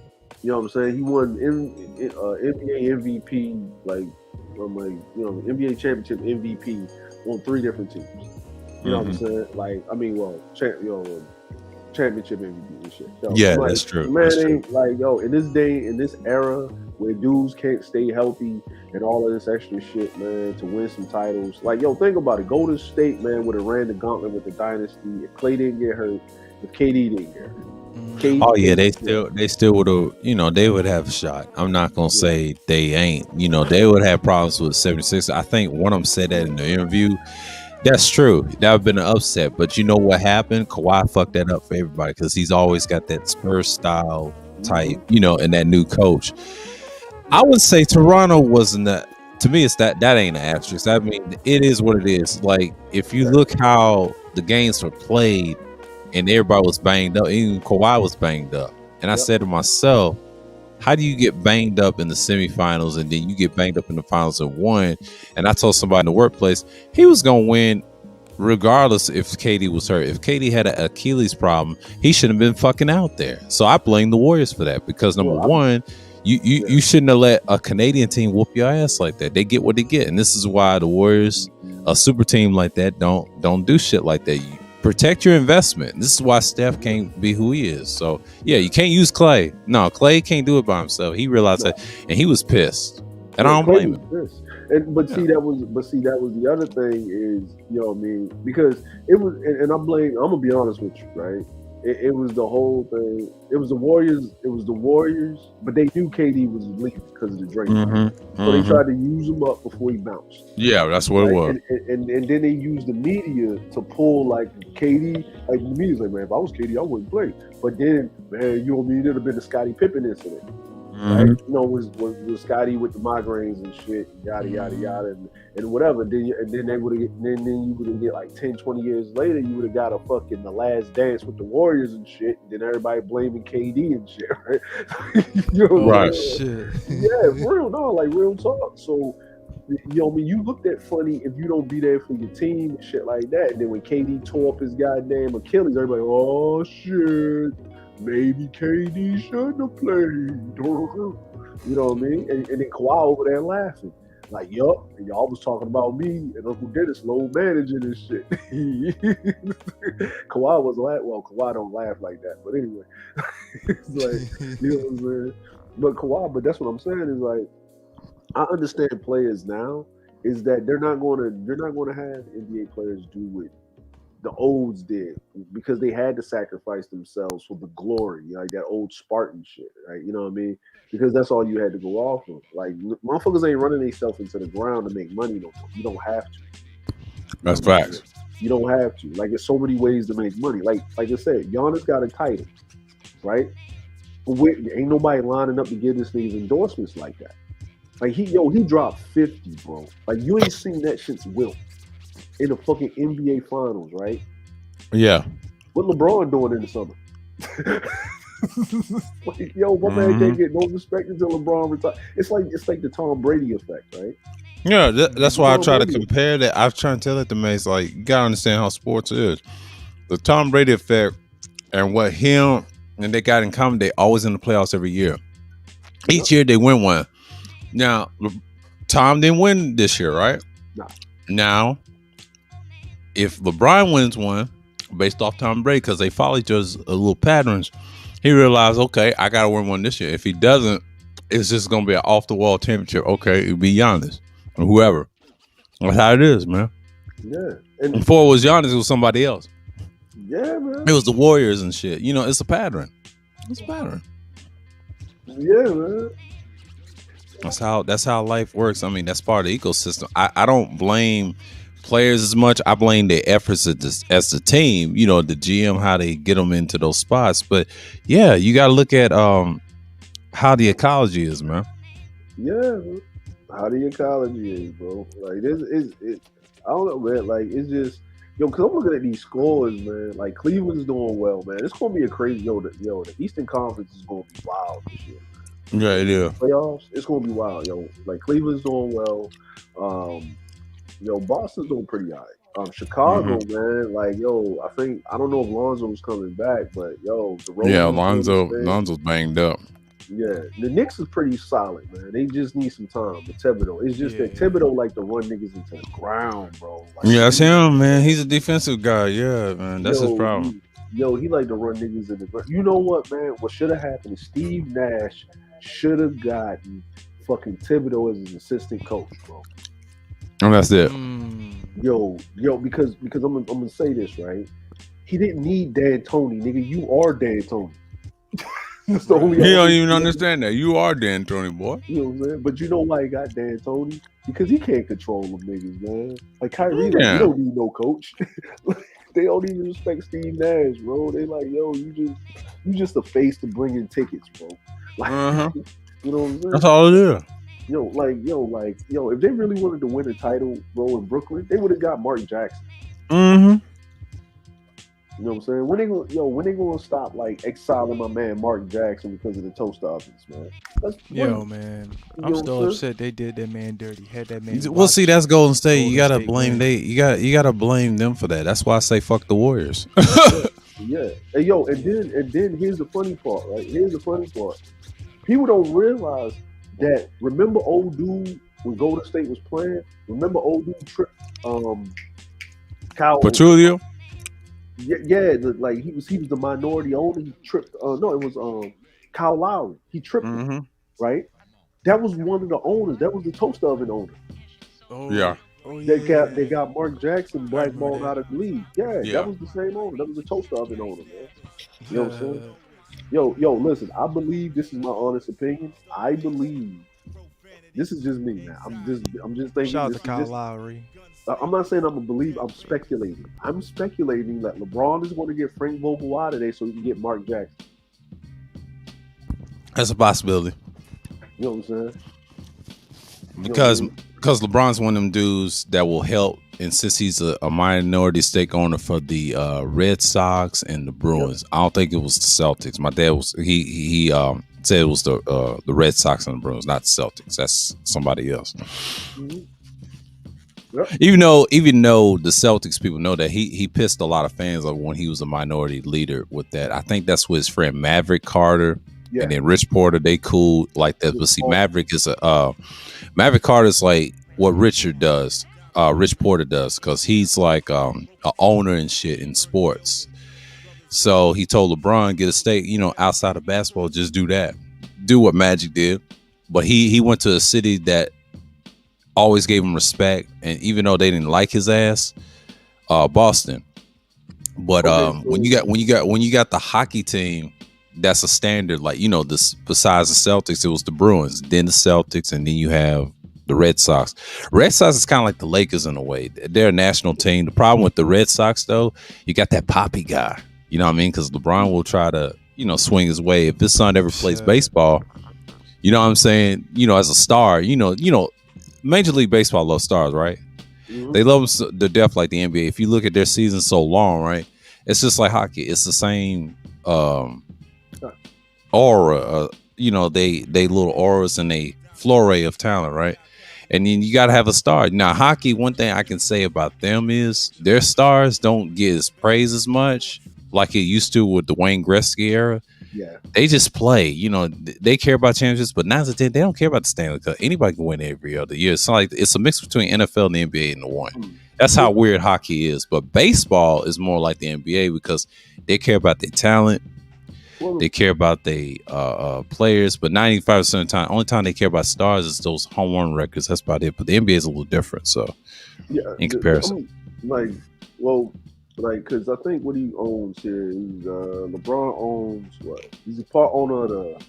You know what I'm saying? He won NBA MVP, like from like NBA championship MVP on 3 different teams. You know what I'm saying? Like, I mean, well, championship MVP and shit. Yo, Yeah, like, that's true. Man, That's true. ain't like, yo, in this day, in this era where dudes can't stay healthy and all of this extra shit, man, to win some titles. Like, yo, think about it. Golden State, man, would have ran the gauntlet with the dynasty if Clay didn't get hurt, if KD didn't get hurt. Oh yeah, they still would have, you know, they would have a shot. I'm not gonna say they ain't. You know, they would have problems with 76. I think one of them said that in the interview. That's true. That would have been an upset. But you know what happened? Kawhi fucked that up for everybody because he's always got that Spurs style type, you know, and that new coach. I would say Toronto wasn't that. To me, it's that ain't an asterisk. I mean, it is what it is. Like, if you look how the games were played and everybody was banged up, even Kawhi was banged up. And I said to myself, how do you get banged up in the semifinals and then you get banged up in the finals and won? And I told somebody in the workplace, he was going to win regardless if KD was hurt. If KD had an Achilles problem, he shouldn't have been fucking out there. So I blame the Warriors for that because number one, you shouldn't have let a Canadian team whoop your ass like that. They get what they get. And this is why the Warriors, a super team like that, don't do shit like that. You protect your investment. This is why Steph can't be who he is. So yeah, you can't use Clay. No, Clay can't do it by himself. He realized that, and he was pissed. And I don't blame him. But see, that was the other thing is, you know what I mean? Because it was, and I'm gonna be honest with you, right? It was the whole thing. It was the Warriors, but they knew KD was leaving because of the Drake. So they tried to use him up before he bounced. Yeah, that's what it was. And then they used the media to pull like KD. Like the media's like, man, if I was KD, I wouldn't play. But then, man, you know what I mean? It'd have been the Scottie Pippen incident. Right? You know, was Scotty with the migraines and shit, yada yada yada, and whatever. Then you would have get like 10, 20 years later, you would have got a fucking The Last Dance with the Warriors and shit. And then everybody blaming KD and shit, right? You know what right. Shit. Yeah, real like real talk. So, you know what I mean? You looked at funny if you don't be there for your team, shit like that. And then when KD tore up his goddamn Achilles, everybody, oh shit. Maybe KD shouldn't have played. You know what I mean? And then Kawhi over there laughing. Like, yup, and y'all was talking about me and Uncle Dennis low managing and shit. Kawhi was laughing. Well, Kawhi don't laugh like that. But anyway. It's like, you know what I'm saying? But Kawhi, but that's what I'm saying is like, I understand players now is that they're not gonna have NBA players do what the olds did because they had to sacrifice themselves for the glory, like that old Spartan shit, right? You know what I mean? Because that's all you had to go off of. Like, motherfuckers ain't running themselves into the ground to make money no more. You don't have to. That's facts. You don't have to. Like, there's so many ways to make money. Like I said, Giannis got a title, right? But ain't nobody lining up to give this niggas endorsements like that. Like, he dropped 50, bro. Like, you ain't seen that shit's Wilt in the fucking NBA finals, right? Yeah. What LeBron doing in the summer? Like, yo, my man can't get no respect until LeBron retires. It's like the Tom Brady effect, right? Yeah, that's why I try to compare that. I was trying to tell it to me. It's like, you gotta understand how sports is. The Tom Brady effect and what him and they got in common, they always in the playoffs every year. Each year they win one. Now, Tom didn't win this year, right? No. Now, if LeBron wins one based off Tom Brady, because they follow each other's little patterns, he realized, okay, I got to win one this year. If he doesn't, it's just going to be an off-the-wall championship. Okay, it'll be Giannis or whoever. That's how it is, man. Yeah. And before it was Giannis, it was somebody else. Yeah, man. It was the Warriors and shit. You know, it's a pattern. It's a pattern. Yeah, man. That's how life works. I mean, that's part of the ecosystem. I don't blame players as much. I blame their efforts as the team, you know, the GM, how they get them into those spots. But yeah, you got to look at how the ecology is, man. Yeah, man. How the ecology is, bro. Like, this is it. I don't know, man. Like, it's just, yo, because I'm looking at these scores, man. Like, Cleveland's doing well, man. It's going to be a crazy, the Eastern Conference is going to be wild this year. Yeah, it is. Playoffs, it's going to be wild, yo. Like, Cleveland's doing well. Boston's doing pretty all right. Chicago, man, like, yo, I don't know if Lonzo's coming back, but yo, the Lonzo's banged up. Yeah, the Knicks is pretty solid, man. They just need some time. But Thibodeau, it's just that Thibodeau like to run niggas into the ground, bro. Like, Yeah, that's him, man. He's a defensive guy. Yeah, man. That's his problem. He like to run niggas in the ground. You know what, man? What should have happened is Steve Nash should have gotten fucking Thibodeau as his assistant coach, bro. And that's it. Yo, because I'm gonna say this, right? He didn't need D'Antoni, nigga. You are D'Antoni. That's the only He don't even understand that. You are D'Antoni, boy. You know what I'm saying? But you know why he got D'Antoni? Because he can't control them niggas, man. Like Kyrie, like, you don't need no coach. They don't even respect Steve Nash, bro. They like, yo, you just a face to bring in tickets, bro. Like, you know what I'm saying? That's all it is. Yo, if they really wanted to win a title, bro, in Brooklyn, they would have got Mark Jackson. You know what I'm saying? When they gonna stop like exiling my man Mark Jackson because of the toast offense, man? Man, I'm still upset they did that man dirty. Had that man. Well, see, that's Golden State. You gotta blame you gotta blame them for that. That's why I say fuck the Warriors. Yeah. Hey, yo, and then here's the funny part, right? Here's the funny part. People don't realize that. Remember, old dude when Golden State was playing. Remember, old dude tripped Kyle Petrulio. Yeah, like he was the minority owner. He tripped. No, it was Kyle Lowry. He tripped him, right? That was one of the owners. That was the toast oven owner. Yeah. They got Mark Jackson blackballed out of the league. Yeah, that was the same owner. That was the toast oven owner, man. You know what I'm saying? Yo, listen. I believe this is my honest opinion. I believe this is just me, man. I'm just thinking. Shout out to Kyle Lowry. I'm not saying I'm gonna believe. I'm speculating. I'm speculating that LeBron is going to get Frank Vogel out of there so he can get Mark Jackson. That's a possibility. You know what I'm saying? Because LeBron's one of them dudes that will help, and since he's a minority stake owner for the Red Sox and the Bruins, I don't think it was the Celtics. My dad was he said it was the Red Sox and the Bruins, not the Celtics. That's somebody else. Mm-hmm. Yep. Even though the Celtics people know that he pissed a lot of fans off when he was a minority leader with that. I think that's with his friend Maverick Carter and then Rich Porter. They cool like that. But see, Maverick is Maverick Carter's like what Richard does. Rich Porter does, because he's like a owner and shit in sports. So he told LeBron, get a stake, outside of basketball, just do that. Do what Magic did. But he went to a city that always gave him respect, and even though they didn't like his ass, Boston. But when you got the hockey team, that's a standard. Like this besides the Celtics, it was the Bruins, then the Celtics, and then you have the Red Sox. Red Sox is kind of like the Lakers in a way. They're a national team. The problem with the Red Sox, though, you got that Poppy guy. You know what I mean? Because LeBron will try to swing his way. If his son ever plays baseball, you know what I'm saying? As a star, Major League Baseball loves stars, right? Mm-hmm. They love them to death like the NBA. If you look at their season so long, right? It's just like hockey. It's the same aura. They little auras and they flurry of talent, right? And then you got to have a star. Now, hockey, one thing I can say about them is their stars don't get as praised as much like it used to with the Wayne Gretzky era. Yeah, they just play. They care about championships, but 9 out of 10, they don't care about the Stanley Cup. Anybody can win every other year. It's like it's a mix between NFL and the NBA in the one. That's how weird hockey is. But baseball is more like the NBA because they care about their talent. They care about their players, but 95% of the time, only time they care about stars is those home run records. That's about it. But the NBA is a little different. So, in comparison, because I think what he owns here is LeBron owns what? He's a part owner of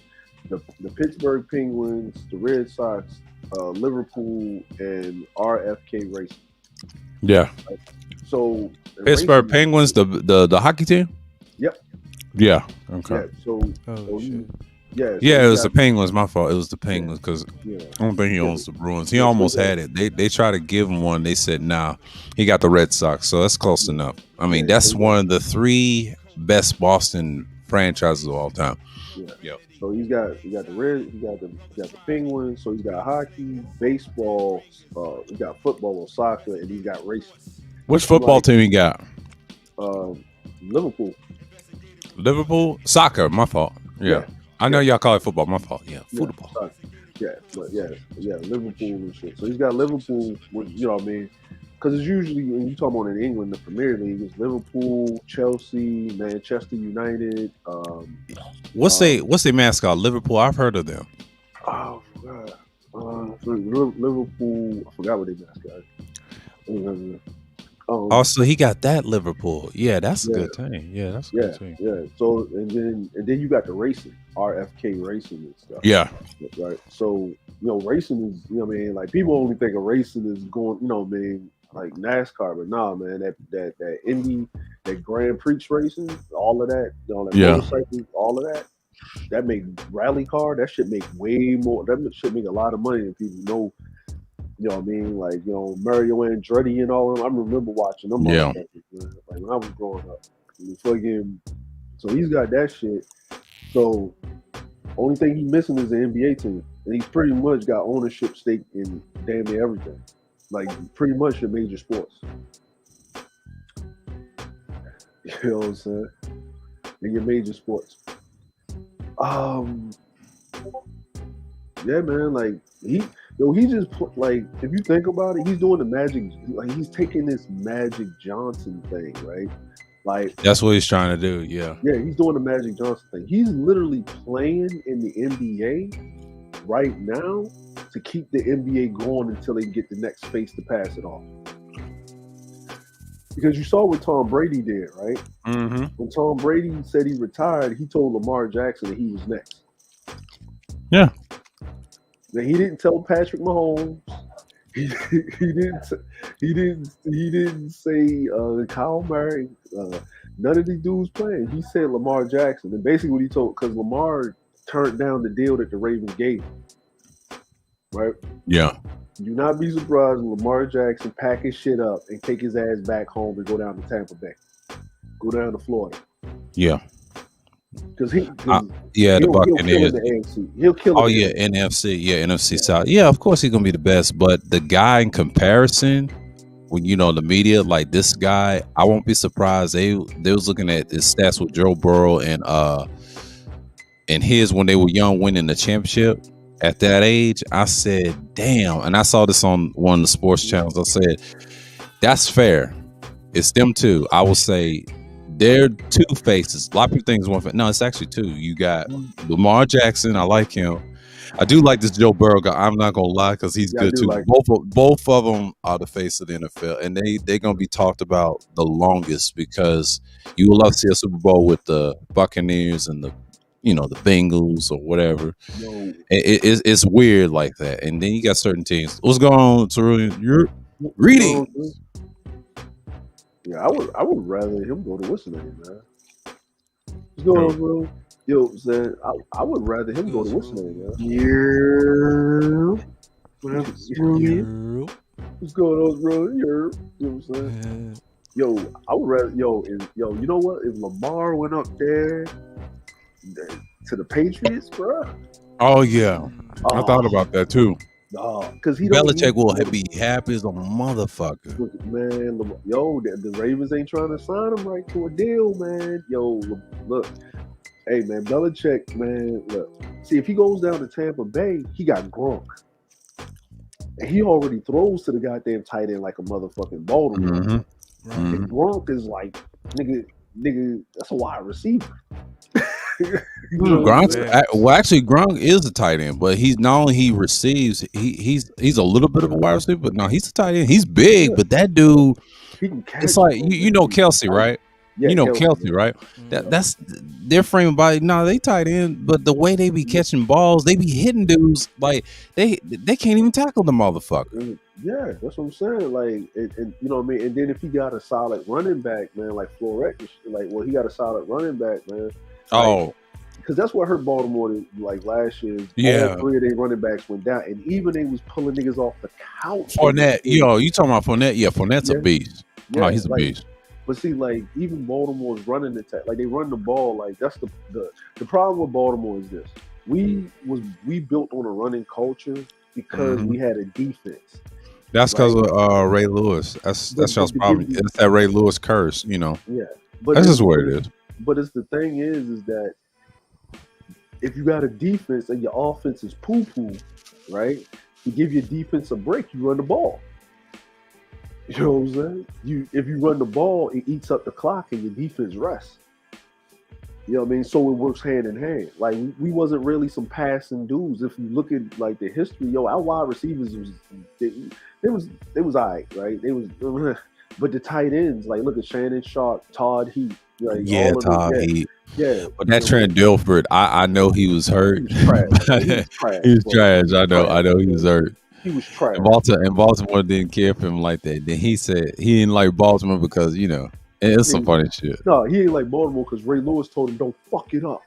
the Pittsburgh Penguins, the Red Sox, Liverpool, and RFK Racing. Yeah. So Pittsburgh Penguins, the hockey team. Yep. Yeah. Okay. Yeah. It was the Penguins. My fault. It was the Penguins because I don't think he owns the Bruins. He almost had it. They tried to give him one. They said nah. He got the Red Sox, so that's close enough. I mean, that's one of the 3 best Boston franchises of all time. Yeah. Yep. So he's got the Red. He got the Penguins. So he's got hockey, baseball. He got football or soccer, and he's got racing. Which football team he got? Liverpool. Liverpool soccer. My fault. Yeah. I know y'all call it football. My fault. Yeah, football. Yeah, but yeah, Liverpool and shit. So he's got Liverpool, you know what I mean? Because it's usually, when you talk about in England, the Premier League, it's Liverpool, Chelsea, Manchester United. What's their mascot? Liverpool. I've heard of them. Oh, I forgot. Liverpool, I forgot what they mascot. Also, he got that Liverpool. Yeah, that's a good team. Yeah, that's a good team. Yeah. So and then you got the racing, RFK Racing and stuff. Yeah. Right. So racing is, you know what I mean, like people only think of racing as going, you know what I mean, like NASCAR, but nah, man, that Indy, that Grand Prix racing, all of that, motorcycles, all of that. That make rally car. That shit make way more. That shit make a lot of money than people know. You know what I mean? Like, Mario Andretti and all of them. I remember watching them. Yeah. Like when I was growing up. So he's got that shit. So only thing he's missing is the NBA team. And he's pretty much got ownership stake in damn near everything. Like pretty much the major sports. You know what I'm saying? In your major sports. Yeah, man, like he just put, like, if you think about it, he's doing the Magic, like he's taking this Magic Johnson thing, right? Like that's what he's trying to do. Yeah, he's doing the Magic Johnson thing. He's literally playing in the NBA right now to keep the NBA going until they get the next face to pass it off. Because you saw what Tom Brady did, right? Mm-hmm. When Tom Brady said he retired, he told Lamar Jackson that he was next. Yeah. Now he didn't tell Patrick Mahomes. He didn't say Kyle Murray. None of these dudes playing. He said Lamar Jackson, and basically what he told, because Lamar turned down the deal that the Ravens gave him. Right? Yeah. Do not be surprised when Lamar Jackson pack his shit up and take his ass back home and go down to Tampa Bay. Go down to Florida. Yeah. Because the Buccaneers. He'll kill it. Oh, yeah, NFC. Yeah, NFC South. Yeah, of course he's going to be the best. But the guy in comparison, when the media, like this guy, I won't be surprised. They was looking at his stats with Joe Burrow and his when they were young winning the championship. At that age, I said, damn. And I saw this on one of the sports channels. I said, that's fair. It's them two. I will say they're two faces. A lot of people think it's one face. No, it's actually two. You got Lamar Jackson. I like him. I do like this Joe Burrow guy. I'm not going to lie because he's good too. Like both of them are the face of the NFL. And they're going to be talked about the longest because you will love to see a Super Bowl with the Buccaneers and the Bengals or whatever. It's weird like that. And then you got certain teams. What's going on, Terulian? You're reading. Yeah, I would rather him go to what's the name, man. What's going on, bro? Yo, saying I would rather him go to what's the name, man. What's going on, bro? You know what I'm saying? Yo, I would rather you know what? If Lamar went up there to the Patriots, bro. Oh yeah, I thought about that too. Because Belichick will be happy as a motherfucker. Man, the Ravens ain't trying to sign him right to a deal, man. Yo, look, hey man, Belichick, man, look. See, if he goes down to Tampa Bay, he got Gronk, and he already throws to the goddamn tight end like a motherfucking Baltimore. Mm-hmm. And Gronk is like, nigga, that's a wide receiver. Gronk is a tight end, but he's not only he receives, he's a little bit of a wide receiver, but no, he's a tight end. He's big, but that dude, it's like you know Kelsey, right? Yeah, you know Kelsey, right? That's their frame of body. No, they tight end, but the way they be catching balls, they be hitting dudes like they can't even tackle the motherfucker. Yeah, that's what I'm saying. Like, and you know what I mean. And then if he got a solid running back, man, like Florek, he got a solid running back, man. Because that's what hurt Baltimore like last year. Yeah, all three of their running backs went down, and even they was pulling niggas off the couch. Fournette, you talking about Fournette? Yeah, Fournette's a beast. Yeah, he's a beast. But see, like even Baltimore's running attack, like they run the ball. Like that's the problem with Baltimore is this: we built on a running culture because we had a defense. That's because of Ray Lewis. That's y'all's problem. It's that Ray Lewis curse, Yeah, but that's just what it is. But it's the thing is that if you got a defense and your offense is poo-poo, right? To give your defense a break, you run the ball. You know what I'm saying? If you run the ball, it eats up the clock and your defense rests. You know what I mean? So it works hand in hand. Like we wasn't really some passing dudes. If you look at like the history, our wide receivers they was all right? They was, but the tight ends, like look at Shannon Sharp, Todd Heat, like Yeah, Todd Heat. Yeah, but that Trent Dilfer, I know he was hurt. He was trash. He was trash. I know he was hurt. He was trash. And Baltimore didn't care for him like that. Then he said he didn't like Baltimore because it's some funny shit. No, he ain't like Baltimore because Ray Lewis told him, "Don't fuck it up.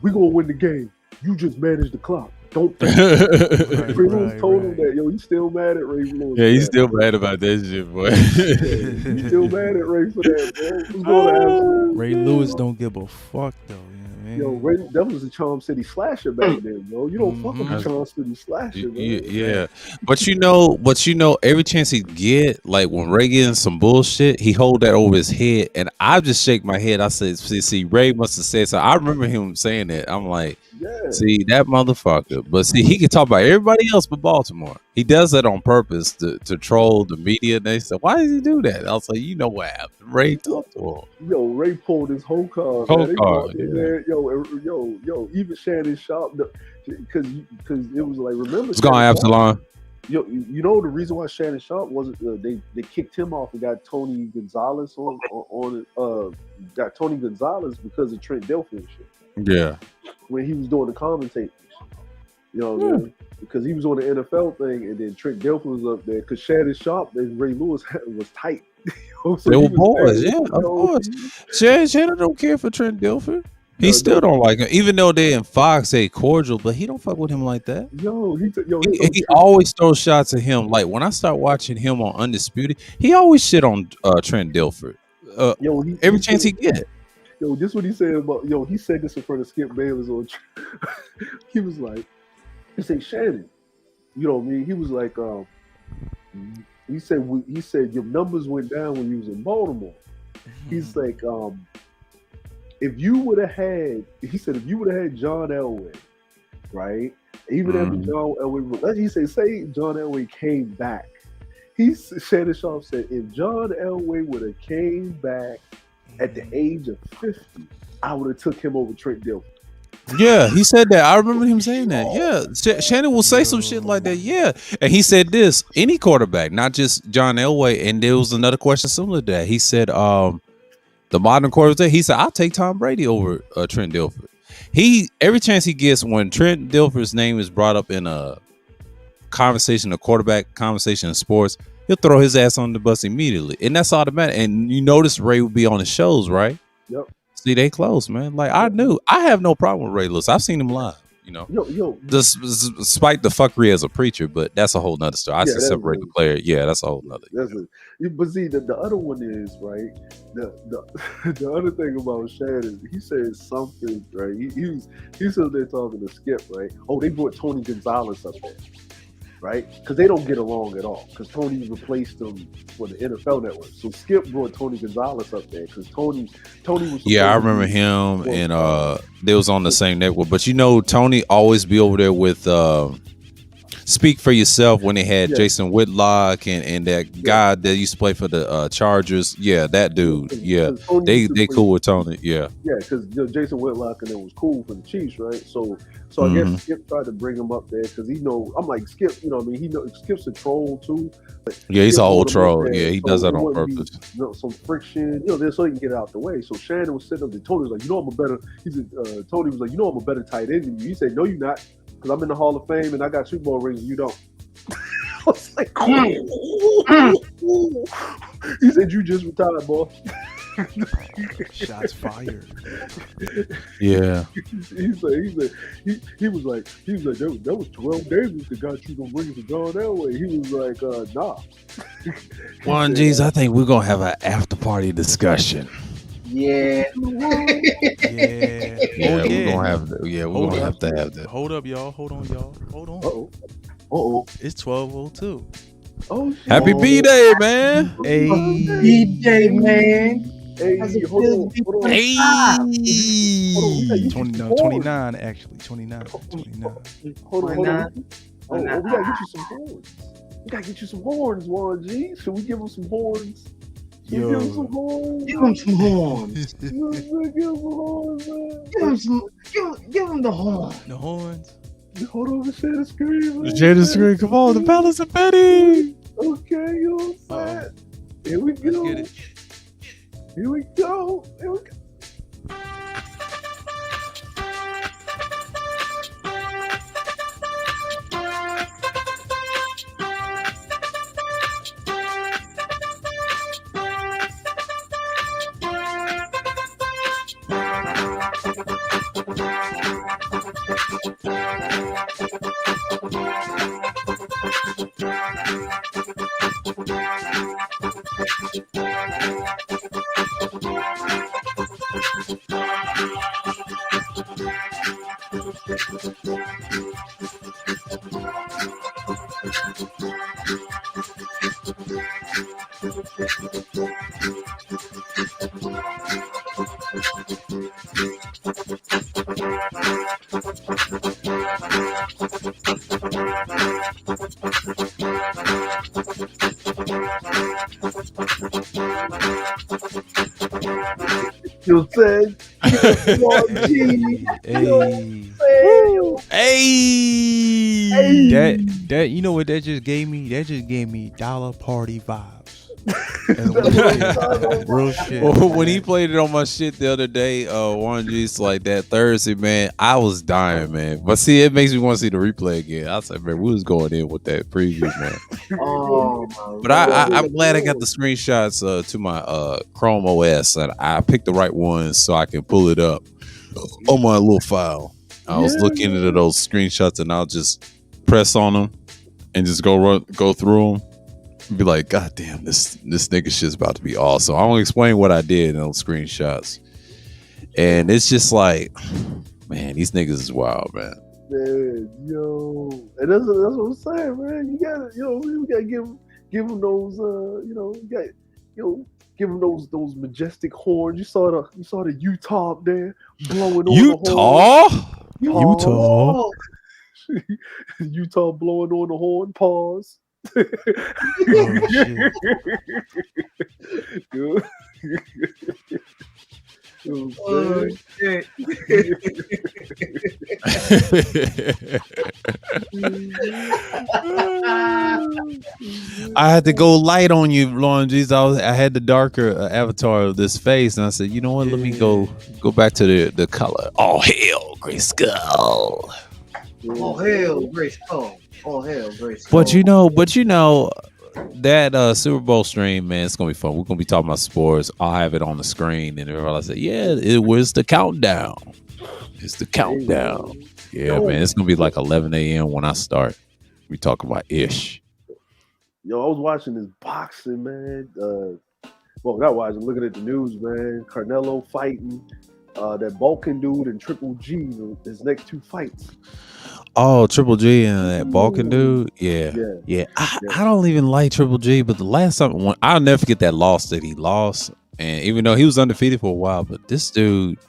We gonna win the game. You just manage the clock. Don't." Ray Lewis told him that. Yo, he's still mad at Ray Lewis. Yeah, he's still mad about that shit, boy. He's still mad at Ray for that, bro. Ray Lewis don't give a fuck though. Yo, Ray, that was a Charm City slasher back then, bro. You don't fuck with the Charm City slasher, bro. Yeah. But every chance he get, like when Ray get in some bullshit, he hold that over his head, and I just shake my head. I said, "See, Ray must have said so." I remember him saying that. I'm like, see that motherfucker. But see, he can talk about everybody else but Baltimore. He does that on purpose to troll the media. And they said, "Why does he do that?" I was like, "You know what happened?" Ray talked to him. Yo, Ray pulled his whole card. Yo, even Shannon Sharp, because it was like, remember? What's going on, Absalom? Yo, you know the reason why Shannon Sharp wasn't they kicked him off and got Tony Gonzalez got Tony Gonzalez because of Trent Dilfer and shit. Yeah, when he was doing the commentating, you know what I mean? Because he was on the NFL thing, and then Trent Dilfer was up there because Shannon Sharp and Ray Lewis was tight. So they were boys, of course. Shannon don't care for Trent Dilfer. He still don't like him, even though they in Fox say cordial, but he don't fuck with him like that. He always throws shots at him. Like when I start watching him on Undisputed, he always shit on Trent Dilfer. Every chance he get. Yo, this what he said about. Yo, he said this in front of Skip Bayless on. He was like, he said, "Shannon, you know what I mean?" He was like, he said your numbers went down when you was in Baltimore. He's like, if you would have had John Elway, right? Even after John Elway, he said, say John Elway came back. Shannon Sharp said, if John Elway would have came back at the age of 50, I would have took him over Trent Dilfer. Yeah, he said that. I remember him saying that. Yeah, Shannon will say some shit like that. Yeah, and he said this: any quarterback, not just John Elway. And there was another question similar to that. He said, the modern quarterback. He said, "I'll take Tom Brady over Trent Dilfer." Every chance he gets, when Trent Dilfer's name is brought up in a conversation, a quarterback conversation in sports, he'll throw his ass on the bus immediately, and that's automatic. And you notice Ray will be on the shows, right? Yep. See, they close, man. Like I knew, I have no problem with Ray Lewis. I've seen him live. Despite the fuckery as a preacher, but that's a whole nother story. I just separate the player. Yeah, that's a whole nother. But see, the other one is right. The other thing about Shannon, he said something right. He said they're talking to Skip, right? Oh, they brought Tony Gonzalez up there, right? Because they don't get along at all. Because Tony replaced him for the NFL Network. So Skip brought Tony Gonzalez up there because Tony was. Yeah, I remember him, and they was on the same network. But Tony always be over there with Speak for Yourself when they had Jason Whitlock and that guy that used to play for the Chargers. Yeah, that dude. Yeah, they cool with Tony. Yeah. Yeah, because Jason Whitlock and it was cool for the Chiefs, right? So I guess Skip tried to bring him up there because I'm like Skip. You know what I mean? Skip's a troll too. Yeah, he's an old troll. Yeah, he does that on purpose. Some friction, so he can get out the way. So Shannon was sitting up there. Tony was like, I'm a better. Tony was like, I'm a better tight end than you. He said, no, you're not. Because I'm in the Hall of Fame and I got Super Bowl rings and you don't. I was like, he said, you just retired, boy. Shots fired. Yeah. He was like, that was Terrell Davis that got you the rings to John Elway. He was like, nah. Juan G's, I think we're gonna have an after party discussion. Yeah. We're gonna have that. Yeah, we're gonna have to have that. Hold up, y'all. Hold on, y'all. Hold on. Uh-oh. It's 12:02. Oh, shit. Happy B-Day, man. Hey. B-Day, man. Hey, How's it hold feel on, to be hold on. 25? Hold on, we gotta get 20, you some no, horns. 29 actually. 29. 29. Hold on, hold on. 29? Oh, we gotta get you some horns. We gotta get you some horns, Juan G. Should we give him some horns? Should we give him some Yo. horns? Give him some horns. Give him some horns, man. Give him the horn. The horns. Hold on, the share the screen, man. Share the screen. Come on, the Palace of Betty. Okay, you know what I'm saying? Here we go. Let's get it. Here we go. Here we go. You said, Hey. That you know what that just gave me? That just gave me dollar party vibes. Real shit. Well, when he played it on my shit the other day, Warren G's like that Thursday, man, I was dying, man. But see, it makes me want to see the replay again. I said, man, we was going in with that preview, man. But I'm glad I got the screenshots to my Chrome OS, and I picked the right ones so I can pull it up on my little file. I was looking into those screenshots, and I'll just press on them and just go through them. Be like, God damn, this nigga shit's about to be awesome. I'm gonna explain what I did in those screenshots. And it's just like, man, these niggas is wild, man. Man, yo. And that's what I'm saying, man. You gotta, we gotta give them those, give them those majestic horns. You saw the Utah up there blowing on the horn. Utah blowing on the horn. Pause. Oh, shit. I had to go light on you, Lauren G's. I had the darker avatar of this face, and I said, you know what? Let me go back to the color. Oh hell, Grayskull. Oh hell, Grayskull. Oh hell, Grayskull. But you know that Super Bowl stream, man, it's gonna be fun. We're gonna be talking about sports. I'll have it on the screen, and everybody say, yeah, it was the countdown. It's the countdown. Yeah, man, it's gonna be like 11 a.m. when I start. We talking about ish. Yo, I was watching this boxing, man. Well, not watching, looking at the news, man. Canelo fighting that Balkan dude and Triple G, his next two fights. Oh, Triple G and that Balkan dude? Yeah. I don't even like Triple G, but the last time, I'll never forget that loss that he lost. And even though he was undefeated for a while, but this dude,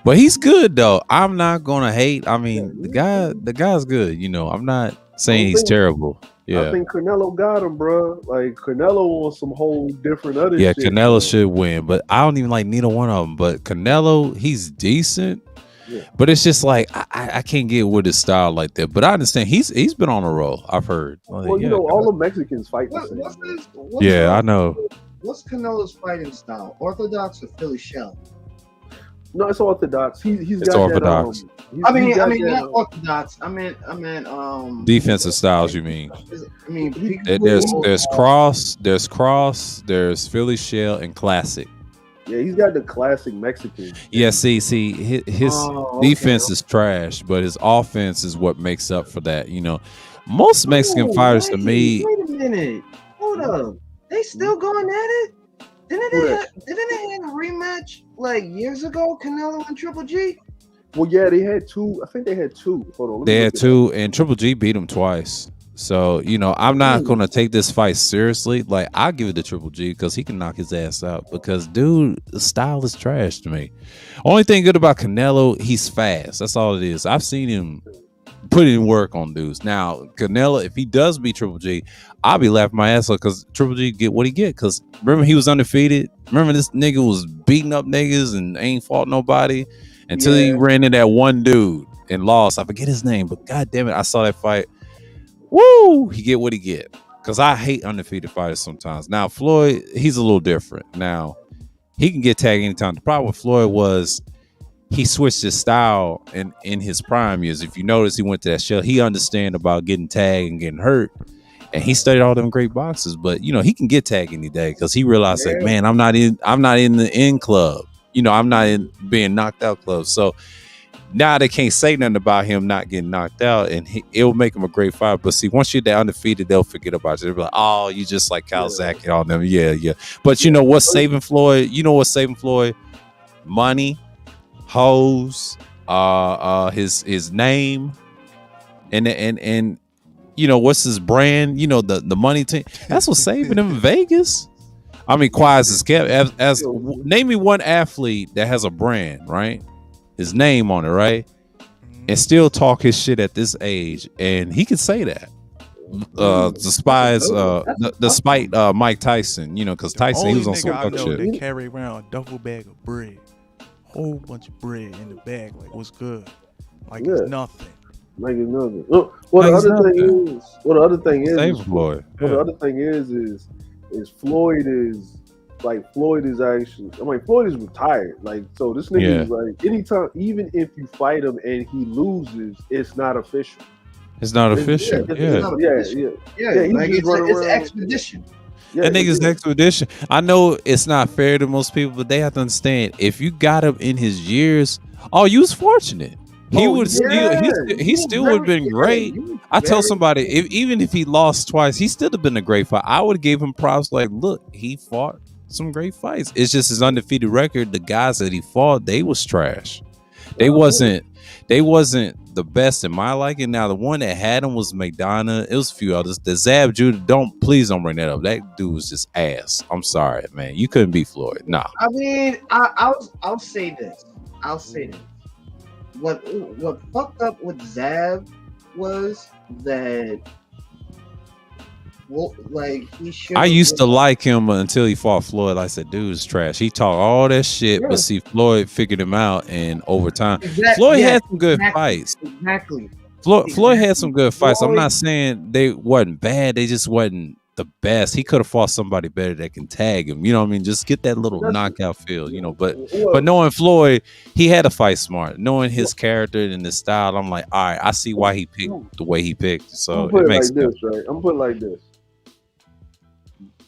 but he's good though. I'm not gonna hate. I mean, the guy's good. You know, I'm not saying he's terrible. Yeah. I think Canelo got him, bro. Like Canelo on some whole different other shit. Yeah, Canelo should win, but I don't even like neither one of them. But Canelo, he's decent. Yeah. But it's just like I can't get with his style like that. But I understand he's been on a roll. I've heard. Well, you know, all the Mexicans fight the same. I know. What's Canelo's fighting style? Orthodox or Philly shell? No, it's orthodox. He's got orthodox. That, I mean, not orthodox. I meant defensive styles. You mean? I mean, there's cross, there's Philly shell and classic. Yeah, he's got the classic Mexican. Yeah, see, his defense is trash, but his offense is what makes up for that. You know, most Mexican fighters to me. Wait a minute, hold up. They still going at it? Didn't they have a rematch like years ago? Canelo and Triple G. Well, yeah, they had two. I think they had two. Hold on. They had two, and Triple G beat him twice. So, you know, I'm not going to take this fight seriously. Like, I'll give it to Triple G because he can knock his ass out. Because, dude, the style is trash to me. Only thing good about Canelo, he's fast. That's all it is. I've seen him put in work on dudes. Now, Canelo, if he does beat Triple G, I'll be laughing my ass off because Triple G get what he get. Because remember, he was undefeated. Remember, this nigga was beating up niggas and ain't fought nobody until he ran into that one dude and lost. I forget his name, but god damn it, I saw that fight. Woo! He get what he get. Because I hate undefeated fighters sometimes. Now, Floyd, he's a little different. Now, he can get tagged anytime. The problem with Floyd was he switched his style in his prime years. If you notice, he went to that show. He understand about getting tagged and getting hurt. And he studied all them great boxes. But, you know, he can get tagged any day because he realized, like, man, I'm not in the in club. You know, I'm not in being knocked out club. So, now they can't say nothing about him not getting knocked out, and it'll make him a great fighter. But see, once you're that undefeated, they'll forget about you. They'll be like, "Oh, you just like Calzak and all them." Yeah. But you know what's saving Floyd? Money, hoes, his name, and you know what's his brand? You know the money team. That's what's saving him in Vegas. I mean, quiet as kept. As name me one athlete that has a brand, right? His name on it, right? And still talk his shit at this age, and he can say that. Despite Mike Tyson, you know, because Tyson he was on some fuck shit. They carry around a duffel bag of bread, whole bunch of bread in the bag, like what's good, like it's nothing. Like it's nothing. Well, the other thing is Floyd. The other thing is Floyd is. Like Floyd is actually, Floyd is retired. Like, so this nigga is like, anytime, even if you fight him and he loses, it's not official. It's not official. Yeah. Like it's expedition. That nigga's expedition. I know it's not fair to most people, but they have to understand if you got him in his years, you was fortunate. He would still would have been great. I tell somebody, even if he lost twice, he still have been a great fight. I would give him props. Like, look, he fought some great fights. It's just his undefeated record. The guys that he fought, they was trash. They wasn't the best in my liking. Now the one that had him was McDonough. It was a few others. The Zab Judah, please don't bring that up. That dude was just ass. I'm sorry, man. You couldn't beat Floyd. Nah. I mean, I'll say this. What fucked up with Zab was that. Well, like I used to like him until he fought Floyd. I said, dude is trash. He talked all that shit, but see, Floyd figured him out, and over time, Floyd had some good fights. Exactly. Floyd had some good fights. I'm not saying they wasn't bad. They just wasn't the best. He could have fought somebody better that can tag him. You know what I mean? Just get that little knockout feel. You know, but knowing Floyd, he had to fight smart. Knowing his character and his style, I'm like, all right, I see why he picked the way he picked. So it makes sense. Right? I'm putting it like this.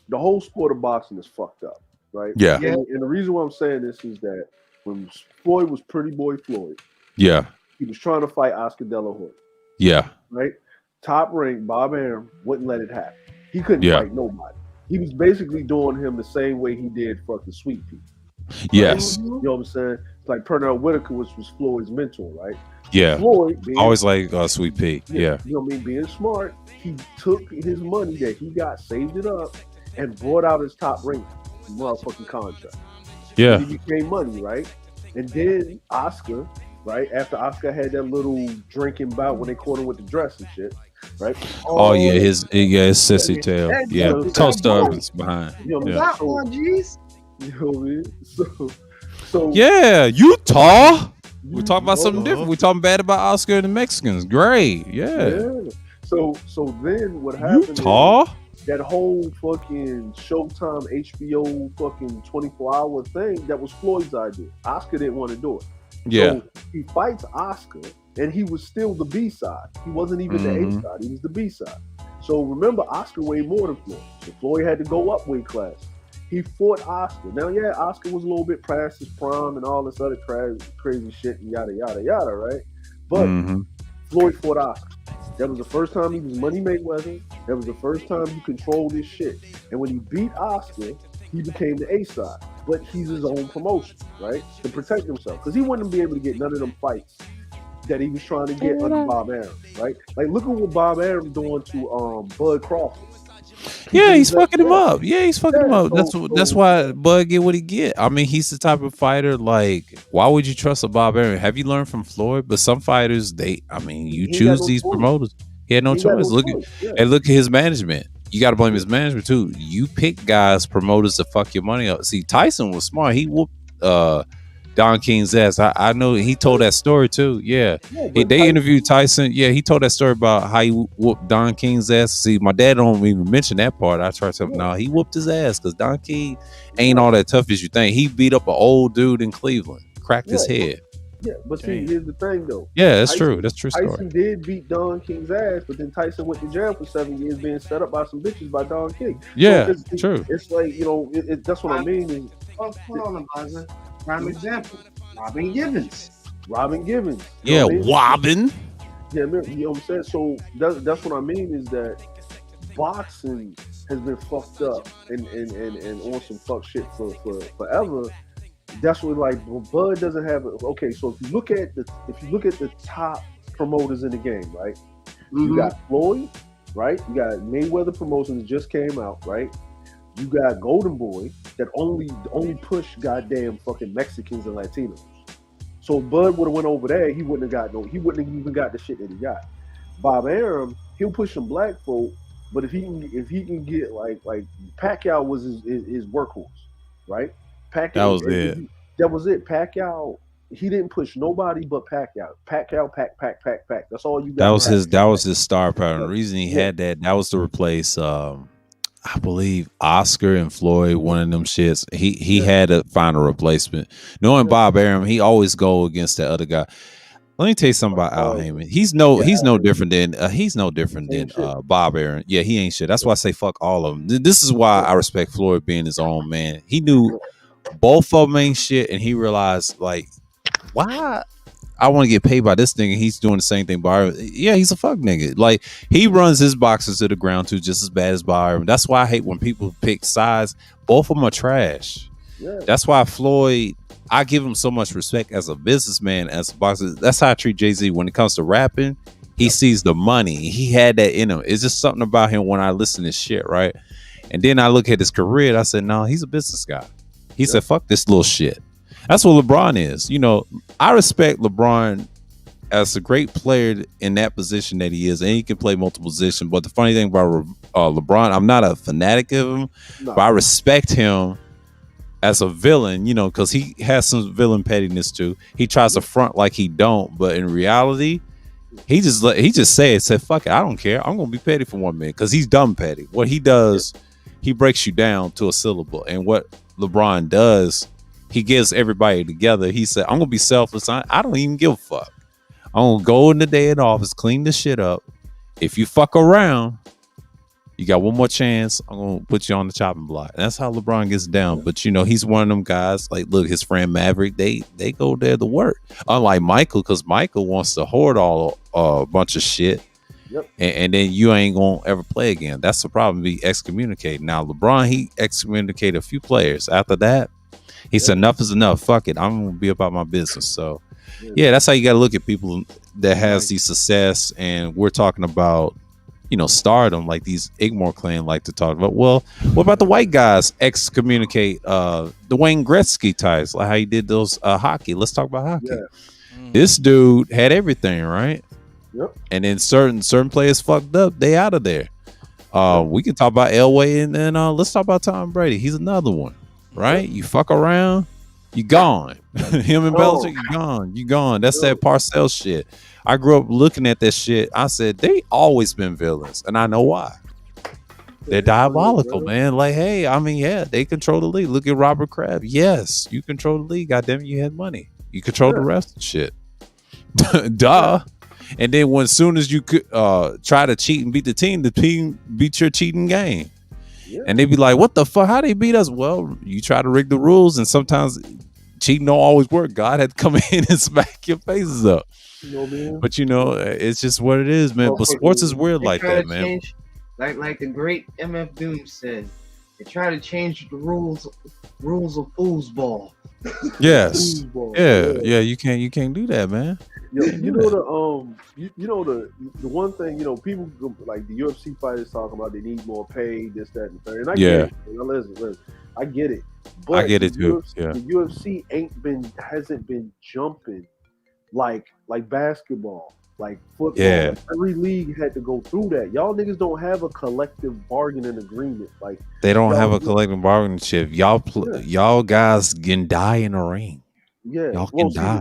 The whole sport of boxing is fucked up, right? Yeah. And the reason why I'm saying this is that when Floyd was Pretty Boy Floyd, he was trying to fight Oscar De La Hoya. Yeah. Right? Top rank, Bob Arum wouldn't let it happen. He couldn't fight nobody. He was basically doing him the same way he did fucking Sweet Pea. Right? Yes. You know what I'm saying? It's like Pernell Whitaker, which was Floyd's mentor, right? Yeah. Floyd, always like Sweet Pea. Yeah. You know what I mean? Being smart, he took his money that he got, saved it up, and brought out his top rank motherfucking contract. Yeah. And he became money, right? And then Oscar, right? After Oscar had that little drinking bout when they caught him with the dress and shit, right? His sissy tail. Yeah. Toast ovens behind. You know what I mean? So yeah, Utah. We talking about something different. We talking bad about Oscar and the Mexicans. Great. Yeah. So then what happened? Utah? That whole fucking Showtime HBO fucking 24-hour thing, that was Floyd's idea. Oscar didn't want to do it. Yeah. So he fights Oscar, and he was still the B side. He wasn't even the A side. He was the B side. So remember, Oscar weighed more than Floyd. So Floyd had to go up weight class. He fought Oscar. Now, Oscar was a little bit past his prime and all this other crazy shit and yada, yada, yada, right? But Floyd fought Oscar. That was the first time he was Money Mayweather. That was the first time he controlled his shit. And when he beat Oscar, he became the A side. But he's his own promotion, right? To protect himself. Because he wouldn't be able to get none of them fights that he was trying to get under Bob Arum, right? Like, look at what Bob Arum doing to Bud Crawford. Yeah, he's fucking him up. Yeah, he's fucking him up. That's why Bud get what he get. I mean, he's the type of fighter. Like, why would you trust a Bob Arum? Have you learned from Floyd? But some fighters, you choose these promoters. He had no choice. Look at his management. You got to blame his management too. You pick guys, promoters to fuck your money up. See, Tyson was smart. He whooped Don King's ass. I know he told that story too. Yeah, they interviewed Tyson. Yeah, he told that story about how he whooped Don King's ass. See, my dad don't even mention that part. I tried to tell him, no, he whooped his ass because Don King ain't all that tough as you think. He beat up an old dude in Cleveland, cracked his head. Yeah, but see, here's the thing though. Yeah, that's true. That's true story. Tyson did beat Don King's ass, but then Tyson went to jail for 7 years being set up by some bitches by Don King. Yeah, so true. It's like, that's what I mean. Is, hold on, Baza. Prime example. Robin Givens. Yeah, Wobbin. Yeah, you know what I'm saying? So that's what I mean is that boxing has been fucked up and on some fuck shit for forever. That's what, like, Bud doesn't have okay. So if you look at the top promoters in the game, right? Mm-hmm. You got Floyd, right? You got Mayweather Promotions that just came out, right? You got Golden Boy that only push goddamn fucking Mexicans and Latinos. So if Bud would have went over there, he wouldn't have even got the shit that he got. Bob Arum, he'll push some black folk, but if he can get like Pacquiao was his workhorse, right? Pacquiao, that was it. Pacquiao, he didn't push nobody but Pacquiao. Pack. That's all you got. That was his star power. The reason he had that was to replace I believe Oscar and Floyd, one of them shits. He had to find a replacement. Knowing Bob Arum, he always go against that other guy. Let me tell you something about Al Heyman. He's no different than Bob Arum. Yeah, he ain't shit. That's why I say fuck all of them. This is why I respect Floyd being his own man. He knew both of them ain't shit, and he realized, like, why I want to get paid by this nigga. He's doing the same thing. Yeah, he's a fuck nigga. Like, he runs his boxers to the ground too, just as bad as Byron. That's why I hate when people pick sides. Both of them are trash. Yeah. That's why Floyd, I give him so much respect as a businessman, as a boxer. That's how I treat Jay-Z when it comes to rapping. He sees the money. He had that in him. It's just something about him when I listen to shit, right? And then I look at his career and I said, no, he's a business guy. He said, fuck this little shit. That's what LeBron is. You know, I respect LeBron as a great player in that position that he is, and he can play multiple positions. But the funny thing about LeBron, I'm not a fanatic of him, but I respect him as a villain, you know, because he has some villain pettiness too. He tries to front like he don't, but in reality, he just said, fuck it, I don't care. I'm gonna be petty for 1 minute because he's dumb petty. What he does, he breaks you down to a syllable, and what LeBron does, he gets everybody together. He said, I'm gonna be selfless. I don't even give a fuck. I'm gonna go in the day in the office, clean this shit up. If you fuck around, you got one more chance. I'm gonna put you on the chopping block. And that's how LeBron gets down. But you know, he's one of them guys. Like, look, his friend Maverick, they go there to work. Unlike Michael, because Michael wants to hoard all a bunch of shit. Yep. And then you ain't gonna ever play again. That's the problem. Be excommunicated. Now LeBron, he excommunicated a few players. After that, he said, enough is enough. Fuck it. I'm gonna be about my business. So yeah, that's how you gotta look at people that has the success. And we're talking about, you know, stardom, like these Igmore clan like to talk about. Well, what about the white guys excommunicate the Wayne Gretzky ties, like how he did those hockey? Let's talk about hockey. Yeah. This dude had everything, right? Yep. And then certain players fucked up, they out of there. We can talk about Elway, and then let's talk about Tom Brady. He's another one, right? You fuck around, you gone. Him and Belichick, you gone. That's that Parcells shit. I grew up looking at that shit. I said, they always been villains, and I know why. They're diabolical, man. Like, hey, I mean, yeah, they control the league. Look at Robert Kraft. Yes, you control the league. Goddamn, you had money. You control the rest of the shit. Duh. And then when soon as you could try to cheat and beat the team beat your cheating game. Yeah. And they be like, what the fuck? How they beat us? Well, you try to rig the rules, and sometimes cheating don't always work. God had to come in and smack your faces up. You know, but you know, it's just what it is, man. But sports is weird like that, man. Like the great MF Doom said, They try to change the rules of foosball. Yes. Foosball, Yeah. You can't do that, man. Yo, you know the one thing, people like the UFC fighters talking about they need more pay, this, that, and the third. And I get it. Listen, I get it. But I get it too. The UFC hasn't been jumping like basketball, like football. Yeah. Like every league had to go through that. Y'all niggas don't have a collective bargaining agreement. Like They don't have a collective bargaining chip. Y'all guys can die in the ring. Yeah, Y'all can die,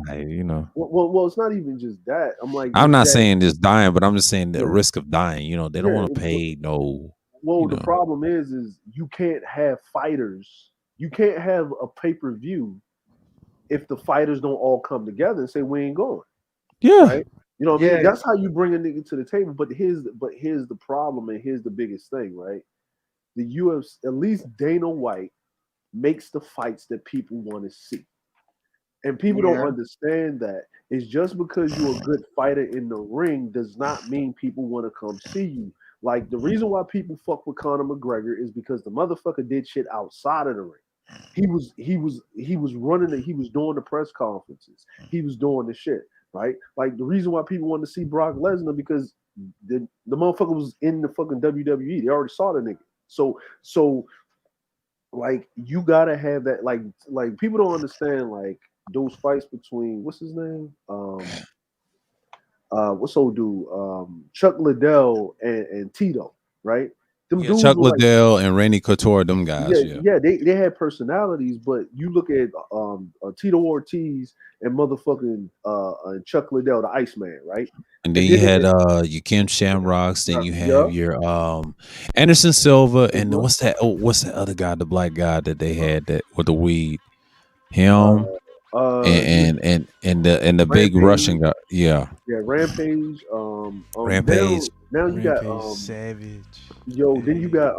Well, it's not even just that. I'm not saying just dying, but I'm just saying the risk of dying. They don't want to pay no. Well, the problem is you can't have fighters. You can't have a pay-per-view if the fighters don't all come together and say we ain't going. Yeah, right. You know what I mean? That's how you bring a nigga to the table. But here's the problem, and here's the biggest thing, right? The UFC, at least Dana White, makes the fights that people want to see. And people don't understand that it's just because you're a good fighter in the ring does not mean people want to come see you. Like the reason why people fuck with Conor McGregor is because the motherfucker did shit outside of the ring. He was running it. He was doing the press conferences. He was doing the shit, right? Like the reason why people wanted to see Brock Lesnar because the motherfucker was in the fucking WWE. They already saw the nigga. So like you gotta have that. Like people don't understand like. Those fights between what's his name? What's old dude? Chuck Liddell and Tito, right? Them dudes Chuck were Liddell and Randy Couture, them guys. Yeah, they had personalities, but you look at Tito Ortiz and motherfucking Chuck Liddell, the Iceman, right? And then you had your Ken Shamrocks, then you have your Anderson Silva, and what's that other guy, the black guy that they had that with the weed? Him. And the big Russian guy, Rampage. Rampage. Now you got Savage. Yo, then you got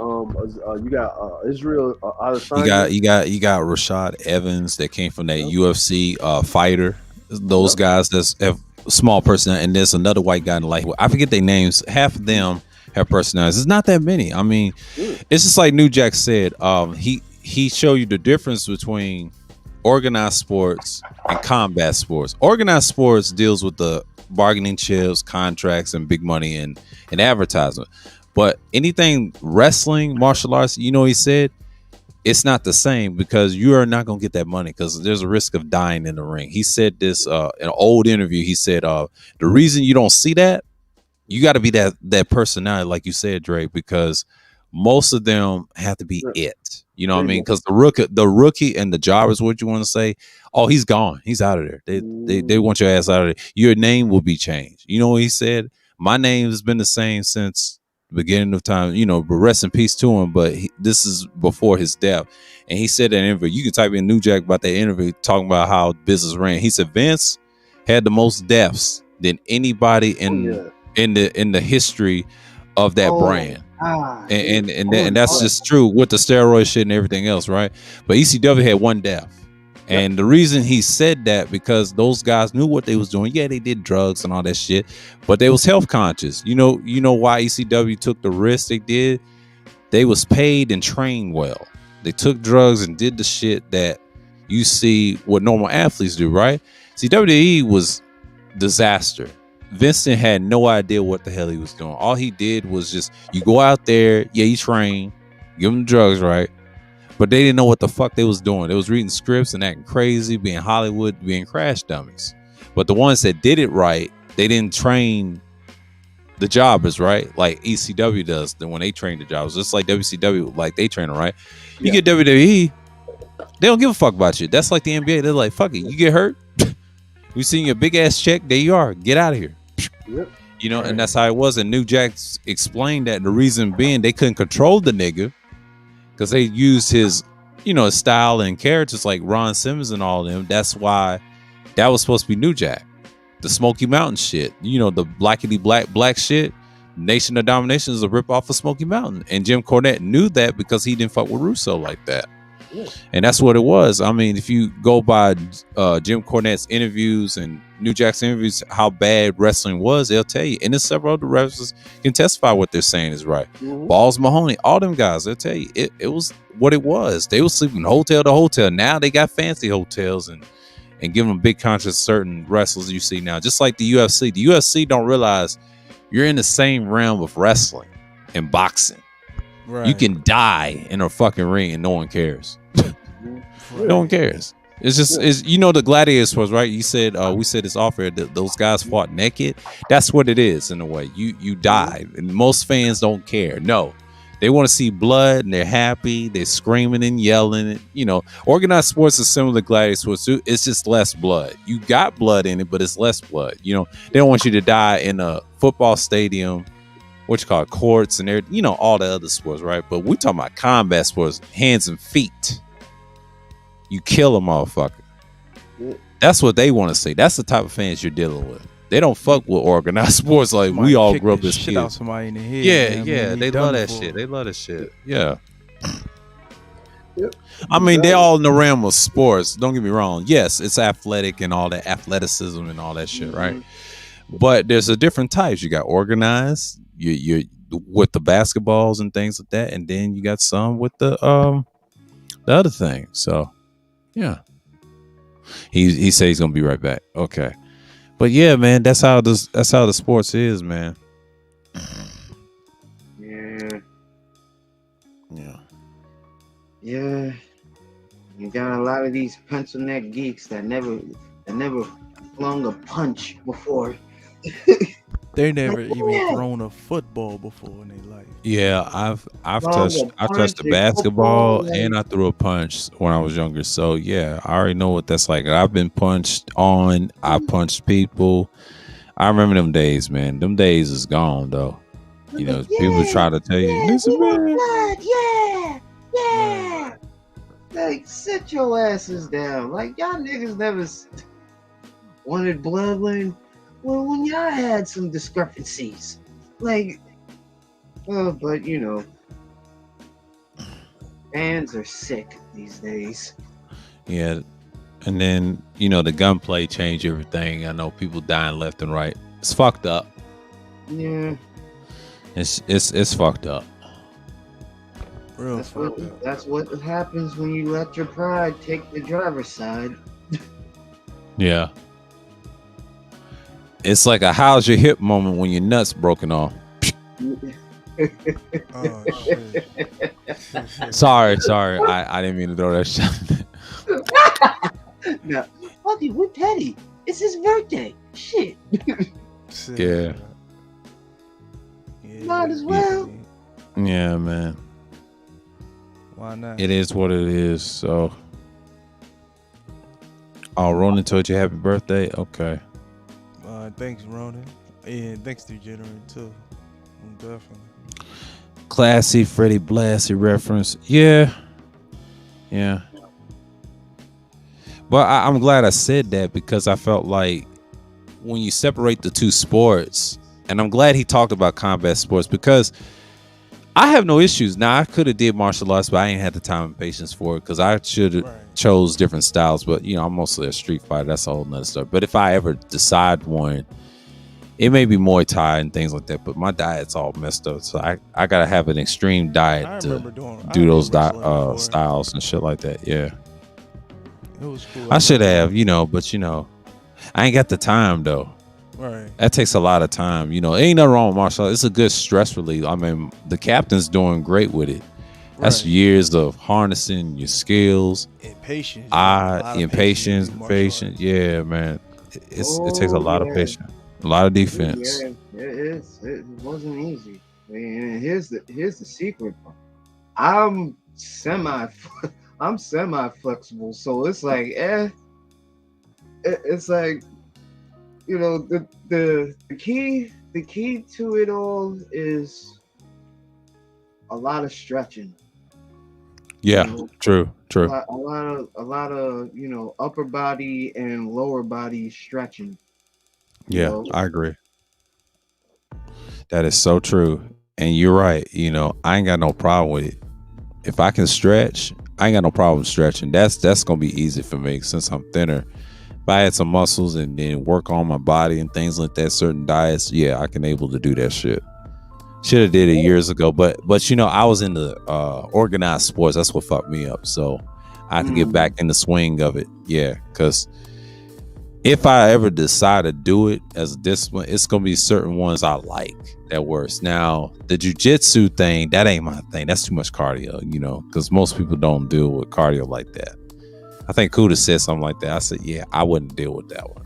Israel Adesanya. You got Rashad Evans that came from that UFC fighter. Those guys that's have small personality, and there's another white guy in the light. I forget their names. Half of them have personalities. It's not that many. I mean, it's just like New Jack said. He showed you the difference between organized sports and combat sports. Organized sports deals with the bargaining chips, contracts, and big money and advertisement. But anything wrestling, martial arts, he said, it's not the same because you are not going to get that money because there's a risk of dying in the ring. He said this in an old interview. He said, the reason you don't see that, you got to be that personality, like you said, Drake, because most of them have to be it. You know what I mean? Because the rookie and the jobbers, what you want to say? Oh, he's gone. He's out of there. They want your ass out of there. Your name will be changed. You know what he said? My name has been the same since the beginning of time. But rest in peace to him. But this is before his death. And he said that interview. You can type in New Jack about that interview talking about how business ran. He said Vince had the most deaths than anybody in the history of that brand. And that's just true with the steroid shit and everything else, right? But ECW had one death. And the reason he said that because those guys knew what they was doing. Yeah, they did drugs and all that shit, but they was health conscious. You know why ECW took the risk they did? They was paid and trained well. They took drugs and did the shit that you see what normal athletes do, right? See, WWE was disaster. Vincent had no idea what the hell he was doing. All he did was just, you go out there, you train, give them drugs, right? But they didn't know what the fuck they was doing. They was reading scripts and acting crazy, being Hollywood, being crash dummies. But the ones that did it right, they didn't train the jobbers, right? Like ECW does when they train the jobbers. Just like WCW, like they train them, right? You get WWE, they don't give a fuck about you. That's like the NBA. They're like, fuck it, you get hurt, we seen your big ass check, there you are, get out of here. And that's how it was. And New Jack explained that the reason being they couldn't control the nigga because they used his style and characters like Ron Simmons and all of them. That's why that was supposed to be New Jack. The Smoky Mountain shit, the blackity black shit. Nation of Domination is a rip off of Smoky Mountain, and Jim Cornette knew that because he didn't fuck with Russo like that. And that's what it was. I mean, if you go by Jim Cornette's interviews and New Jack's interviews, how bad wrestling was, they'll tell you. And there's several other wrestlers can testify what they're saying is right. Balls Mahoney, all them guys, they'll tell you it was what it was. They were sleeping hotel to hotel. Now they got fancy hotels and giving them big contracts to certain wrestlers you see now. Just like the UFC. The UFC don't realize you're in the same realm of wrestling and boxing. Right. You can die in a fucking ring and no one cares. No one cares. It's just the gladiator sports, right? You said we said it's off air that those guys fought naked. That's what it is in a way. You die, and most fans don't care. No, they want to see blood and they're happy. They're screaming and yelling. Organized sports is similar to gladiator sports too. It's just less blood. You got blood in it, but it's less blood. They don't want you to die in a football stadium, what you call it, courts, and all the other sports, right? But we talking about combat sports, hands and feet. You kill a motherfucker. That's what they want to see. That's the type of fans you're dealing with. They don't fuck with organized sports like we all grew up as shit out kids. somebody in the head. Yeah, man. they Done love that for. shit. They love that shit. Yeah. I mean, they're all in the realm of sports. Don't get me wrong. Yes, it's athletic and all that athleticism and all that shit, right? But there's a different types. You got organized, you with the basketballs and things like that, and then you got some with the other thing. So, yeah. He said he's gonna be right back. Okay, but yeah, man, that's how the sports is, man. Yeah. You got a lot of these pencil neck geeks that never flung a punch before. They never even thrown a football before in their life. Yeah, I've touched the basketball and I threw a punch when I was younger. So yeah, I already know what that's like. I've been punched on. I punched people. I remember them days, man. Them days is gone though. People try to tell you, listen, man. Blood, yeah. Like, sit your asses down. Like, y'all niggas never wanted blood when y'all had some discrepancies. Like, but fans are sick these days. Yeah, and then the gunplay changed everything. I know people dying left and right. It's fucked up. Yeah, it's fucked up. Real that's what happens when you let your pride take the driver's side. Yeah. It's like a how's your hip moment when your nuts broken off. Oh, shit. Sorry. I didn't mean to throw that shit. No, Buddy, we're petty. It's his birthday. Shit. Yeah. Might as well. Yeah, man. Why not? It is what it is. So, Ronan told you happy birthday. Okay. Thanks, Ronan. And thanks to Degenerate too. Definitely. Classy Freddie Blassie reference. Yeah. But I'm glad I said that because I felt like when you separate the two sports, and I'm glad he talked about combat sports because I have no issues. Now, I could have did martial arts, but I ain't had the time and patience for it because I should have chose different styles. But, I'm mostly a street fighter. That's a whole nother stuff. But if I ever decide one, it may be Muay Thai and things like that. But my diet's all messed up. So I got to have an extreme diet to do those styles and shit like that. Yeah. It was cool. I should have, but, I ain't got the time, though. Right. That takes a lot of time. Ain't nothing wrong with martial arts. It's a good stress relief. I mean, the captain's doing great with it. That's years of harnessing your skills. And patience. Patience. Yeah, man. It takes a lot of patience. A lot of defense. Yeah, it wasn't easy. I mean, here's the secret part. I'm semi flexible, so it's like, it's like, the key to it all is a lot of stretching. Yeah, true. A lot of upper body and lower body stretching. Yeah, I agree. That is so true. And you're right. I ain't got no problem with it. If I can stretch, I ain't got no problem stretching. That's gonna be easy for me since I'm thinner. If I had some muscles and then work on my body and things like that, certain diets, yeah, I can able to do that shit. Should have did it years ago, but I was in the organized sports. That's what fucked me up. So I have to get back in the swing of it. Yeah, because if I ever decide to do it as a discipline, it's gonna be certain ones I like that works. Now the jujitsu thing, that ain't my thing. That's too much cardio, because most people don't deal with cardio like that. I think Kuda said something like that. I said, yeah, I wouldn't deal with that one.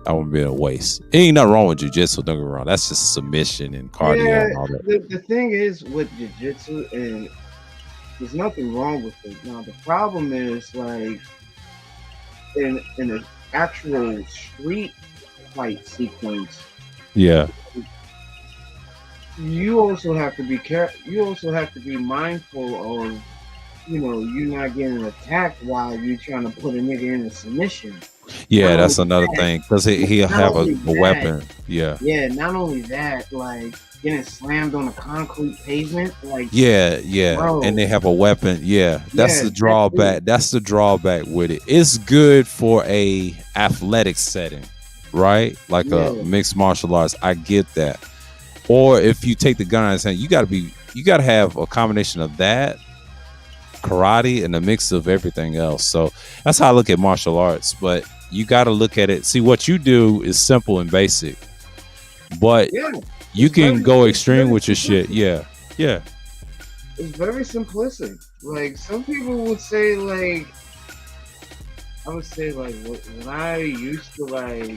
That wouldn't be a waste. It ain't nothing wrong with jujitsu, don't get me wrong. That's just submission and cardio and all that. The thing is with jiu-jitsu, and there's nothing wrong with it. Now the problem is like in an actual street fight sequence. Yeah. You also have to be you also have to be mindful of, you not getting attacked while you're trying to put a nigga in a submission. Yeah, that's another thing, because he'll have a weapon. Yeah. Yeah, not only that, like getting slammed on a concrete pavement, like yeah, bro. And they have a weapon. Yeah, that's the drawback. That's the drawback with it. It's good for a athletic setting, right? Like a mixed martial arts. I get that. Or if you take the gun in his hand, you gotta have a combination of that, karate, and a mix of everything else. So that's how I look at martial arts. But you gotta look at it. See, what you do is simple and basic, but you can go extreme with your shit. Yeah. It's very simplistic. Like some people would say, like I would say, like when I used to like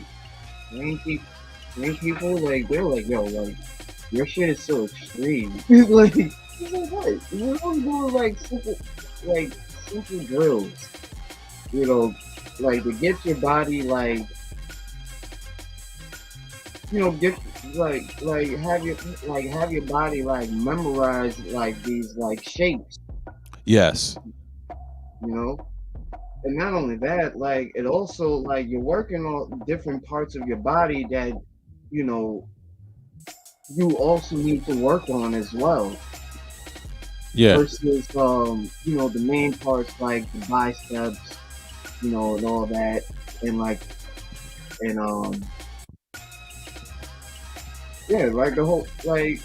train people, like they're like, yo, like your shit is so extreme. Like, what? We're only doing like simple drills, like to get your body like, get have your body like memorize like these like shapes. Yes. And not only that, like it also like you're working on different parts of your body that you also need to work on as well. Yeah. Versus the main parts like the biceps, and all that, and like like the whole, like,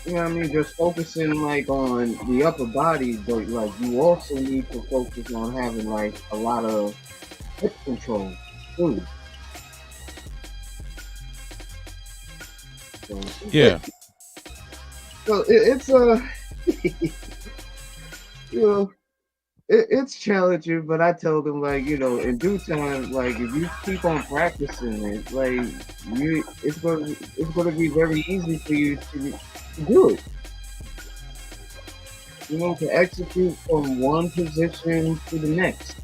just focusing like on the upper body, but like you also need to focus on having like a lot of hip control too. So, yeah. So it's it's challenging, but I tell them like, in due time, like if you keep on practicing it, like it's gonna be very easy for you to do it. To execute from one position to the next.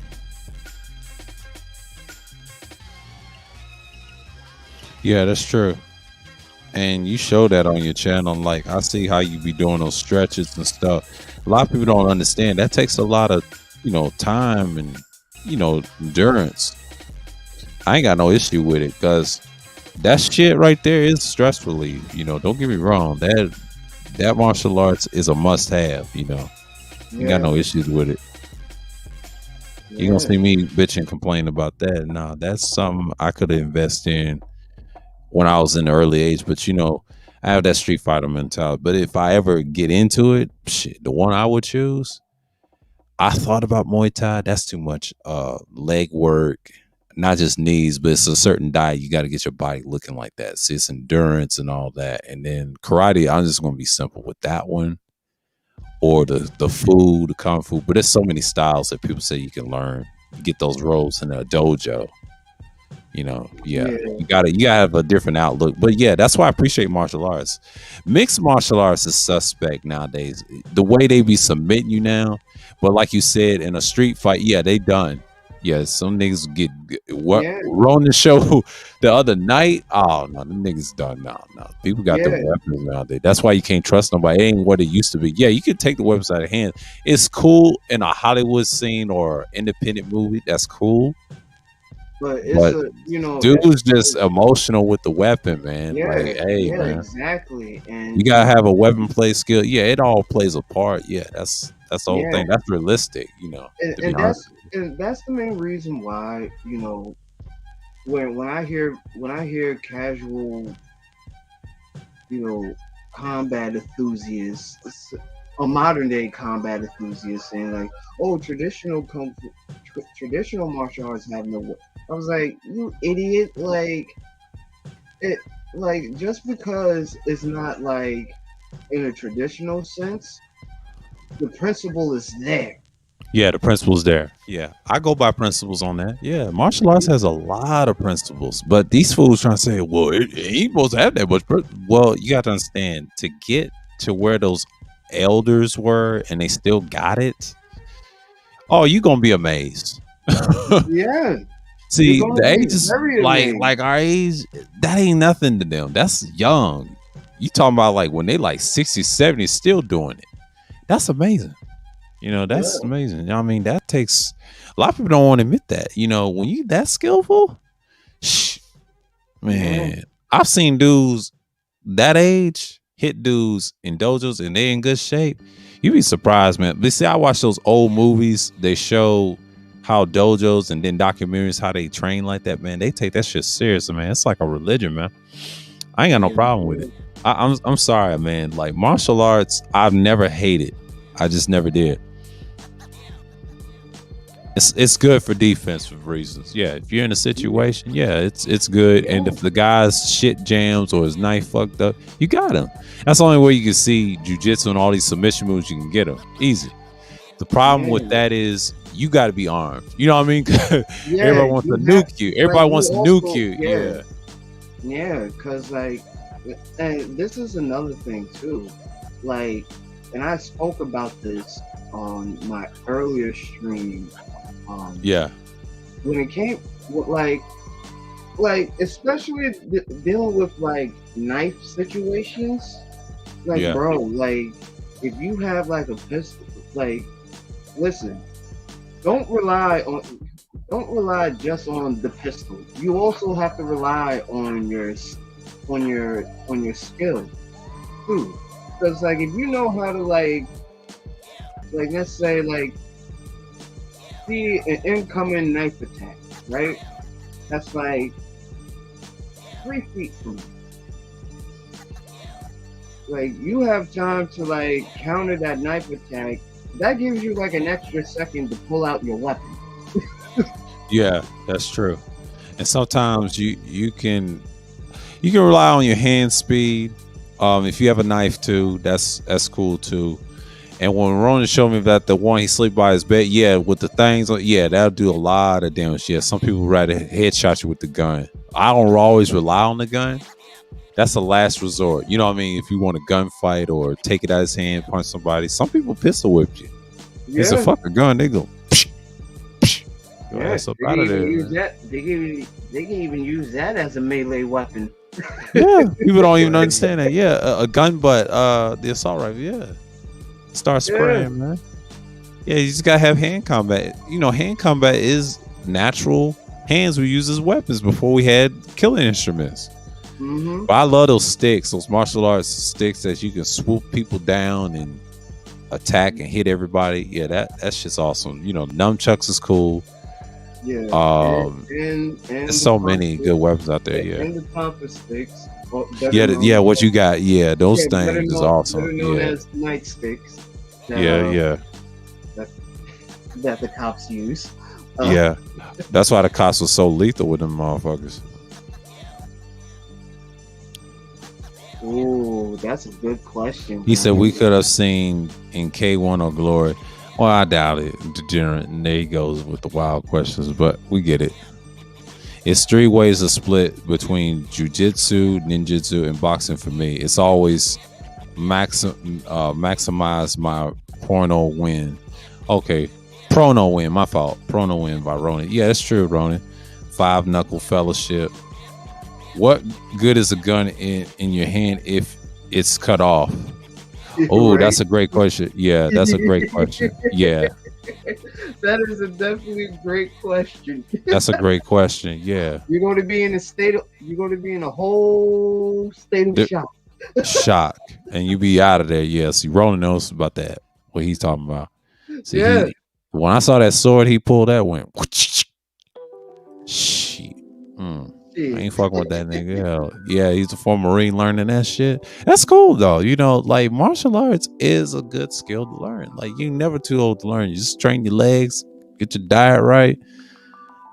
Yeah, that's true. And you show that on your channel. Like I see how you be doing those stretches and stuff. A lot of people don't understand that takes a lot of time and endurance. I ain't got no issue with it, because that shit right there is stress relief. Don't get me wrong, that martial arts is a must have. You got no issues with it. You gonna see me bitch and complain about that? Nah, that's something I could invest in when I was in the early age, but I have that Street Fighter mentality. But if I ever get into it, shit, the one I would choose, I thought about Muay Thai. That's too much leg work, not just knees, but it's a certain diet. You got to get your body looking like that. See, it's endurance and all that. And then karate, I'm just going to be simple with that one, or the food, the kung fu. But there's so many styles that people say you can learn. You get those roles in a dojo. You gotta have a different outlook. But yeah, that's why I appreciate martial arts. Mixed martial arts is suspect nowadays. The way they be submitting you now, but like you said, in a street fight, they done. Yeah, some niggas get what on the show the other night. Oh no, the niggas done now. No, people got the weapons nowadays. That's why you can't trust nobody. It ain't what it used to be. Yeah, you can take the weapons out of hand. It's cool in a Hollywood scene or independent movie. That's cool. But it's But a dude was just emotional with the weapon, man. Like, hey, man, exactly. And you gotta have a weapon play skill. Yeah, it all plays a part. Yeah, that's the whole yeah, thing. That's realistic, you know. and, To be and honest. that's the main reason why when I hear casual combat enthusiasts or modern day combat enthusiasts saying like, oh, traditional martial arts have no. I was like, you idiot! Like just because it's not like in a traditional sense, the principle is there. Yeah, the principles there. Yeah, I go by principles on that. Yeah, martial arts has a lot of principles, but these fools trying to say, well, it ain't supposed to have that much. Well, you got to understand, to get to where those elders were and they still got it. Oh, you gonna be amazed. Yeah. See, the age is like our age. That ain't nothing to them. That's young. You talking about like when they like 60, 70, still doing it. That's amazing. That's amazing. You know what I mean, that takes a lot of people don't want to admit that. When you that skillful, man, I've seen dudes that age hit dudes in dojos and they in good shape. You'd be surprised, man. But see, I watch those old movies. They show how dojos and then documentaries how they train like that, man. They take that shit serious, man. It's like a religion, man. I ain't got no problem with it. I'm sorry, man. Like martial arts, I've never hated. I just never did. It's good for defensive reasons. Yeah, if you're in a situation, yeah, it's good. And if the guy's shit jams or his knife fucked up, you got him. That's the only way you can see jujitsu and all these submission moves. You can get them easy. The problem with that is you got to be armed. You know what I mean? Everybody wants to nuke you. Everybody wants to nuke you. Yeah. Yeah, because and this is another thing too. Like, and I spoke about this on my earlier stream. When it came, like especially dealing with like knife situations, like bro, like if you have like a pistol, like listen, don't rely just on the pistol. You also have to rely on your skill too, because like if you know how to like let's say like see an incoming knife attack, right? That's like 3 feet from you. Like you have time to like counter that knife attack. That gives you like an extra second to pull out your weapon. Yeah, that's true. And sometimes you can rely on your hand speed. If you have a knife too, that's cool too. And when Ronan showed me that the one he sleep by his bed, yeah, with the things, yeah, that'll do a lot of damage. Yeah, some people rather headshot you with the gun. I don't always rely on the gun. That's a last resort. You know what I mean? If you want a gunfight or take it out of his hand, punch somebody. Some people pistol whip you. Yeah. It's a fucking gun. They go. Yeah, they can even use that as a melee weapon. Yeah, people don't even understand that. Yeah, a gun butt, the assault rifle. Yeah. Start spraying, man. Yeah, you just gotta have hand combat. Hand combat is natural. Hands we use as weapons before we had killing instruments. Mm-hmm. But I love those sticks, those martial arts sticks that you can swoop people down and attack and hit everybody. Yeah, that's just awesome. Nunchucks is cool. Yeah. And there's so many good weapons out there. Yeah. And the compass sticks. Yeah, what you got? Yeah, those things is awesome. Better known as nightsticks. That the cops use. Yeah, that's why the cops was so lethal with them motherfuckers. Ooh, that's a good question. He said we could have seen in K1 or Glory. Well, I doubt it. Degenerate, and there he goes with the wild questions, but we get it. It's 3 ways to split between jujitsu, ninjutsu, and boxing for me. It's always maximize my porno win. Okay, prono win, my fault. Prono win by Ronan. Yeah, that's true, Ronan. 5 knuckle fellowship. What good is a gun in your hand if it's cut off? Oh, Right? that's a great question. Yeah, that's a great question. Yeah, That is a definitely great question. that's a great question. Yeah. You're going to be in a state of, you're going to be in a whole state of The- shock. Shock. And you be out of there. Yeah. See, Roland knows about that. What he's talking about. See, Yeah. when I saw that sword he pulled, that went shit. I ain't fucking with that nigga. Hell, yeah, he's a former Marine learning that shit. That's cool though. You know, like martial arts is a good skill to learn. Like you never too old to learn. You just train your legs, get your diet right,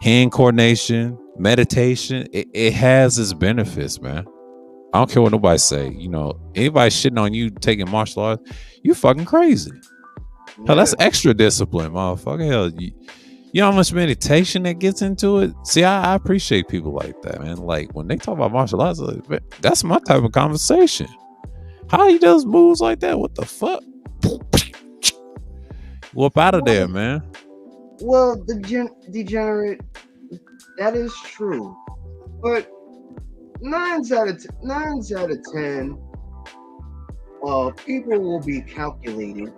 hand coordination, meditation. It has its benefits, man. I don't care what nobody say. You know, anybody shitting on you taking martial arts, you fucking crazy. Hell, that's extra discipline, motherfucker. Hell, you know how much meditation that gets into it? See, I appreciate people like that, man. Like when they talk about martial arts, like, man, that's my type of conversation. How he does moves like that? What the fuck? Whoop out of there, man. Well, degenerate, that is true. But 9 out of 10, people will be calculated.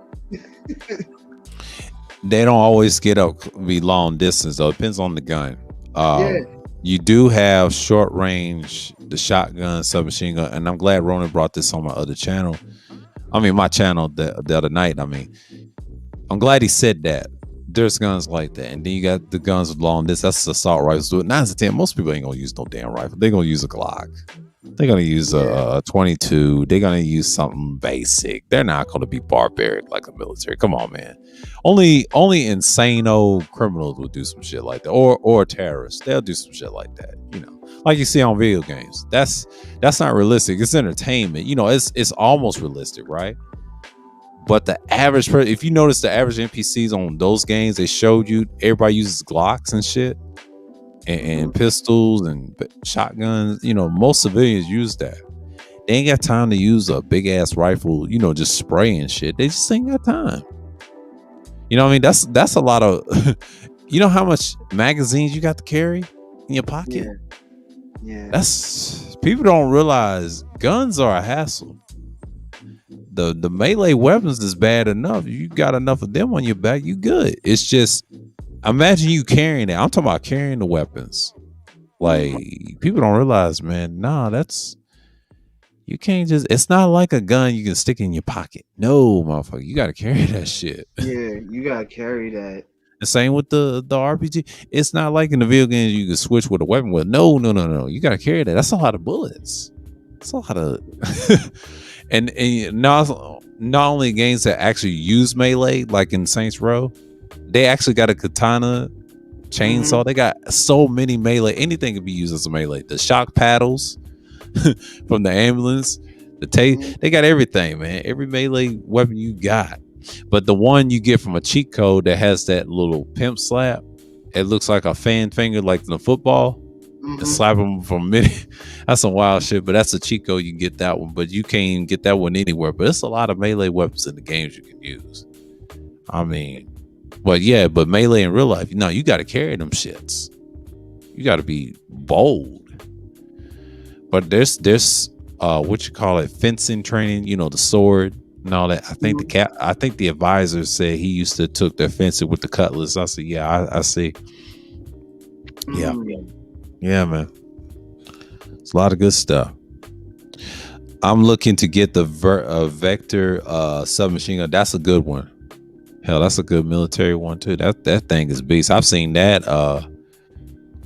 They don't always get up be long distance though. It depends on the gun. Yeah. You do have short range, the shotgun, submachine gun, and I'm glad Ronan brought this on my other channel. I mean, my channel the other night. I mean, I'm glad he said that. There's guns like that, and then you got the guns with long distance. That's assault rifles. 9 out of 10, most people ain't gonna use no damn rifle. They're gonna use a Glock. They're gonna use a 22. They're gonna use something basic. They're not gonna be barbaric like a military. Come on, man. Only insane old criminals will do some shit like that, or terrorists. They'll do some shit like that. You know, like you see on video games. That's not realistic. It's entertainment. You know, it's almost realistic, right? But the average person, if you notice the average NPCs on those games, they showed you everybody uses Glocks and shit. And pistols and shotguns, you know, most civilians use that. They ain't got time to use a big ass rifle, you know, just spraying shit. They just ain't got time. You know what I mean? That's a lot of you know how much magazines you got to carry in your pocket? Yeah. That's people don't realize guns are a hassle. The melee weapons is bad enough. You got enough of them on your back, you good. It's just imagine you carrying it. I'm talking about carrying the weapons. Like people don't realize, man. Nah, you can't just. It's not like a gun you can stick in your pocket. No, motherfucker, you got to carry that shit. Yeah, you gotta carry that. The same with the RPG. It's not like in the video games you can switch with a weapon with. No. You got to carry that. That's a lot of bullets. That's a lot of. and not only games that actually use melee, like in Saints Row. They actually got a katana, chainsaw. They got so many melee. Anything can be used as a melee. The shock paddles from the ambulance, they got everything, man. Every melee weapon you got. But the one you get from a cheat code that has that little pimp slap, it looks like a fan finger, like in the football. And slap them from mid. That's some wild shit. But that's a cheat code. You can get that one, but you can't get that one anywhere. But it's a lot of melee weapons in the games you can use. I mean. But yeah, but melee in real life, you got to carry them shits. You got to be bold. But there's what you call it, fencing training. You know, the sword and all that. I think the advisor said he used to took their fencing with the cutlass. I said, yeah, I see. Yeah, man. It's a lot of good stuff. I'm looking to get the Vector submachine gun. That's a good one. Hell, that's a good military one too. That thing is beast. I've seen that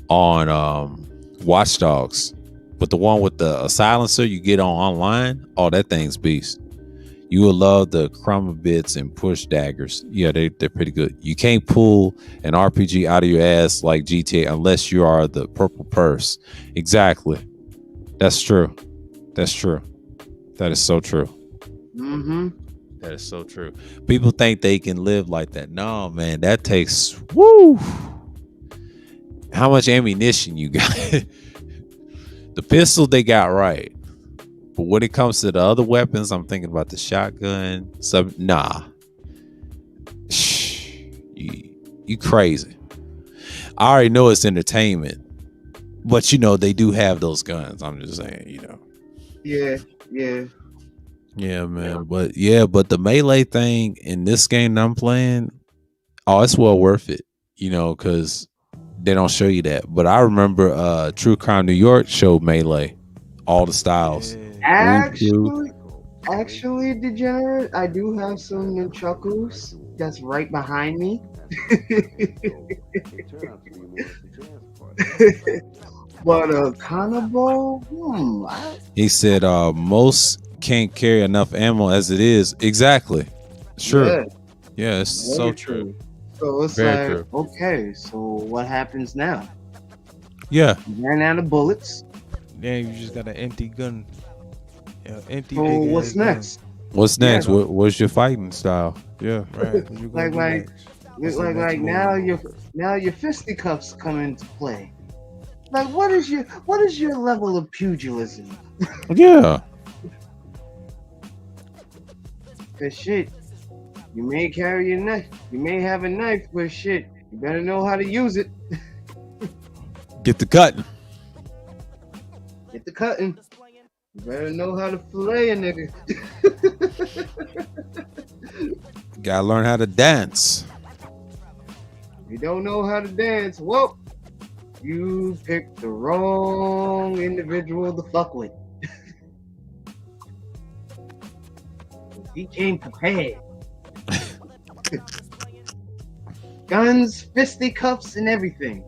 on Watch Dogs, but the one with the silencer you get online. Oh, that thing's beast. You will love the crumble bits and push daggers. Yeah, they're pretty good. You can't pull an RPG out of your ass like GTA unless you are the purple purse. Exactly. That's true. That is so true. That is so true. People think they can live like that. No, man, that takes how much ammunition you got. The pistol they got right. But when it comes to the other weapons, I'm thinking about the shotgun. You crazy. I already know it's entertainment. But they do have those guns. I'm just saying, Yeah. Yeah, man. But the melee thing in this game that I'm playing, it's well worth it. Because they don't show you that. But I remember True Crime New York showed melee, all the styles. Actually, Degenerate, I do have some nunchakus that's right behind me. But Cannibal, he said most can't carry enough ammo as it is. Exactly. Sure. Yeah, it's so true. So it's Very like, okay, so what happens now? Yeah. You ran out of bullets. Then you just got an empty gun. Empty. So big what's ass gun. next? What's next? What's your fighting style? Yeah. Right. Like now your fisticuffs come into play. Like what is your level of pugilism? Yeah. Cause shit, you may carry a knife, you may have a knife, but shit, you better know how to use it. Get the cutting. Get the cutting. You better know how to fillet a nigga. Gotta learn how to dance. If you don't know how to dance, well, you picked the wrong individual to fuck with. He came prepared. Guns, fisticuffs, and everything.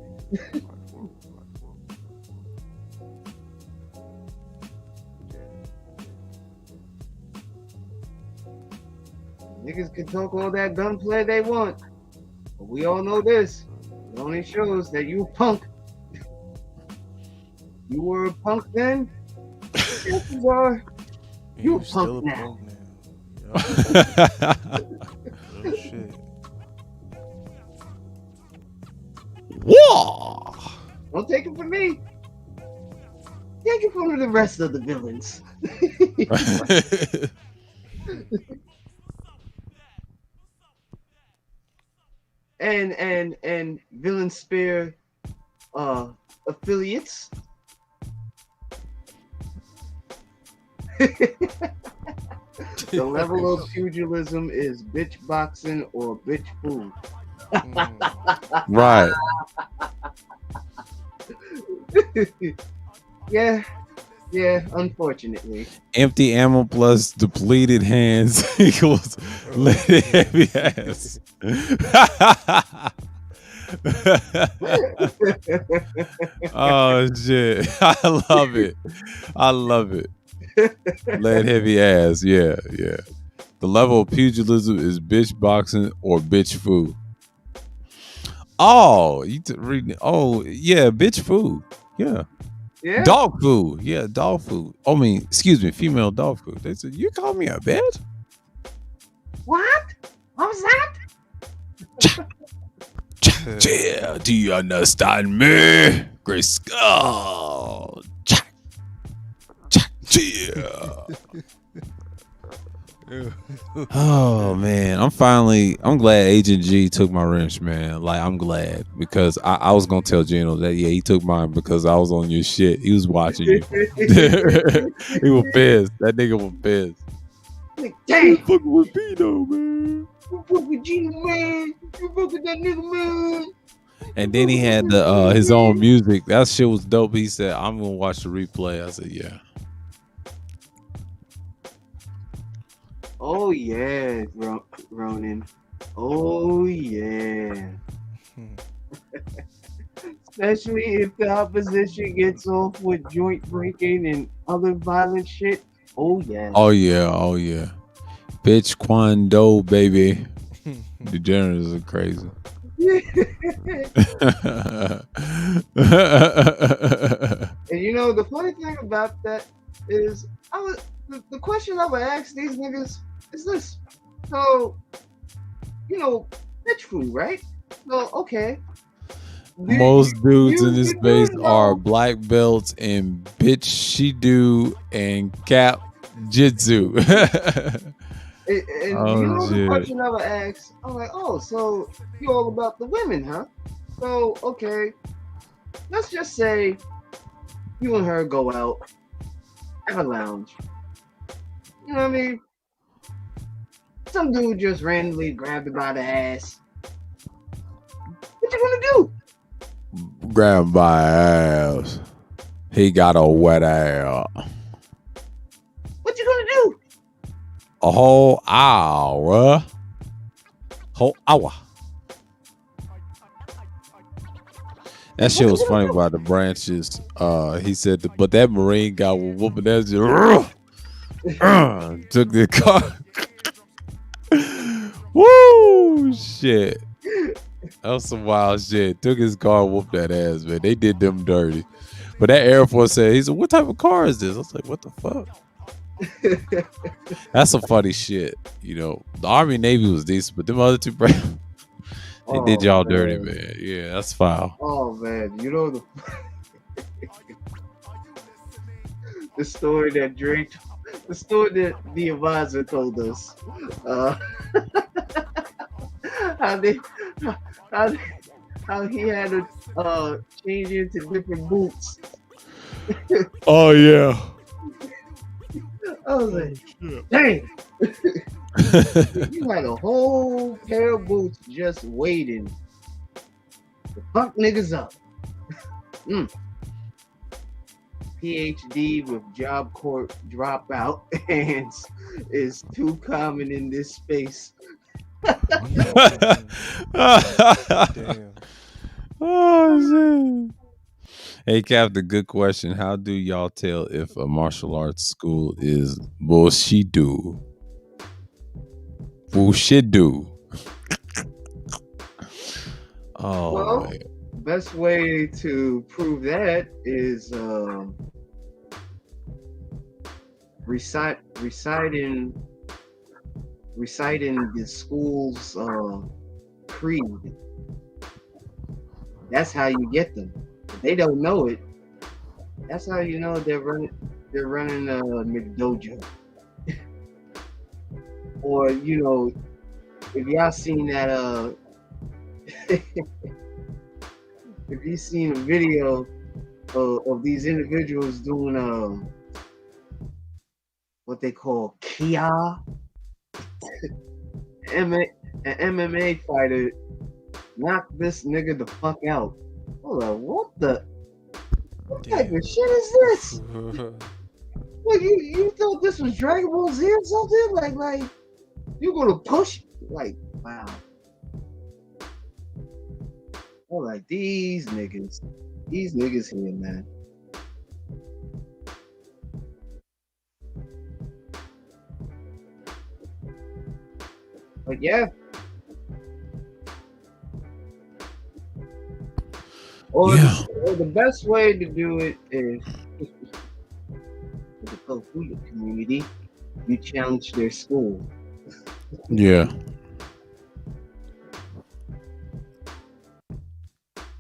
Niggas can talk all that gunplay they want, but we all know this. It only shows that you a punk. You were a punk then. Chances are you a punk now. Real shit. Whoa! Don't take it from me. Take it from the rest of the villains. and Villain Spear affiliates. The level of pugilism is bitch boxing or bitch food. Right. Yeah, unfortunately. Empty ammo plus depleted hands equals lead heavy ass. Oh shit. I love it. Lead heavy ass. Yeah. The level of pugilism is bitch boxing or bitch food. Oh, bitch food. Yeah. Dog food. Yeah, dog food. I mean, excuse me, female dog food. They said, you call me a bitch? What? What was that? Yeah, do you understand me? Grace. Oh, oh man, I'm glad Agent G took my wrench, man. Like, I'm glad, because I was gonna tell Gino that he took mine because I was on your shit. He was watching you. He was pissed. That nigga was pissed. Like, damn, you fucking with Pino, man. You fuck with Gino, man. You fuck with that nigga, man. And then he had his own music. That shit was dope. He said, I'm gonna watch the replay. I said, yeah. Oh yeah, Ronan. Oh yeah. Especially if the opposition gets off with joint breaking and other violent shit. Oh yeah. Oh yeah. Bitch Quando, baby. Degenerates are crazy. And you know the funny thing about that is the question I would ask these niggas is this. So, you know, bitch food, right? So, okay. Most dudes in this space are black belts in bitch shido and cap jitsu. And you know the question I would ask, I'm like, oh, so you all about the women, huh? So, okay, let's just say you and her go out, have a lounge. You know what I mean? Some dude just randomly grabbed her by the ass. What you gonna do? Grab by ass. He got a wet ass. What you gonna do? A whole hour. Whole hour. That shit was funny about the branches. He said, but that Marine guy was whooping that shit. Took the car. Woo! Shit. That was some wild shit. Took his car, whooped that ass, man. They did them dirty. But that Air Force said, he said, what type of car is this? I was like, what the fuck? That's some funny shit. You know, the Army and Navy was decent, but them other two brands, they did y'all dirty, man. Yeah, that's foul. Oh man, you know the story that Drake, the story that the advisor told us, how he had to change into different boots. Oh yeah. I was like, dang. You had a whole pair of boots just waiting to fuck niggas up. PhD with Job Corps dropout hands is too common in this space. Damn. Oh shit. Hey Captain, good question. How do y'all tell if a martial arts school is bullshit-do? Bullshit-do. Oh Well, man. best way to prove that is reciting the school's creed. That's how you get them. If they don't know it, that's how you know they're running a McDojo. Or, you know, if y'all seen that if you seen a video of these individuals doing what they call Kia, an MMA fighter knocked this nigga the fuck out. Hold on, what type of shit is this? Like you thought this was Dragon Ball Z or something? Like you gonna push? Like wow. Oh, like these niggas here, man. But yeah. Or the best way to do it is with the Kofuya community, you challenge their school. Yeah.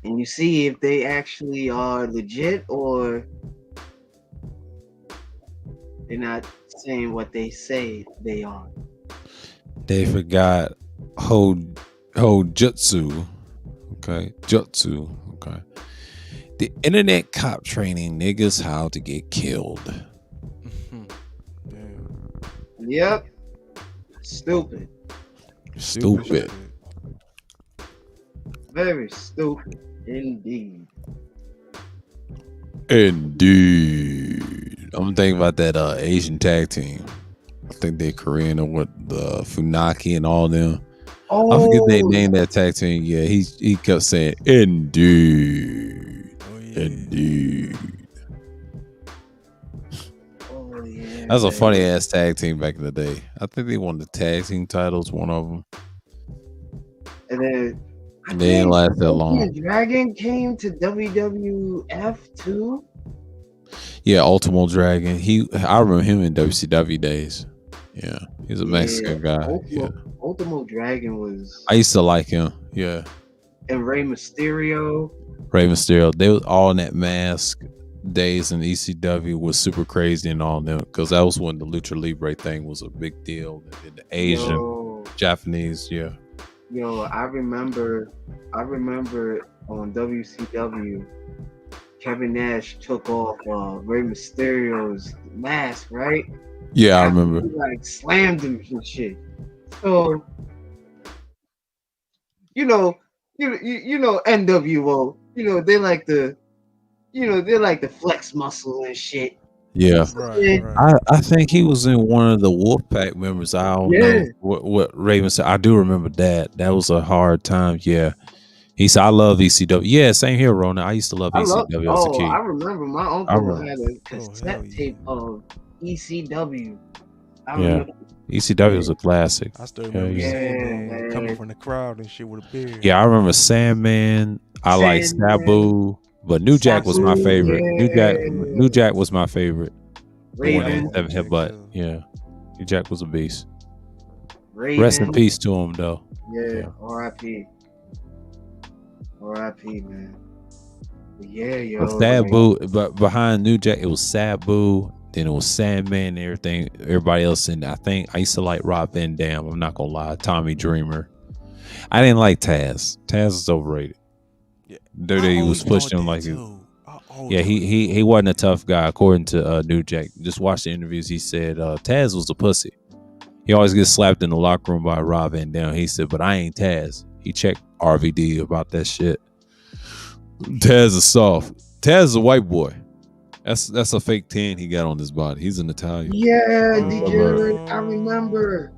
And you see if they actually are legit or they're not saying what they say they are. They forgot jutsu. Okay. Jutsu. Okay. The internet cop training niggas how to get killed. Yep. Stupid. Stupid. Very stupid. Indeed. Indeed. I'm thinking about that Asian tag team. I think they're Korean or what, the Funaki and all them. Oh, I forget they named that tag team. Yeah, he kept saying indeed. Indeed. Oh yeah. That was a funny ass tag team back in the day. I think they won the tag team titles, one of them. And then They didn't last that long. Dragon came to WWF too. Yeah, Ultimo Dragon. I remember him in WCW days. Yeah, he's a Mexican guy. Ultimo Dragon was. I used to like him. Yeah. And Rey Mysterio. Rey Mysterio. They was all in that mask days in ECW was super crazy and all them because that was when the Lucha Libre thing was a big deal. And the Asian, Japanese, yeah. Yo, I remember on WCW, Kevin Nash took off Rey Mysterio's mask, right? Yeah, I After remember. he, like slammed him and shit. So you know, you know NWO. You know they like to, they like to flex muscle and shit. Yeah. Yeah. I think he was in one of the Wolfpack members. I don't Yeah. know what Raven said. I do remember that. That was a hard time. Yeah. He said, I love ECW. Yeah, same here, Rona. I used to love ECW as a kid. I remember my I uncle remember. had a cassette tape of ECW. I Yeah. remember. ECW was a classic. I still Hell remember yeah. Sandman coming from the crowd and shit with a beard. Yeah, I remember Sandman. I like Sabu, but New Jack was my Sabu, favorite. yeah. New Jack was my favorite. The one Raven. that had headbutt. Yeah. New Jack was a beast. Raven. Rest in peace to him though. Yeah, R.I.P. R.I.P. man. But yeah, yo. But Sabu, but behind New Jack, it was Sabu. Then it was Sandman and everything. Everybody else, and I think I used to like Rob Van Dam. I'm not gonna lie, Tommy Dreamer. I didn't like Taz. Taz is overrated. Yeah. He was pushing him like yeah, he wasn't a tough guy according to New Jack. Just watch the interviews. He said Taz was a pussy. He always gets slapped in the locker room by Rob Van Dam. He said, but I ain't Taz. He checked RVD about that shit. Taz is soft. Taz is a white boy. That's a fake tan he got on his body. He's an Italian. Yeah, Degenerate. I remember.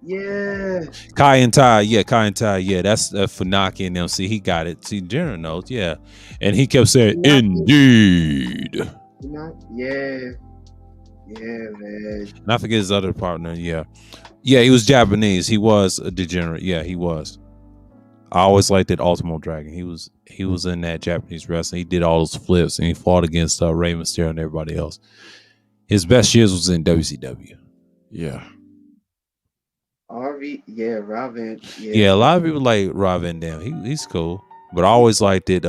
Yeah. Kai and Ty, yeah, that's Funaki and them. See, he got it. See, Jenner knows, yeah. And he kept saying, indeed. Yeah. Yeah, man. And I forget his other partner, yeah. Yeah, he was Japanese. He was a degenerate. Yeah, he was. I always liked that Ultimo Dragon. He was in that Japanese wrestling. He did all those flips and he fought against Rey Mysterio and everybody else. His best years was in WCW. Yeah. Robin. Yeah, a lot of people like Rob Van Dam. He's cool. But I always liked it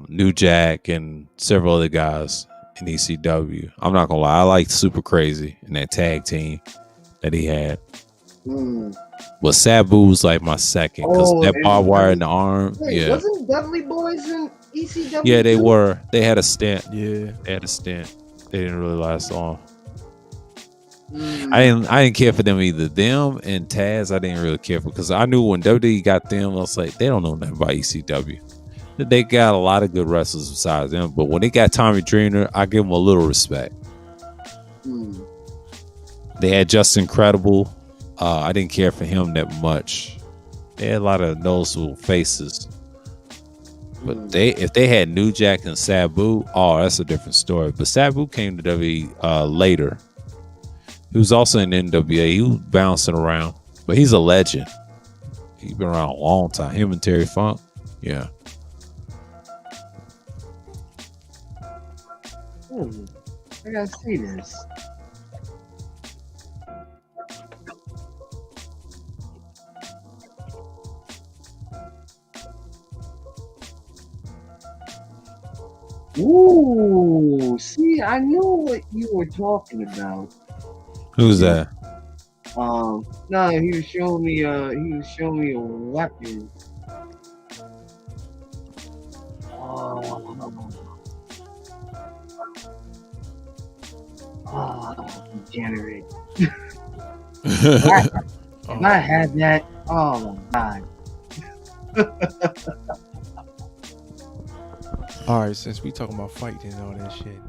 New Jack and several other guys in ECW. I'm not gonna lie, I liked Super Crazy in that tag team that he had. But Sabu was like my second because that barbed wire in the arm. Wait, yeah. Wasn't Dudley Boys in ECW? Yeah, they too? were. They had a stint. Yeah. They had a stint. They didn't really last long. I didn't care for them either. Them and Taz, I didn't really care for because I knew when WWE got them, I was like, they don't know nothing about ECW. They got a lot of good wrestlers besides them, but when they got Tommy Dreamer, I give them a little respect. They had Justin Credible. I didn't care for him that much. They had a lot of noticeable faces. But if they had New Jack and Sabu, that's a different story. But Sabu came to WWE later. He was also in NWA. He was bouncing around, but he's a legend. He's been around a long time. Him and Terry Funk, yeah. I gotta see this. Ooh, see, I knew what you were talking about. Who's that? No, he was showing me a weapon. Degenerate. If I had that, oh my god. All right, since we talking about fighting and all that shit,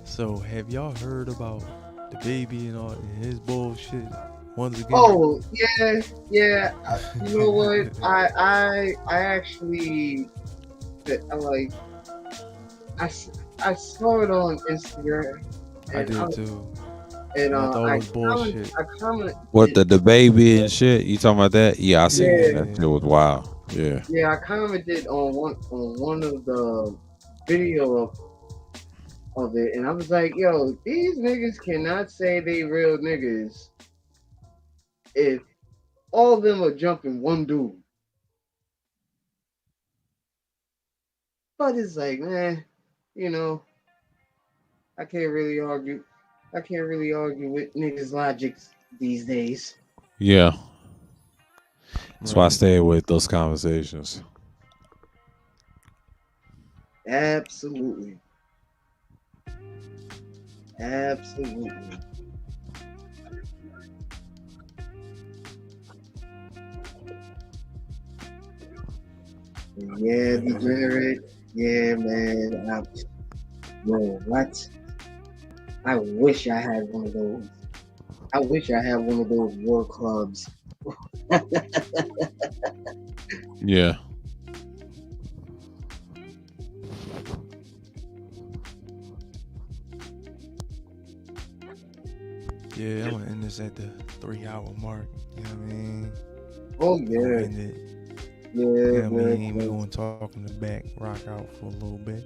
so have y'all heard about the baby and all and his bullshit once again? Oh yeah. You know what? I actually, I saw it on Instagram. I did too. And I thought it was bullshit. I commented. What the baby and shit? You talking about that? Yeah, I seen that. That shit was wild. Yeah. Yeah, I commented on one of the video of it, and I was like, "Yo, these niggas cannot say they real niggas if all of them are jumping one dude." But it's like, man, you know, I can't really argue with niggas' logic these days. Yeah. That's why I stay away with those conversations. Absolutely. Absolutely. Yeah, the Barrett. Yeah, man. What? I wish I had one of those. I wish I had one of those war clubs. Yeah. Yeah, I'm gonna end this at the 3-hour mark. You know what I mean? Oh We'll yeah. end it. Yeah, You know what I man. mean? We're gonna talk in the back, rock out for a little bit.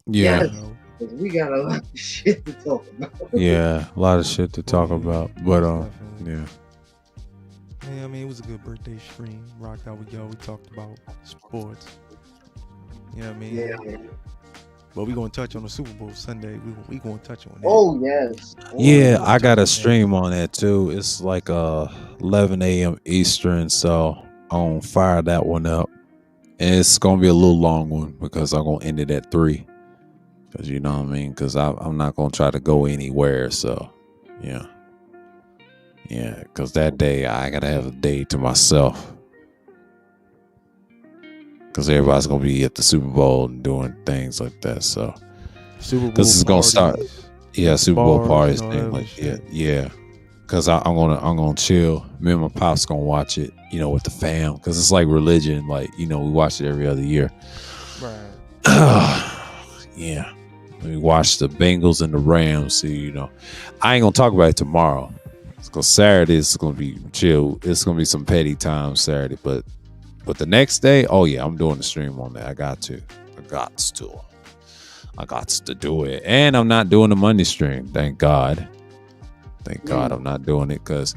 Yeah. Yes, 'cause we got a lot of shit to talk about. Yeah. A lot of shit to talk about. But yeah. Yeah, I mean, it was a good birthday stream. Rocked out with y'all. We talked about sports. You know what I mean? Yeah. But we're going to touch on the Super Bowl Sunday. We going to touch on that. Oh yes. Yeah, I got a stream on that too. It's like 11 a.m. Eastern, so I'm gonna fire that one up. And it's gonna be a little long one because I'm gonna end it at 3. Cause you know what I mean? Cause I'm not gonna try to go anywhere. So yeah. Yeah, cause that day I gotta have a day to myself. Cause everybody's gonna be at the Super Bowl and doing things like that. So Super Bowl cause it's gonna start. parties, Yeah, Super Bowl bars, parties, and all thing that like shit. yeah. Cause I'm gonna chill. Me and my pops gonna watch it, you know, with the fam. Cause it's like religion, like we watch it every other year. Right. Yeah, we watch the Bengals and the Rams. See, I ain't gonna talk about it tomorrow. Cause Saturday is gonna be chill. It's gonna be some petty time Saturday, but the next day, oh yeah, I'm doing the stream on that. I got to do it. And I'm not doing the Monday stream. Thank God. Thank God I'm not doing it because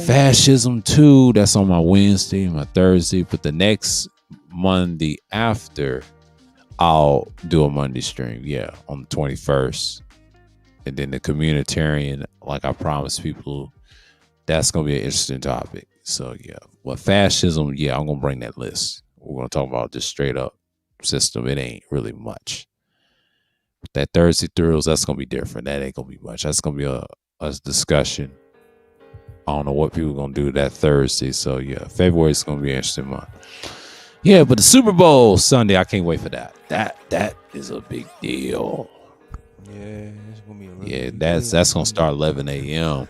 Fascism 2, that's on my Wednesday and my Thursday. But the next Monday after, I'll do a Monday stream. Yeah, on the 21st. And then the communitarian, like I promised people, that's going to be an interesting topic. So, yeah. Well, fascism, yeah, I'm going to bring that list. We're going to talk about this straight up system. It ain't really much. But that Thursday thrills, that's going to be different. That ain't going to be much. That's going to be a discussion. I don't know what people are going to do that Thursday. So, yeah, February is going to be an interesting month. Yeah, but the Super Bowl Sunday, I can't wait for that. That is a big deal. Yeah, it's gonna be a really Yeah, big that's deal. gonna start 11 a.m.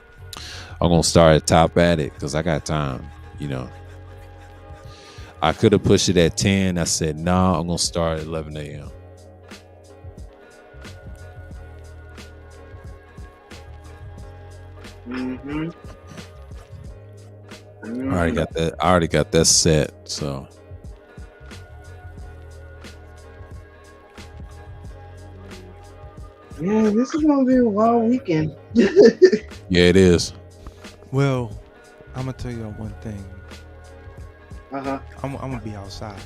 I'm gonna start at Top Attic because I got time. I could have pushed it at 10. I said, nah, I'm gonna start at 11 a.m. Mm-hmm. I already got that set. So Yeah, this is gonna be a wild weekend. yeah, it is. Well, I'm gonna tell you one thing. Uh-huh. I'm gonna be outside.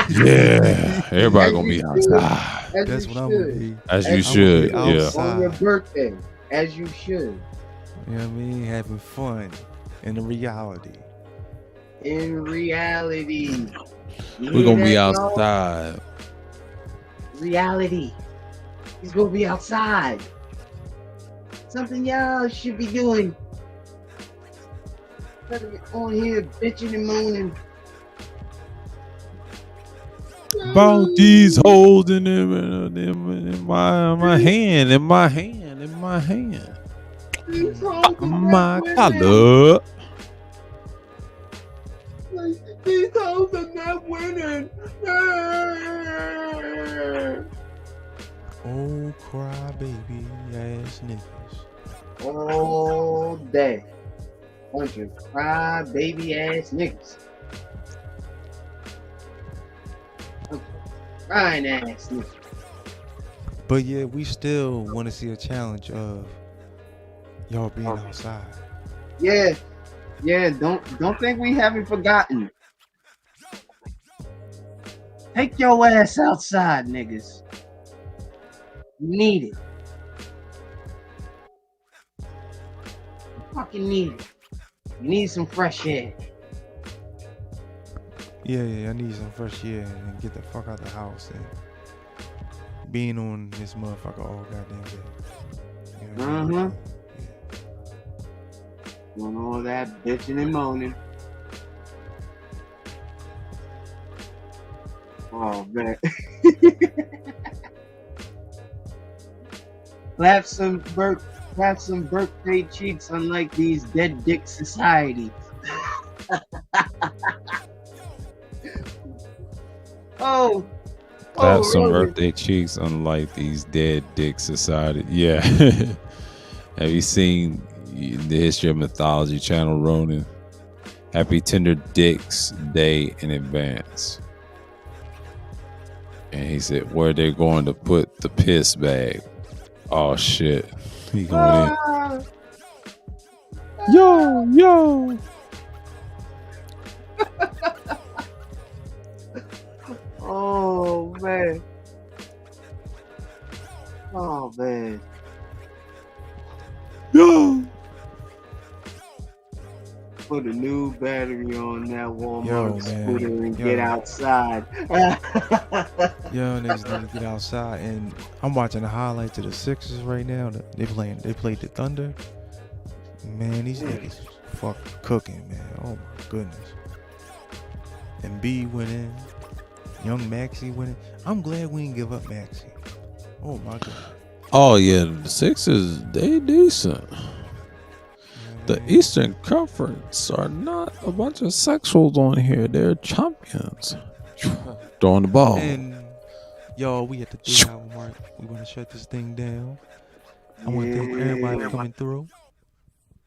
Yeah, everybody gonna be outside. As That's you what I'm gonna should. be. As you I'm should, gonna be yeah. outside. On your birthday, as you should. You know what I mean? Having fun in the reality. In reality. We're gonna be outside. Reality. He's gonna be outside. Something y'all should be doing. Instead of on here bitching and moaning. About these holes in my hand, my collar. These hoes are not winning. Oh, cry baby ass niggas. All day. Bunch of cry baby ass niggas. Crying ass niggas. But yeah, we still want to see a challenge of y'all being outside. Yeah. Yeah, don't think we haven't forgotten. Take your ass outside, niggas. You need it. You fucking need it. You need some fresh air. Yeah, I need some fresh air and get the fuck out the house and being on this motherfucker all goddamn day. You know what I'm saying? Doing all that bitching and moaning. Oh man. Have some birthday cheeks, unlike these dead dick societies. Oh. Have some really? birthday cheeks, unlike these dead dick society. Yeah. Have you seen the History of Mythology channel, Ronan? Happy Tender Dicks Day in advance. And he said, where they going to put the piss bag? Oh shit. He going in. Yo. Oh man. Oh man. Yo. Put a new battery on that Yo, Walmart man. scooter and Yo. get outside. Yo, niggas need to get outside. And I'm watching the highlights of the Sixers right now. They played the Thunder. Man, these niggas fucking cooking, man. Oh my goodness. And B winning. Young Maxey winning. I'm glad we didn't give up Maxey. Oh my god. Oh yeah, the Sixers, they decent. The Eastern Conference are not a bunch of sexuals on here. They're champions. Throwing the ball. And y'all, we at the 3-hour mark. We want to shut this thing down. I want to thank everybody for coming through.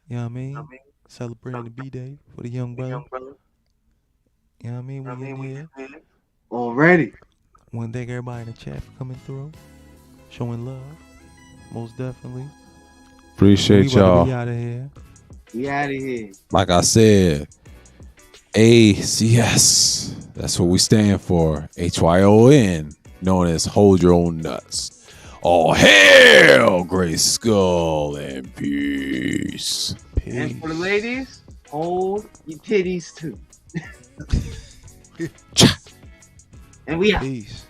You know what I mean? Celebrating the B-Day for the young brother. You know what I mean? We in here. Already. Want to thank everybody in the chat for coming through. Showing love. Most definitely. Appreciate y'all. We out of here. We out of here. Like I said, ACS. That's what we stand for. HYON. Known as Hold Your Own Nuts. Oh, hell, Great Skull and peace. And for the ladies, hold your titties too. And we out. Peace.